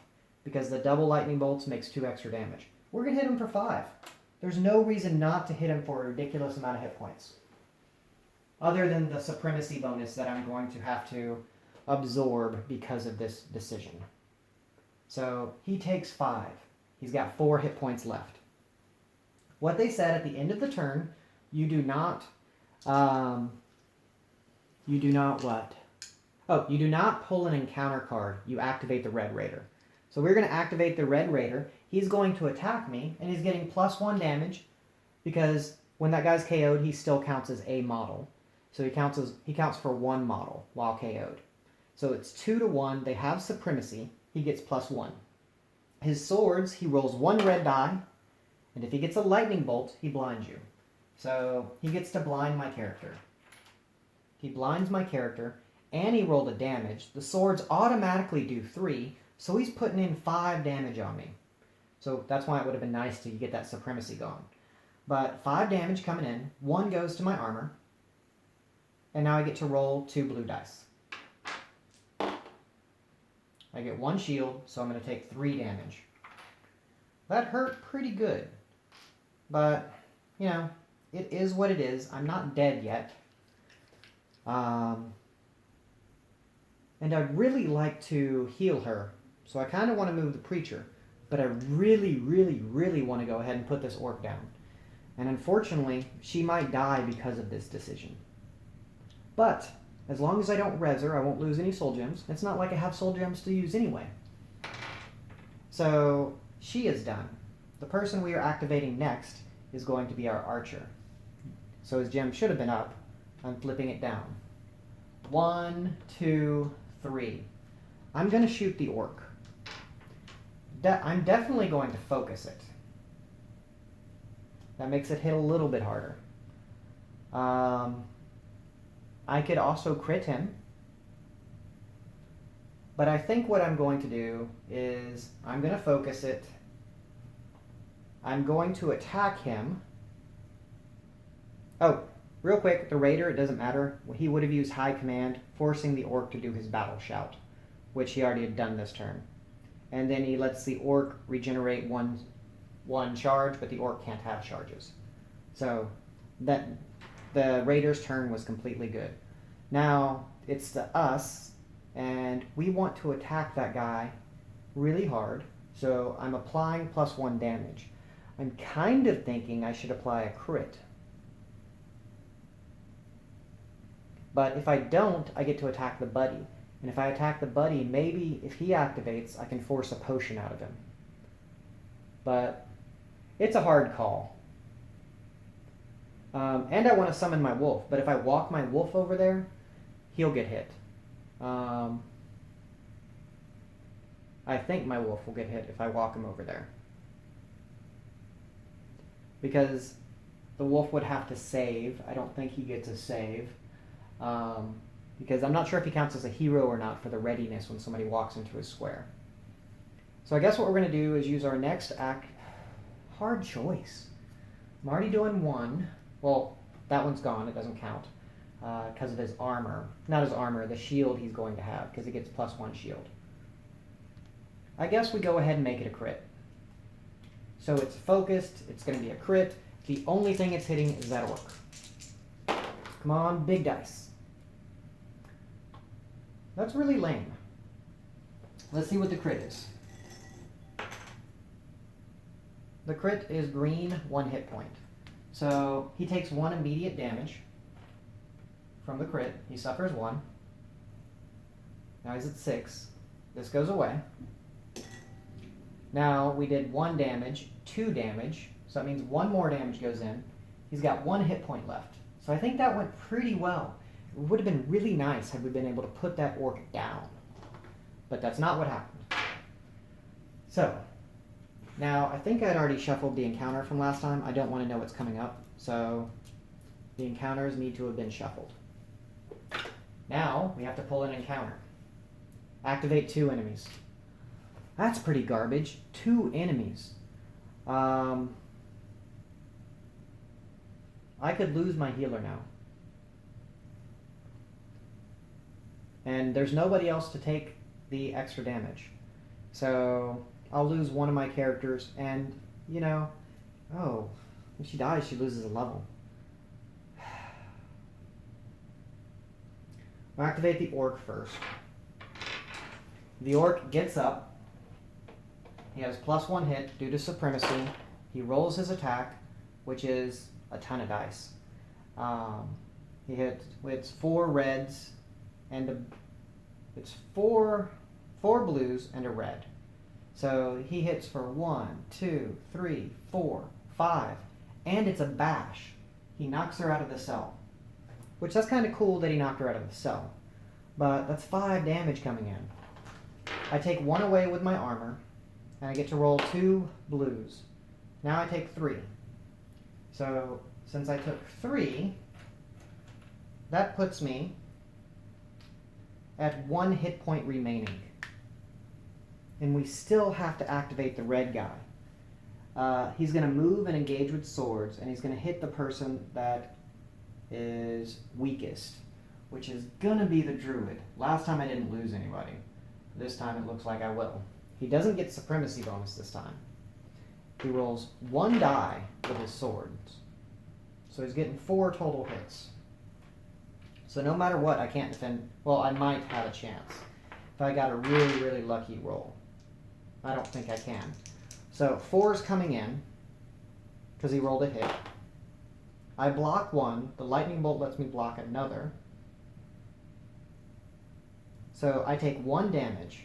Because the double lightning bolts makes 2 extra damage. We're going to hit him for 5. There's no reason not to hit him for a ridiculous amount of hit points. Other than the supremacy bonus that I'm going to have to absorb because of this decision. So he takes 5. He's got 4 hit points left. What they said at the end of the turn, you do not what? Oh, you do not pull an encounter card. You activate the Red Raider. So we're going to activate the Red Raider. He's going to attack me, and he's getting +1 damage because when that guy's KO'd, he still counts as a model. So he counts for 1 model while KO'd. So it's 2 to 1. They have supremacy. he gets +1. His swords, he rolls 1 red die, and if he gets a lightning bolt, he blinds you. So he gets to blind my character. He blinds my character, and he rolled a damage. The swords automatically do 3, so he's putting in 5 damage on me. So that's why it would have been nice to get that supremacy going. But 5 damage coming in, 1 goes to my armor, and now I get to roll 2 blue dice. I get 1 shield, so I'm going to take 3 damage. That hurt pretty good. But, you know, it is what it is. I'm not dead yet. And I'd really like to heal her. So I kind of want to move the preacher. But I really, really, really want to go ahead and put this orc down. And unfortunately, she might die because of this decision. But as long as I don't res her, I won't lose any soul gems. It's not like I have soul gems to use anyway. So she is done. The person we are activating next is going to be our archer. So his gem should have been up. I'm flipping it down. 1, 2, 3. I'm going to shoot the orc. I'm definitely going to focus it. That makes it hit a little bit harder. I could also crit him. But I think what I'm going to do is I'm going to focus it. I'm going to attack him. Oh, real quick, the raider, it doesn't matter. He would have used high command, forcing the orc to do his battle shout, which he already had done this turn. And then he lets the orc regenerate one charge, but the orc can't have charges. So that the raider's turn was completely good. Now it's to us, and we want to attack that guy really hard. So I'm applying +1 damage. I'm kind of thinking I should apply a crit. But if I don't, I get to attack the buddy. And if I attack the buddy, maybe if he activates, I can force a potion out of him. But it's a hard call. And I want to summon my wolf. But if I walk my wolf over there, he'll get hit. I think my wolf will get hit if I walk him over there. Because the wolf would have to save. I don't think he gets a save. Because I'm not sure if he counts as a hero or not for the readiness when somebody walks into his square. So I guess what we're going to do is use our next act. Hard choice. I'm already doing 1. Well, that one's gone. It doesn't count because of his armor. Not his armor, the shield he's going to have, because he gets +1 shield. I guess we go ahead and make it a crit. So it's focused. It's going to be a crit. The only thing it's hitting is that orc. Come on, big dice. That's really lame. Let's see what the crit is. The crit is green, 1 hit point. So he takes 1 immediate damage from the crit. He suffers 1. Now he's at 6. This goes away. Now we did 1 damage, 2 damage. So that means 1 more damage goes in. He's got 1 hit point left. So I think that went pretty well. It would have been really nice had we been able to put that orc down. But that's not what happened. So, now I think I'd already shuffled the encounter from last time. I don't want to know what's coming up. So, the encounters need to have been shuffled. Now, we have to pull an encounter. Activate 2 enemies. That's pretty garbage. 2 enemies. I could lose my healer now. And there's nobody else to take the extra damage. So I'll lose one of my characters, and, you know, oh, when she dies, she loses a level. We'll activate the orc first. The orc gets up. He has +1 hit due to supremacy. He rolls his attack, which is a ton of dice. He hits with 4 reds and it's four blues and a red. So he hits for 1, 2, 3, 4, 5, and it's a bash. He knocks her out of the cell, which that's kind of cool that he knocked her out of the cell. But that's 5 damage coming in. I take 1 away with my armor, and I get to roll 2 blues. Now I take 3. So since I took 3, that puts me at 1 hit point remaining. And we still have to activate the red guy. He's going to move and engage with swords, and he's going to hit the person that is weakest, which is going to be the druid. Last time I didn't lose anybody. This time it looks like I will. He doesn't get supremacy bonus this time. He rolls 1 die with his swords. So he's getting 4 total hits. So no matter what, I can't defend. Well, I might have a chance if I got a really, really lucky roll. I don't think I can. So 4 is coming in because he rolled a hit. I block 1. The lightning bolt lets me block another. So I take 1 damage.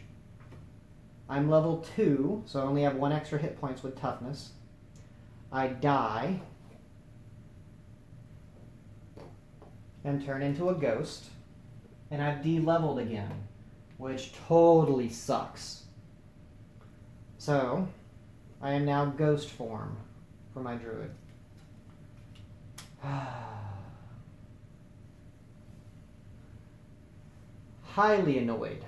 I'm level 2, so I only have 1 extra hit points with toughness. I die and turn into a ghost, and I've de-leveled again, which totally sucks. So I am now ghost form for my druid. Highly annoyed.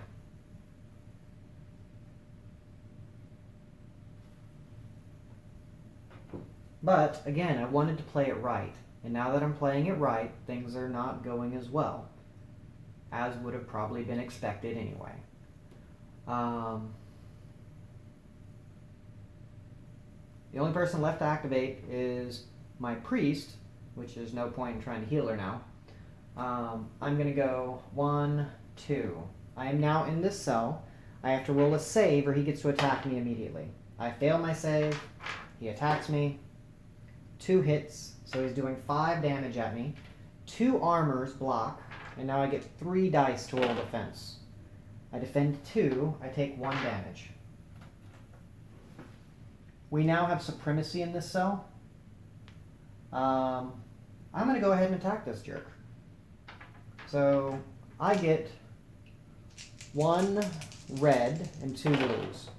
But again, I wanted to play it right. And now that I'm playing it right, things are not going as well, as would have probably been expected anyway. The only person left to activate is my priest, which is no point in trying to heal her now. I'm going to go 1, 2. I am now in this cell. I have to roll a save or he gets to attack me immediately. I fail my save. He attacks me. 2 hits, so he's doing 5 damage at me. 2 armors block, and now I get 3 dice to roll defense. I defend 2, I take 1 damage. We now have supremacy in this cell. I'm going to go ahead and attack this jerk. So I get 1 red and 2 blues.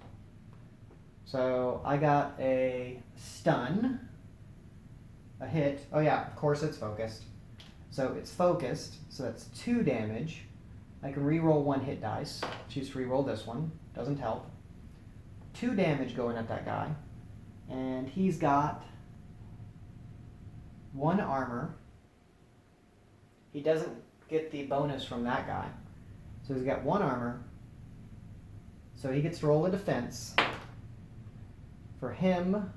So I got a stun, a hit. Oh yeah, of course it's focused. So it's focused, so that's 2 damage. I can re-roll 1 hit dice. Choose to re-roll this one. Doesn't help. 2 damage going at that guy. And he's got 1 armor. He doesn't get the bonus from that guy. So he's got 1 armor. So he gets to roll a defense. For him,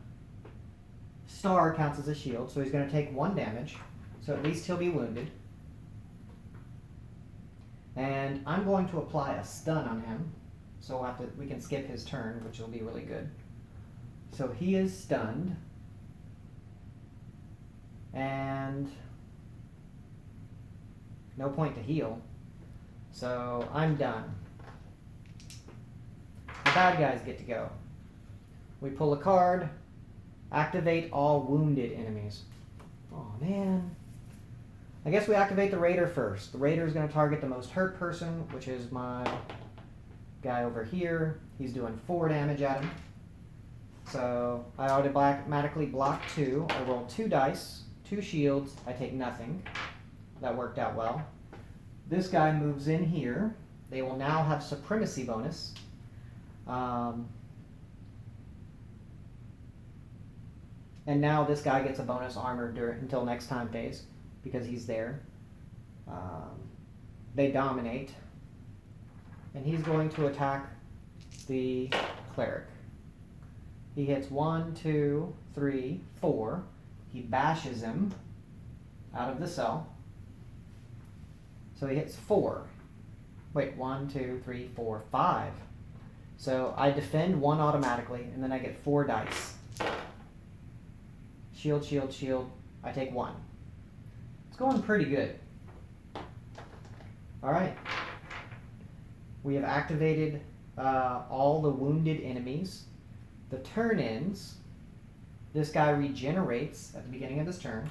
star counts as a shield, so he's going to take 1 damage. So at least he'll be wounded. And I'm going to apply a stun on him. So we can skip his turn, which will be really good. So he is stunned. And no point to heal. So I'm done. The bad guys get to go. We pull a card. Activate all wounded enemies. Oh man. I guess we activate the raider first. The raider is going to target the most hurt person, which is my guy over here. He's doing 4 damage at him. So I automatically block 2. I roll 2 dice, 2 shields. I take nothing. That worked out well. This guy moves in here. They will now have supremacy bonus. And now this guy gets a bonus armor until next time phase because he's there. They dominate. And he's going to attack the cleric. He hits 1, 2, 3, 4. He bashes him out of the cell. So he hits 4. Wait, 1, 2, 3, 4, 5. So I defend 1 automatically, and then I get 4 dice. Shield, shield, shield. I take 1. It's going pretty good. Alright. We have activated all the wounded enemies. The turn ends. This guy regenerates at the beginning of his turn.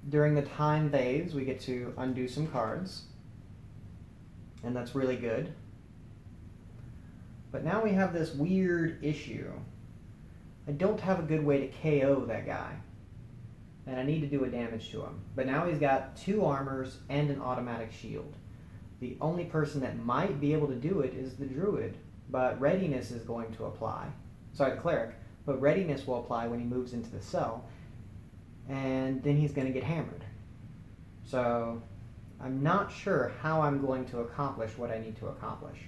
during the time phase, we get to undo some cards. And that's really good. But now we have this weird issue. I don't have a good way to KO that guy. And I need to do a damage to him. But now he's got 2 armors and an automatic shield. The only person that might be able to do it is the druid. But readiness is going to apply. Sorry, the cleric. But readiness will apply when he moves into the cell. And then he's going to get hammered. So I'm not sure how I'm going to accomplish what I need to accomplish.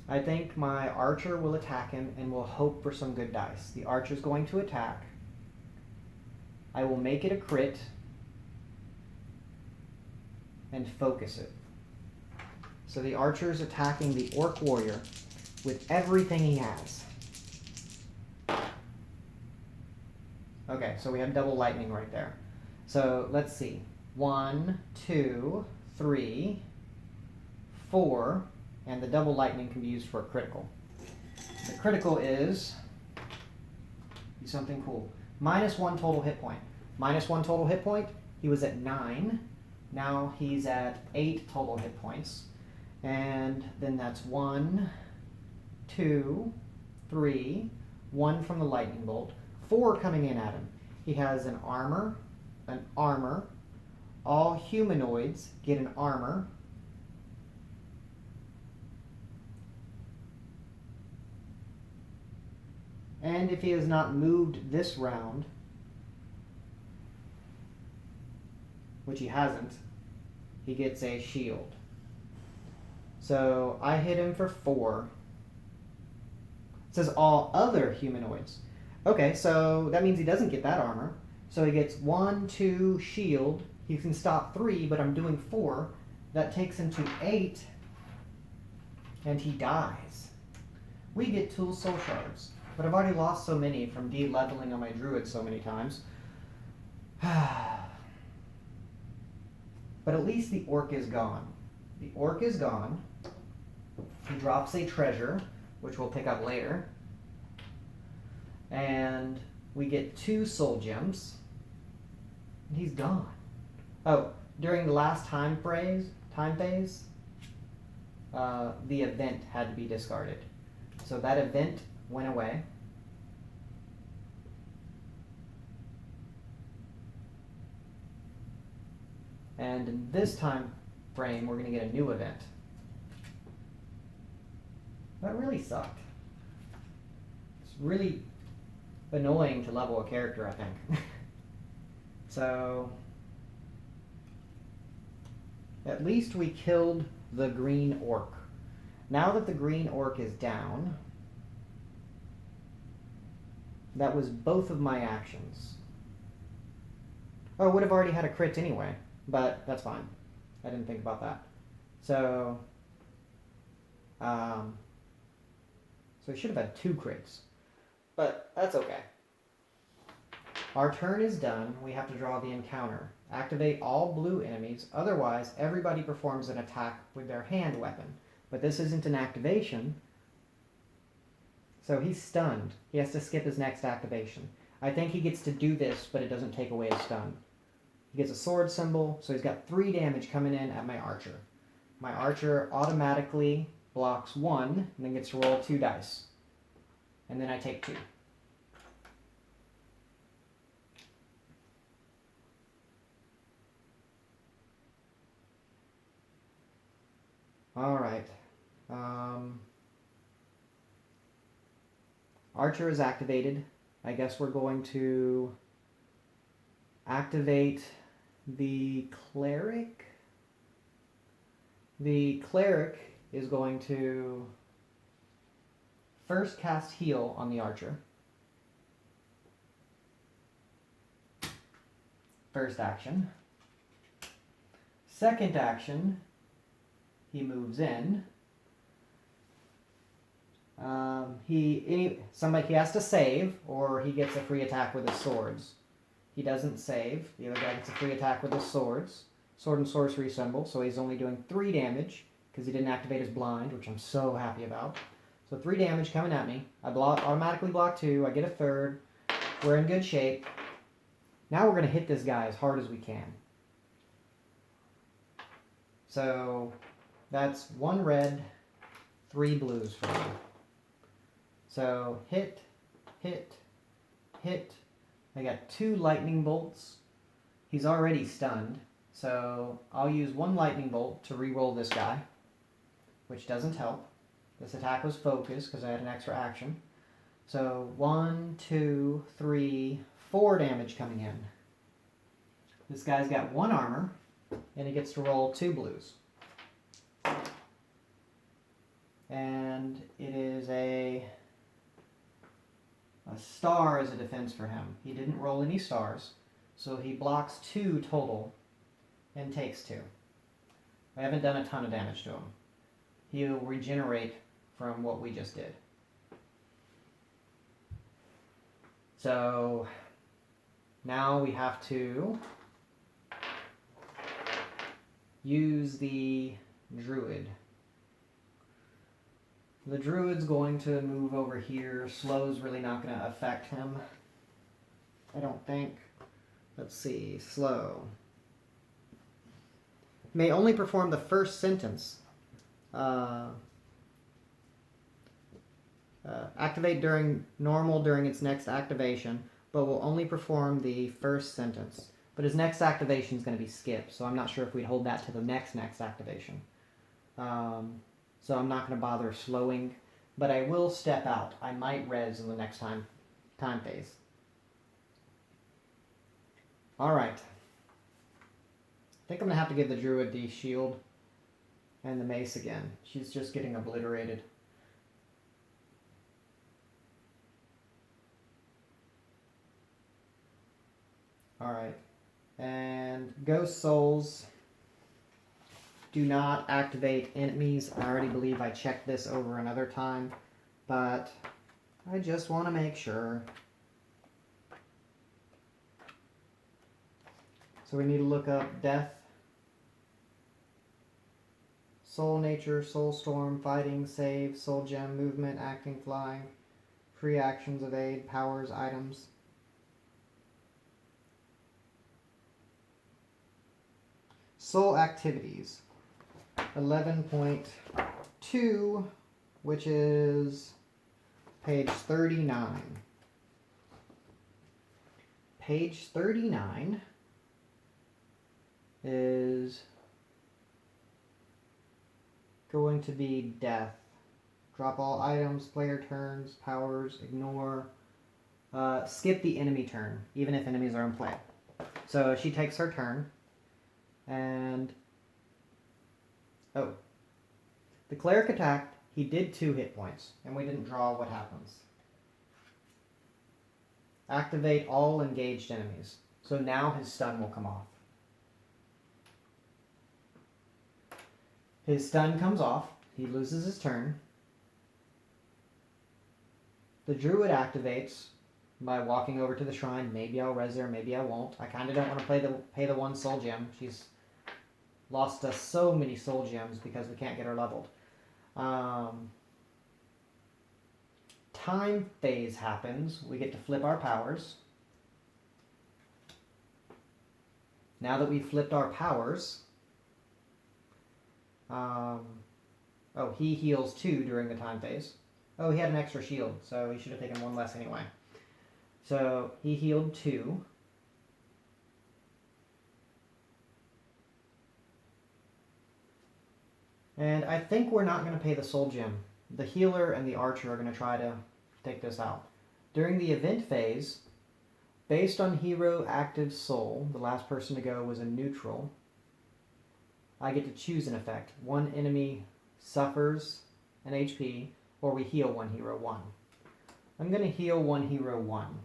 I think my archer will attack him and will hope for some good dice. The archer's going to attack. I will make it a crit and focus it. So the archer's attacking the orc warrior with everything he has. Okay, so we have double lightning right there. So let's see. 1, 2, 3, 4, and the double lightning can be used for a critical. The critical is something cool. -1 total hit point. -1 total hit point, he was at 9. Now he's at 8 total hit points. And then that's 1, 2, 3, 1 from the lightning bolt, 4 coming in at him. He has an armor. All humanoids get an armor. And if he has not moved this round, which he hasn't, he gets a shield. So I hit him for 4. It says all other humanoids. Okay, so that means he doesn't get that armor. So he gets 1, 2, shield. He can stop 3, but I'm doing 4. That takes him to 8. And he dies. We get tool soul shards. But I've already lost so many from de-leveling on my druid so many times. But at least the orc is gone. The orc is gone. He drops a treasure, which we'll pick up later. And we get 2 soul gems. And he's gone. Oh, during the last time phase, the event had to be discarded. So that event went away. And in this time frame, we're going to get a new event. That really sucked. It's really annoying to level a character, I think. So, at least we killed the green orc. Now that the green orc is down, that was both of my actions. Oh, I would have already had a crit anyway, but that's fine. I didn't think about that. So we should have had 2 crits, but that's okay. Our turn is done. We have to draw the encounter. Activate all blue enemies. Otherwise, everybody performs an attack with their hand weapon. But this isn't an activation, so he's stunned. He has to skip his next activation. I think he gets to do this, but it doesn't take away his stun. He gets a sword symbol, so he's got 3 damage coming in at my archer. My archer automatically blocks 1, and then gets to roll 2 dice. And then I take 2. Alright. Archer is activated. I guess we're going to activate the cleric. The cleric is going to first cast heal on the archer. First action. Second action, he moves in. He has to save, or he gets a free attack with his swords. He doesn't save. The other guy gets a free attack with his swords. Sword and sorcery symbol, so he's only doing 3 damage, because he didn't activate his blind, which I'm so happy about. So 3 damage coming at me. I automatically block 2, I get a 3rd. We're in good shape. Now we're going to hit this guy as hard as we can. So that's 1 red, 3 blues for me. So hit, hit, hit. I got 2 lightning bolts. He's already stunned. So I'll use 1 lightning bolt to re-roll this guy, which doesn't help. This attack was focused because I had an extra action. So 1, 2, 3, 4 damage coming in. This guy's got 1 armor, and he gets to roll 2 blues. And it is a star as a defense for him. He didn't roll any stars, so he blocks 2 total and takes 2. I haven't done a ton of damage to him. He'll regenerate from what we just did. So now we have to use the druid. The druid's going to move over here. Slow's really not going to affect him, I don't think. Let's see. Slow. May only perform the first sentence. Activate during its next activation, but will only perform the first sentence. But his next activation is going to be skip, so I'm not sure if we'd hold that to the next activation. So I'm not going to bother slowing, but I will step out. I might res in the next time phase. Alright. I think I'm going to have to give the druid the shield and the mace again. She's just getting obliterated. Alright. And Ghost Souls do not activate enemies. I already believe I checked this over another time, but I just want to make sure. So we need to look up Death, Soul Nature, Soul Storm, Fighting, Save, Soul Gem, Movement, Acting, Flying, Free Actions, Evade, Powers, Items. Soul Activities. 11.2, which is page 39. Page 39 is going to be Death. Drop all items, player turns, powers, ignore. Skip the enemy turn, even if enemies are in play. So she takes her turn, and the cleric attacked. He did 2 hit points, and we didn't draw what happens. Activate all engaged enemies. So now his stun will come off. His stun comes off. He loses his turn. The druid activates by walking over to the shrine. Maybe I'll res her, maybe I won't. I kind of don't want to pay the 1 soul gem. She's lost us so many soul gems because we can't get her leveled. Time phase happens. We get to flip our powers. Now that we've flipped our powers, he heals 2 during the time phase. Oh, he had an extra shield, so he should have taken 1 less anyway. So he healed 2. And I think we're not going to pay the soul gem. The healer and the archer are going to try to take this out. During the event phase, based on hero active soul, the last person to go was a neutral. I get to choose an effect. 1 enemy suffers an HP, or we heal 1 hero 1. I'm going to heal 1 hero 1.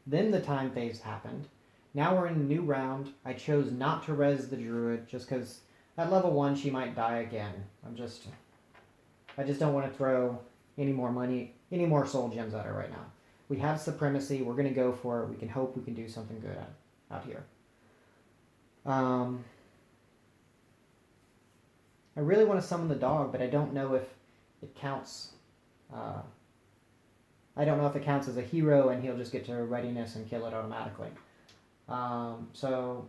Then the time phase happened. Now we're in a new round. I chose not to res the druid just because at level 1 she might die again. I just don't want to throw any more money, any more soul gems at her right now. We have supremacy. We're going to go for it. We can hope we can do something good out here. I really want to summon the dog, but I don't know if it counts. I don't know if it counts as a hero and he'll just get to readiness and kill it automatically. So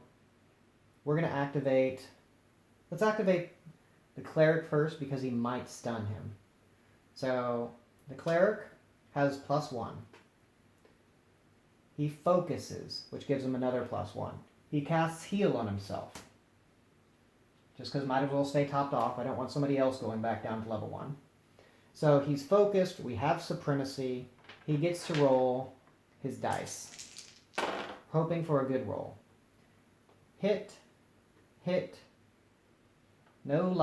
we're going to activate... Let's activate the cleric first because he might stun him. So the cleric has +1. He focuses, which gives him another +1. He casts heal on himself. Just because might as well stay topped off. I don't want somebody else going back down to level 1. So he's focused. We have supremacy. He gets to roll his dice, hoping for a good roll. Hit, hit, no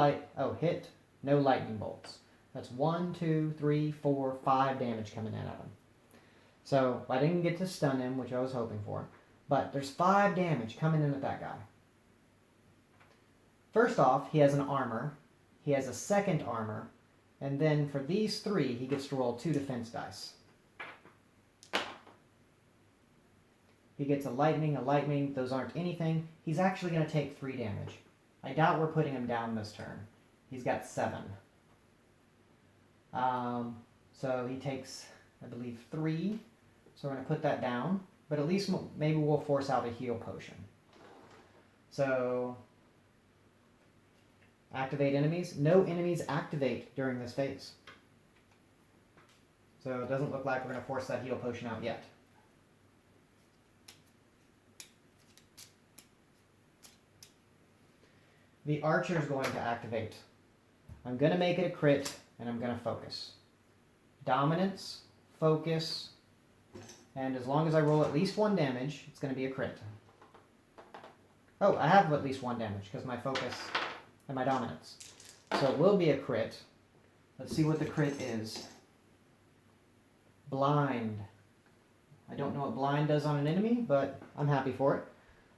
hit, no lightning bolts. That's 1, 2, 3, 4, 5 damage coming in at him. So I didn't get to stun him, which I was hoping for, but there's 5 damage coming in at that guy. First off, he has an armor. He has a second armor. And then for these 3, he gets to roll 2 defense dice. He gets a lightning. Those aren't anything. He's actually going to take 3 damage. I doubt we're putting him down this turn. He's got 7. So he takes, I believe, 3. So we're going to put that down. But at least maybe we'll force out a heal potion. So... activate enemies. No enemies activate during this phase. So it doesn't look like we're going to force that heal potion out yet. The archer is going to activate. I'm going to make it a crit, and I'm going to focus. Dominance, focus, and as long as I roll at least 1 damage, it's going to be a crit. Oh, I have at least 1 damage because my focus... and my dominance. So it will be a crit. Let's see what the crit is. Blind. I don't know what blind does on an enemy, but I'm happy for it.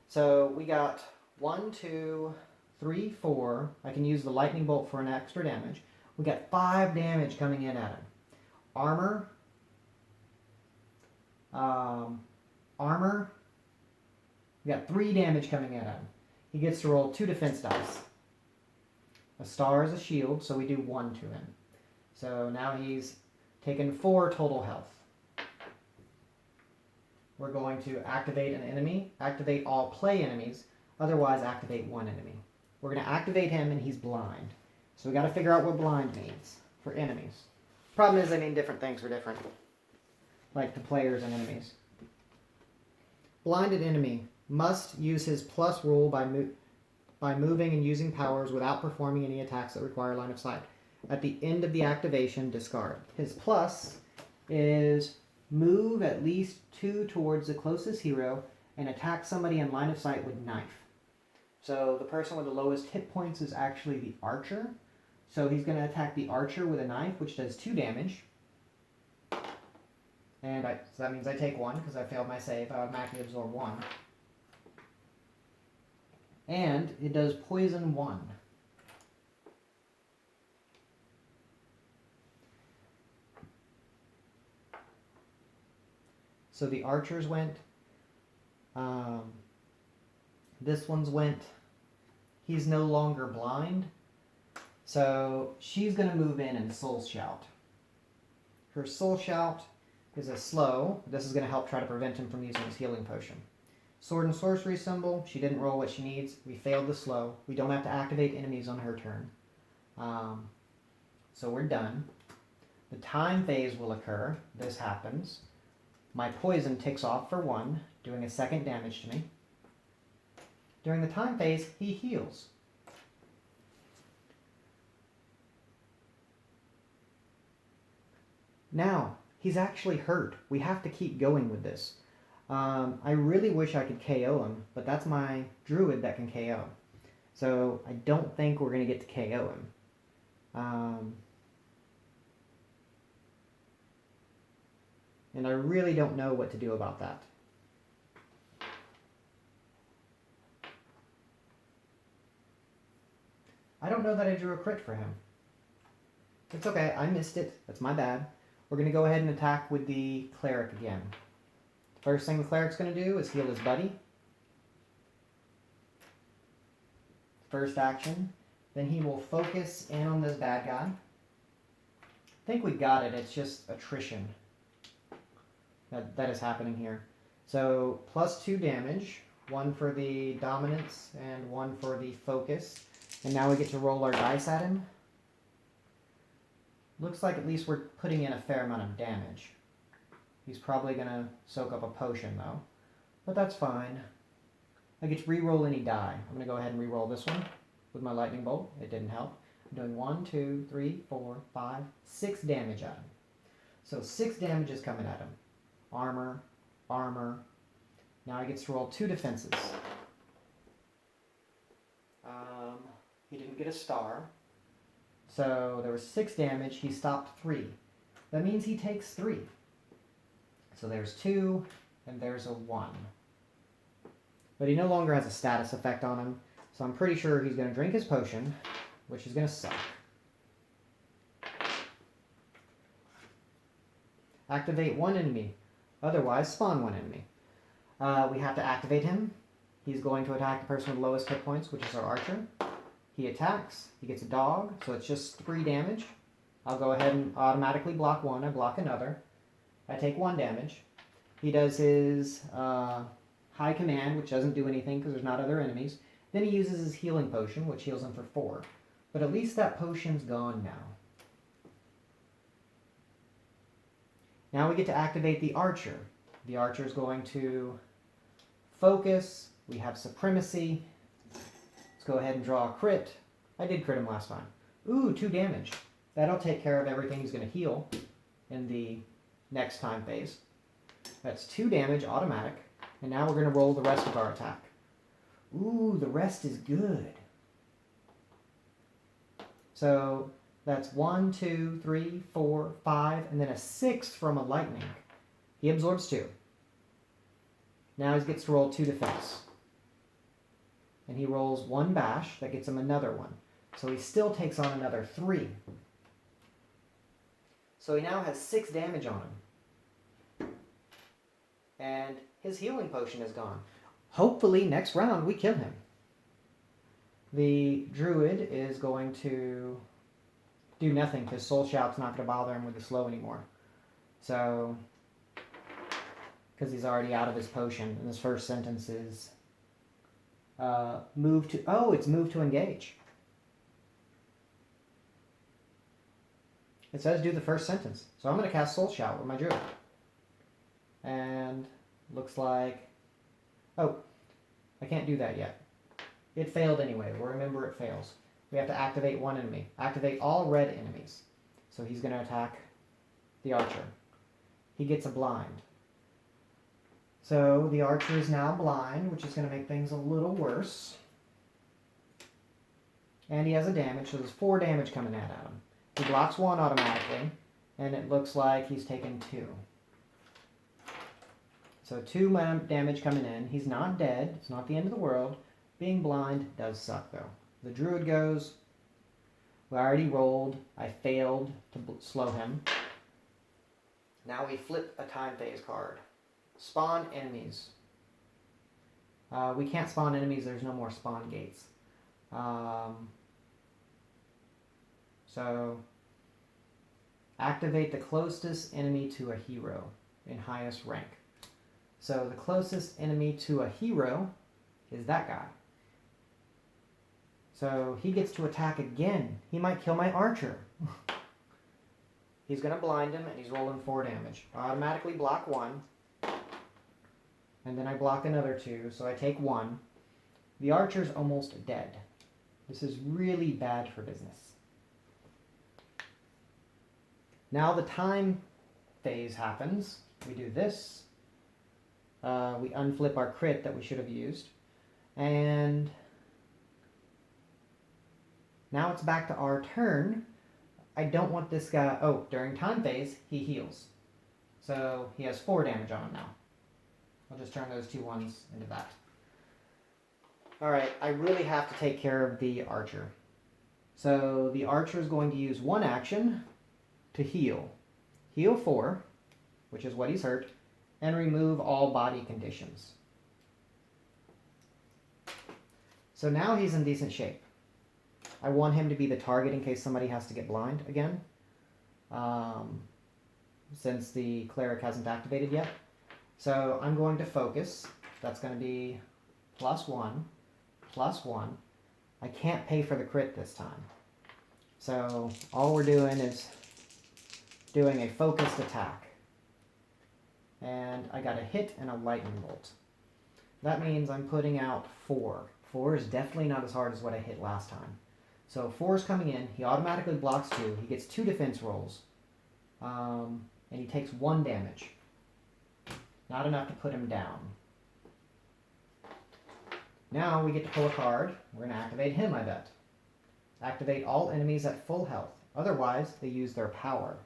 So we got 1, 2, 3, 4. I can use the lightning bolt for an extra damage. We got 5 damage coming in at him. Armor. Armor. We got 3 damage coming in at him. He gets to roll 2 defense dice. A star is a shield, so we do 1 to him. So now he's taken 4 total health. We're going to activate an enemy, activate all play enemies, otherwise activate 1 enemy. We're going to activate him and he's blind. So we got to figure out what blind means for enemies. Problem is they mean different things for different, like to players and enemies. Blinded enemy must use his plus rule by moving and using powers without performing any attacks that require line of sight. At the end of the activation, discard. His plus is move at least 2 towards the closest hero and attack somebody in line of sight with knife. So the person with the lowest hit points is actually the archer. So he's going to attack the archer with a knife, which does 2 damage. And so that means I take 1 because I failed my save. I automatically absorb 1. And it does poison 1. So the archers went. This one's went. He's no longer blind. So she's going to move in and Soul Shout. Her Soul Shout is a slow. This is going to help try to prevent him from using his healing potion. Sword and sorcery symbol. She didn't roll what she needs. We failed the slow. We don't have to activate enemies on her turn. So we're done. The time phase will occur. This happens. My poison ticks off for 1, doing a 2nd damage to me. During the time phase, he heals. Now, he's actually hurt. We have to keep going with this. I really wish I could KO him, but that's my druid that can KO. So I don't think we're going to get to KO him. And I really don't know what to do about that. I don't know that I drew a crit for him. It's okay, I missed it. That's my bad. We're going to go ahead and attack with the cleric again. First thing the cleric's going to do is heal his buddy. First action. Then he will focus in on this bad guy. I think we got it. It's just attrition that is happening here. So plus 2 damage. One for the dominance and one for the focus. And now we get to roll our dice at him. Looks like at least we're putting in a fair amount of damage. He's probably going to soak up a potion though. But that's fine. I get to re-roll any die. I'm going to go ahead and re-roll this one with my lightning bolt. It didn't help. I'm doing 1, 2, 3, 4, 5, 6 damage at him. So 6 damage is coming at him. Armor, armor. Now he gets to roll 2 defenses. He didn't get a star. So there was 6 damage. He stopped 3. That means he takes 3. So there's 2, and there's a 1. But he no longer has a status effect on him, so I'm pretty sure he's going to drink his potion, which is going to suck. Activate 1 enemy. Otherwise, spawn 1 enemy. We have to activate him. He's going to attack the person with lowest hit points, which is our archer. He attacks. He gets a dog, so it's just 3 damage. I'll go ahead and automatically block 1. I block another. I take 1 damage. He does his high command, which doesn't do anything because there's not other enemies. Then he uses his healing potion, which heals him for 4. But at least that potion's gone now. Now we get to activate the archer. The archer is going to focus. We have supremacy. Let's go ahead and draw a crit. I did crit him last time. Ooh, 2 damage. That'll take care of everything he's going to heal in the next time phase. That's 2 damage automatic. And now we're going to roll the rest of our attack. Ooh, the rest is good. So that's 1, 2, 3, 4, 5, and then a 6 from a lightning. He absorbs 2. Now he gets to roll 2 defense. And he rolls 1 bash. That gets him another 1. So he still takes on another 3. So he now has 6 damage on him. And his healing potion is gone. Hopefully next round we kill him. The druid is going to do nothing because Soul Shout's not going to bother him with the slow anymore. So, because he's already out of his potion, and his first sentence is move to, oh, it's move to engage. It says do the first sentence. So I'm going to cast Soul Shout with my druid. And looks like, oh, I can't do that yet. It failed anyway. We'll remember it fails. We have to activate 1 enemy. Activate all red enemies. So he's going to attack the archer. He gets a blind. So the archer is now blind, which is going to make things a little worse. And he has a damage, so there's 4 damage coming at him. He blocks 1 automatically, and it looks like he's taken 2. So 2 damage coming in. He's not dead. It's not the end of the world. Being blind does suck, though. The druid goes. We already rolled. I failed to slow him. Now we flip a time phase card. Spawn enemies. We can't spawn enemies. There's no more spawn gates. So activate the closest enemy to a hero in highest rank. So the closest enemy to a hero is that guy. So he gets to attack again. He might kill my archer. He's going to blind him, and he's rolling 4 damage. I automatically block 1. And then I block another 2, so I take 1. The archer's almost dead. This is really bad for business. Now the time phase happens. We do this. We unflip our crit that we should have used. And now it's back to our turn. I don't want this guy... Oh, during time phase, he heals. So he has 4 damage on him now. I'll just turn those 2 ones into that. Alright, I really have to take care of the archer. So the archer is going to use 1 action to heal. Heal 4, which is what he's hurt, and remove all body conditions. So now he's in decent shape. I want him to be the target in case somebody has to get blind again. Since the cleric hasn't activated yet. So I'm going to focus. That's going to be +1, +1. I can't pay for the crit this time. So all we're doing is doing a focused attack. And I got a hit and a lightning bolt. That means I'm putting out 4. 4 is definitely not as hard as what I hit last time. So 4 is coming in. He automatically blocks 2. He gets 2 defense rolls. And he takes 1 damage. Not enough to put him down. Now we get to pull a card. We're going to activate him, I bet. Activate all enemies at full health. Otherwise, they use their power.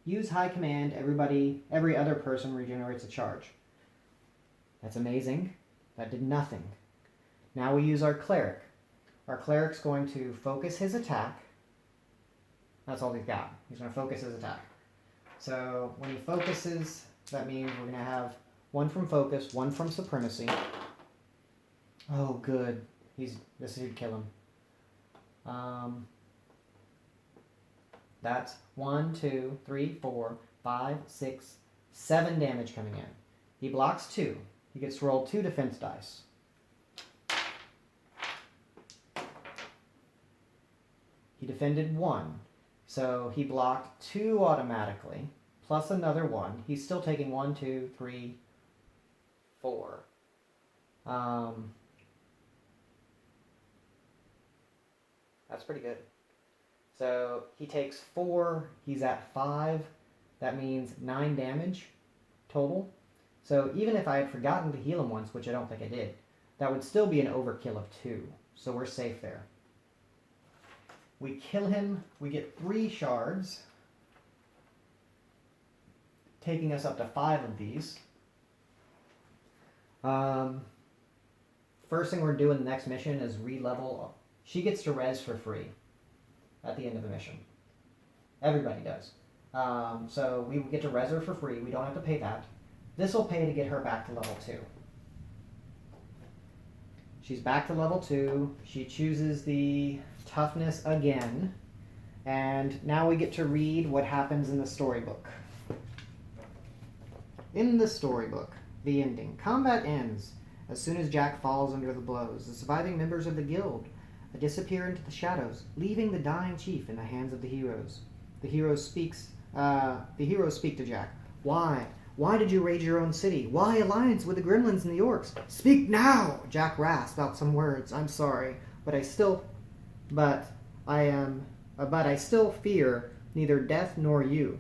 Use high command. Every other person regenerates a charge. That's amazing. That did nothing. Now we use our cleric. Our cleric's going to focus his attack. That's all he's got. He's going to focus his attack. So when he focuses, that means we're going to have 1 from focus, 1 from supremacy. Oh, good. This should kill him. That's 1, 2, 3, 4, 5, 6, 7 damage coming in. He blocks 2. He gets to roll 2 defense dice. He defended 1. So he blocked 2 automatically, plus another 1. He's still taking 1, 2, 3, 4. That's pretty good. So he takes 4, he's at 5. That means 9 damage total. So even if I had forgotten to heal him once, which I don't think I did, that would still be an overkill of 2. So we're safe there. We kill him, we get 3 shards, taking us up to 5 of these. First thing we're doing the next mission is re-level. She gets to res for free at the end of the mission. Everybody does. So we get to res her for free. We don't have to pay that. This will pay to get her back to level 2. She's back to level 2. She chooses the toughness again. And now we get to read what happens in the storybook. In the storybook, the ending. Combat ends as soon as Jack falls under the blows. The surviving members of the guild disappear into the shadows, leaving the dying chief in the hands of the heroes. The heroes speak to Jack. Why? Why did you raid your own city? Why alliance with the gremlins and the orcs? Speak now! Jack rasped out some words. I'm sorry, but I still fear neither death nor you.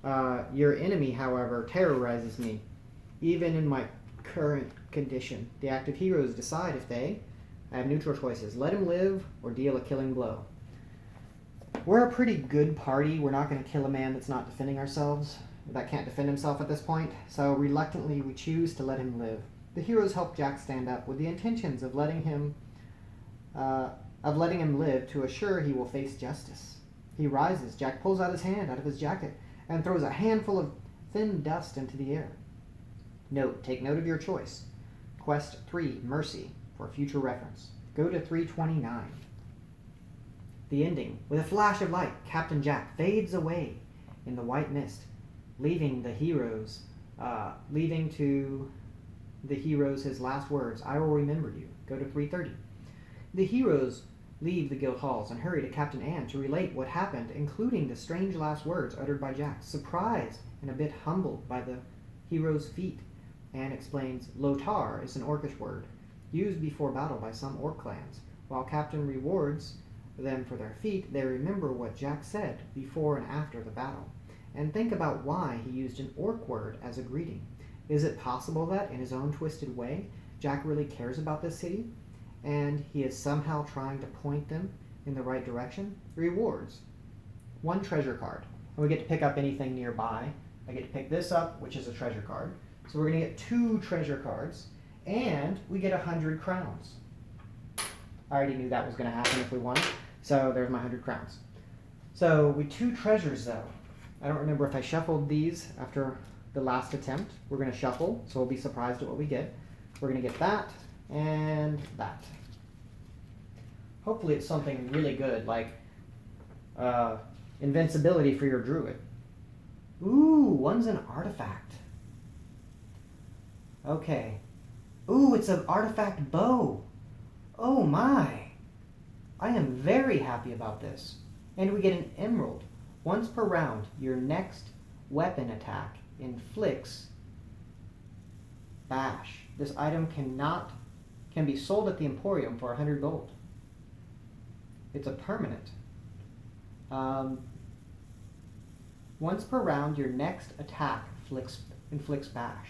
Your enemy, however, terrorizes me, even in my current condition. The active heroes decide if they have neutral choices. Let him live or deal a killing blow. We're a pretty good party. We're not going to kill a man that's not defending ourselves, that can't defend himself at this point, so reluctantly we choose to let him live. The heroes help Jack stand up with the intentions of letting him live to assure he will face justice. He rises. Jack pulls out his hand out of his jacket and throws a handful of thin dust into the air. Note, take note of your choice. Quest 3, Mercy, for future reference. Go to 329. The ending. With a flash of light, Captain Jack fades away in the white mist, leaving to the heroes his last words, I will remember you. Go to 330. The heroes leave the guild halls and hurry to Captain Anne to relate what happened, including the strange last words uttered by Jack. Surprised and a bit humbled by the heroes' feat, Anne explains, Lotar is an orcish word, used before battle by some orc clans. While Captain rewards them for their feat, they remember what Jack said before and after the battle, and think about why he used an orc word as a greeting. Is it possible that, in his own twisted way, Jack really cares about this city, and he is somehow trying to point them in the right direction? Rewards. 1 treasure card. And we get to pick up anything nearby. I get to pick this up, which is a treasure card. So we're going to get 2 treasure cards, and we get 100 crowns. I already knew that was going to happen if we won. So there's my 100 crowns. So we 2 treasures, though. I don't remember if I shuffled these after the last attempt. We're going to shuffle, so we'll be surprised at what we get. We're going to get that and that. Hopefully it's something really good, like invincibility for your druid. Ooh, one's an artifact. Okay. Ooh, it's an artifact bow. Oh my. I am very happy about this. And we get an emerald. Once per round, your next weapon attack inflicts bash. This item can be sold at the Emporium for 100 gold. It's a permanent. Once per round, your next attack inflicts bash.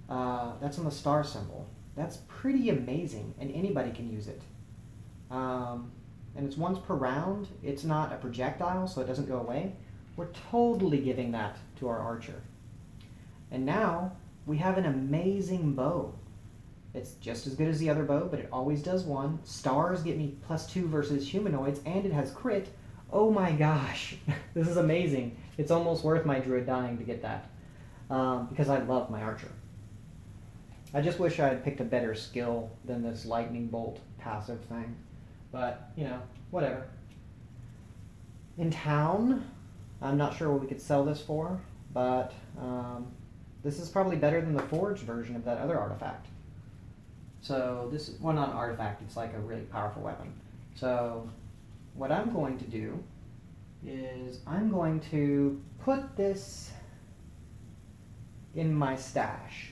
That's on the star symbol. That's pretty amazing, and anybody can use it. And it's once per round. It's not a projectile, so it doesn't go away. We're totally giving that to our archer. And now we have an amazing bow. It's just as good as the other bow, but it always does one. Stars get me +2 versus humanoids, and it has crit. Oh my gosh, this is amazing. It's almost worth my druid dying to get that, because I love my archer. I just wish I had picked a better skill than this lightning bolt passive thing. But, you know, whatever. In town, I'm not sure what we could sell this for, but this is probably better than the forged version of that other artifact. So this is, well, not an artifact, it's like a really powerful weapon. So what I'm going to do is I'm going to put this in my stash.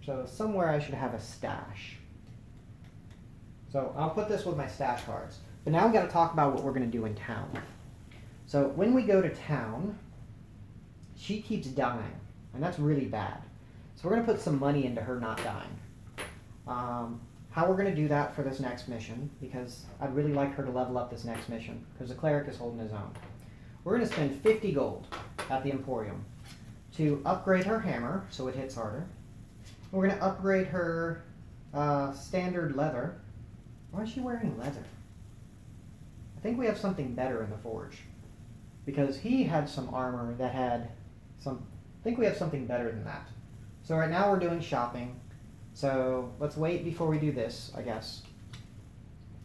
So somewhere I should have a stash. So I'll put this with my stash cards. But now we've got to talk about what we're going to do in town. So when we go to town, she keeps dying, and that's really bad. So we're going to put some money into her not dying. How we're going to do that for this next mission, because I'd really like her to level up this next mission, because the cleric is holding his own. We're going to spend 50 gold at the Emporium to upgrade her hammer, so it hits harder. We're going to upgrade her standard leather. Why is she wearing leather? I think we have something better in the forge, because he had some armor that had some... I think we have something better than that. So right now we're doing shopping. So let's wait before we do this, I guess.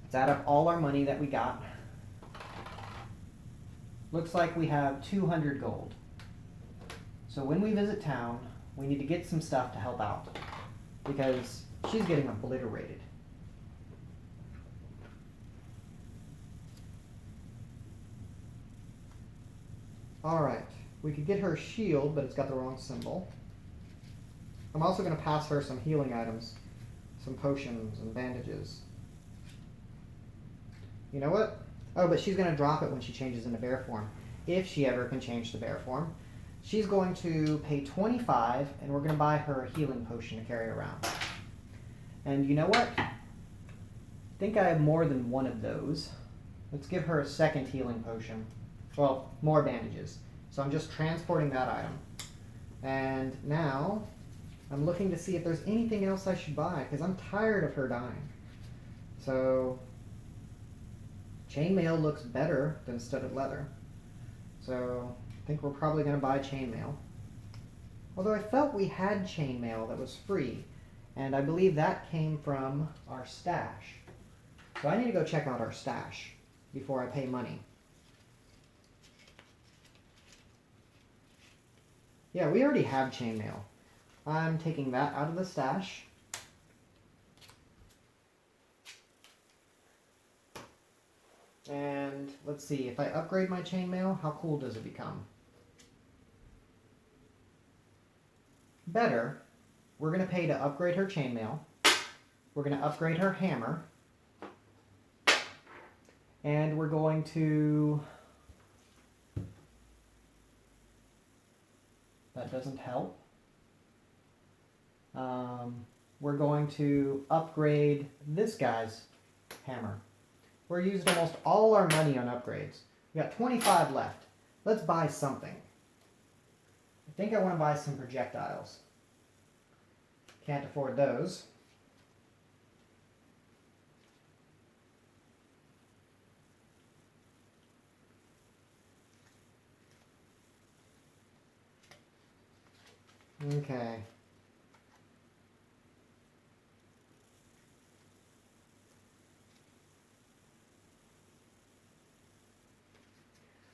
Let's add up all our money that we got. Looks like we have 200 gold. So when we visit town, we need to get some stuff to help out, because she's getting obliterated. Alright, we could get her a shield, but it's got the wrong symbol. I'm also going to pass her some healing items, some potions and bandages. You know what? Oh, but she's going to drop it when she changes into bear form, if she ever can change to bear form. She's going to pay 25, and we're going to buy her a healing potion to carry around. And you know what? I think I have more than one of those. Let's give her a second healing potion. Well, more bandages. So I'm just transporting that item. And now I'm looking to see if there's anything else I should buy, because I'm tired of her dying. So chainmail looks better than studded leather. So I think we're probably going to buy chainmail. Although I felt we had chainmail that was free, and I believe that came from our stash. So I need to go check out our stash before I pay money. Yeah, we already have chainmail. I'm taking that out of the stash. And let's see, if I upgrade my chainmail, how cool does it become? Better. We're going to pay to upgrade her chainmail. We're going to upgrade her hammer. And we're going to... That doesn't help. We're going to upgrade this guy's hammer. We're used almost all our money on upgrades. We got 25 left. Let's buy something. I think I want to buy some projectiles. Can't afford those. Okay.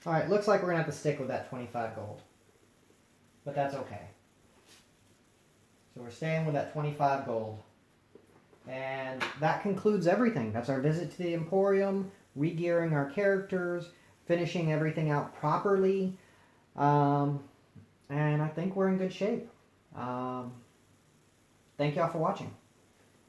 Alright, looks like we're going to have to stick with that 25 gold. But that's okay. So we're staying with that 25 gold. And that concludes everything. That's our visit to the Emporium, re-gearing our characters, finishing everything out properly. And I think we're in good shape. Thank y'all for watching.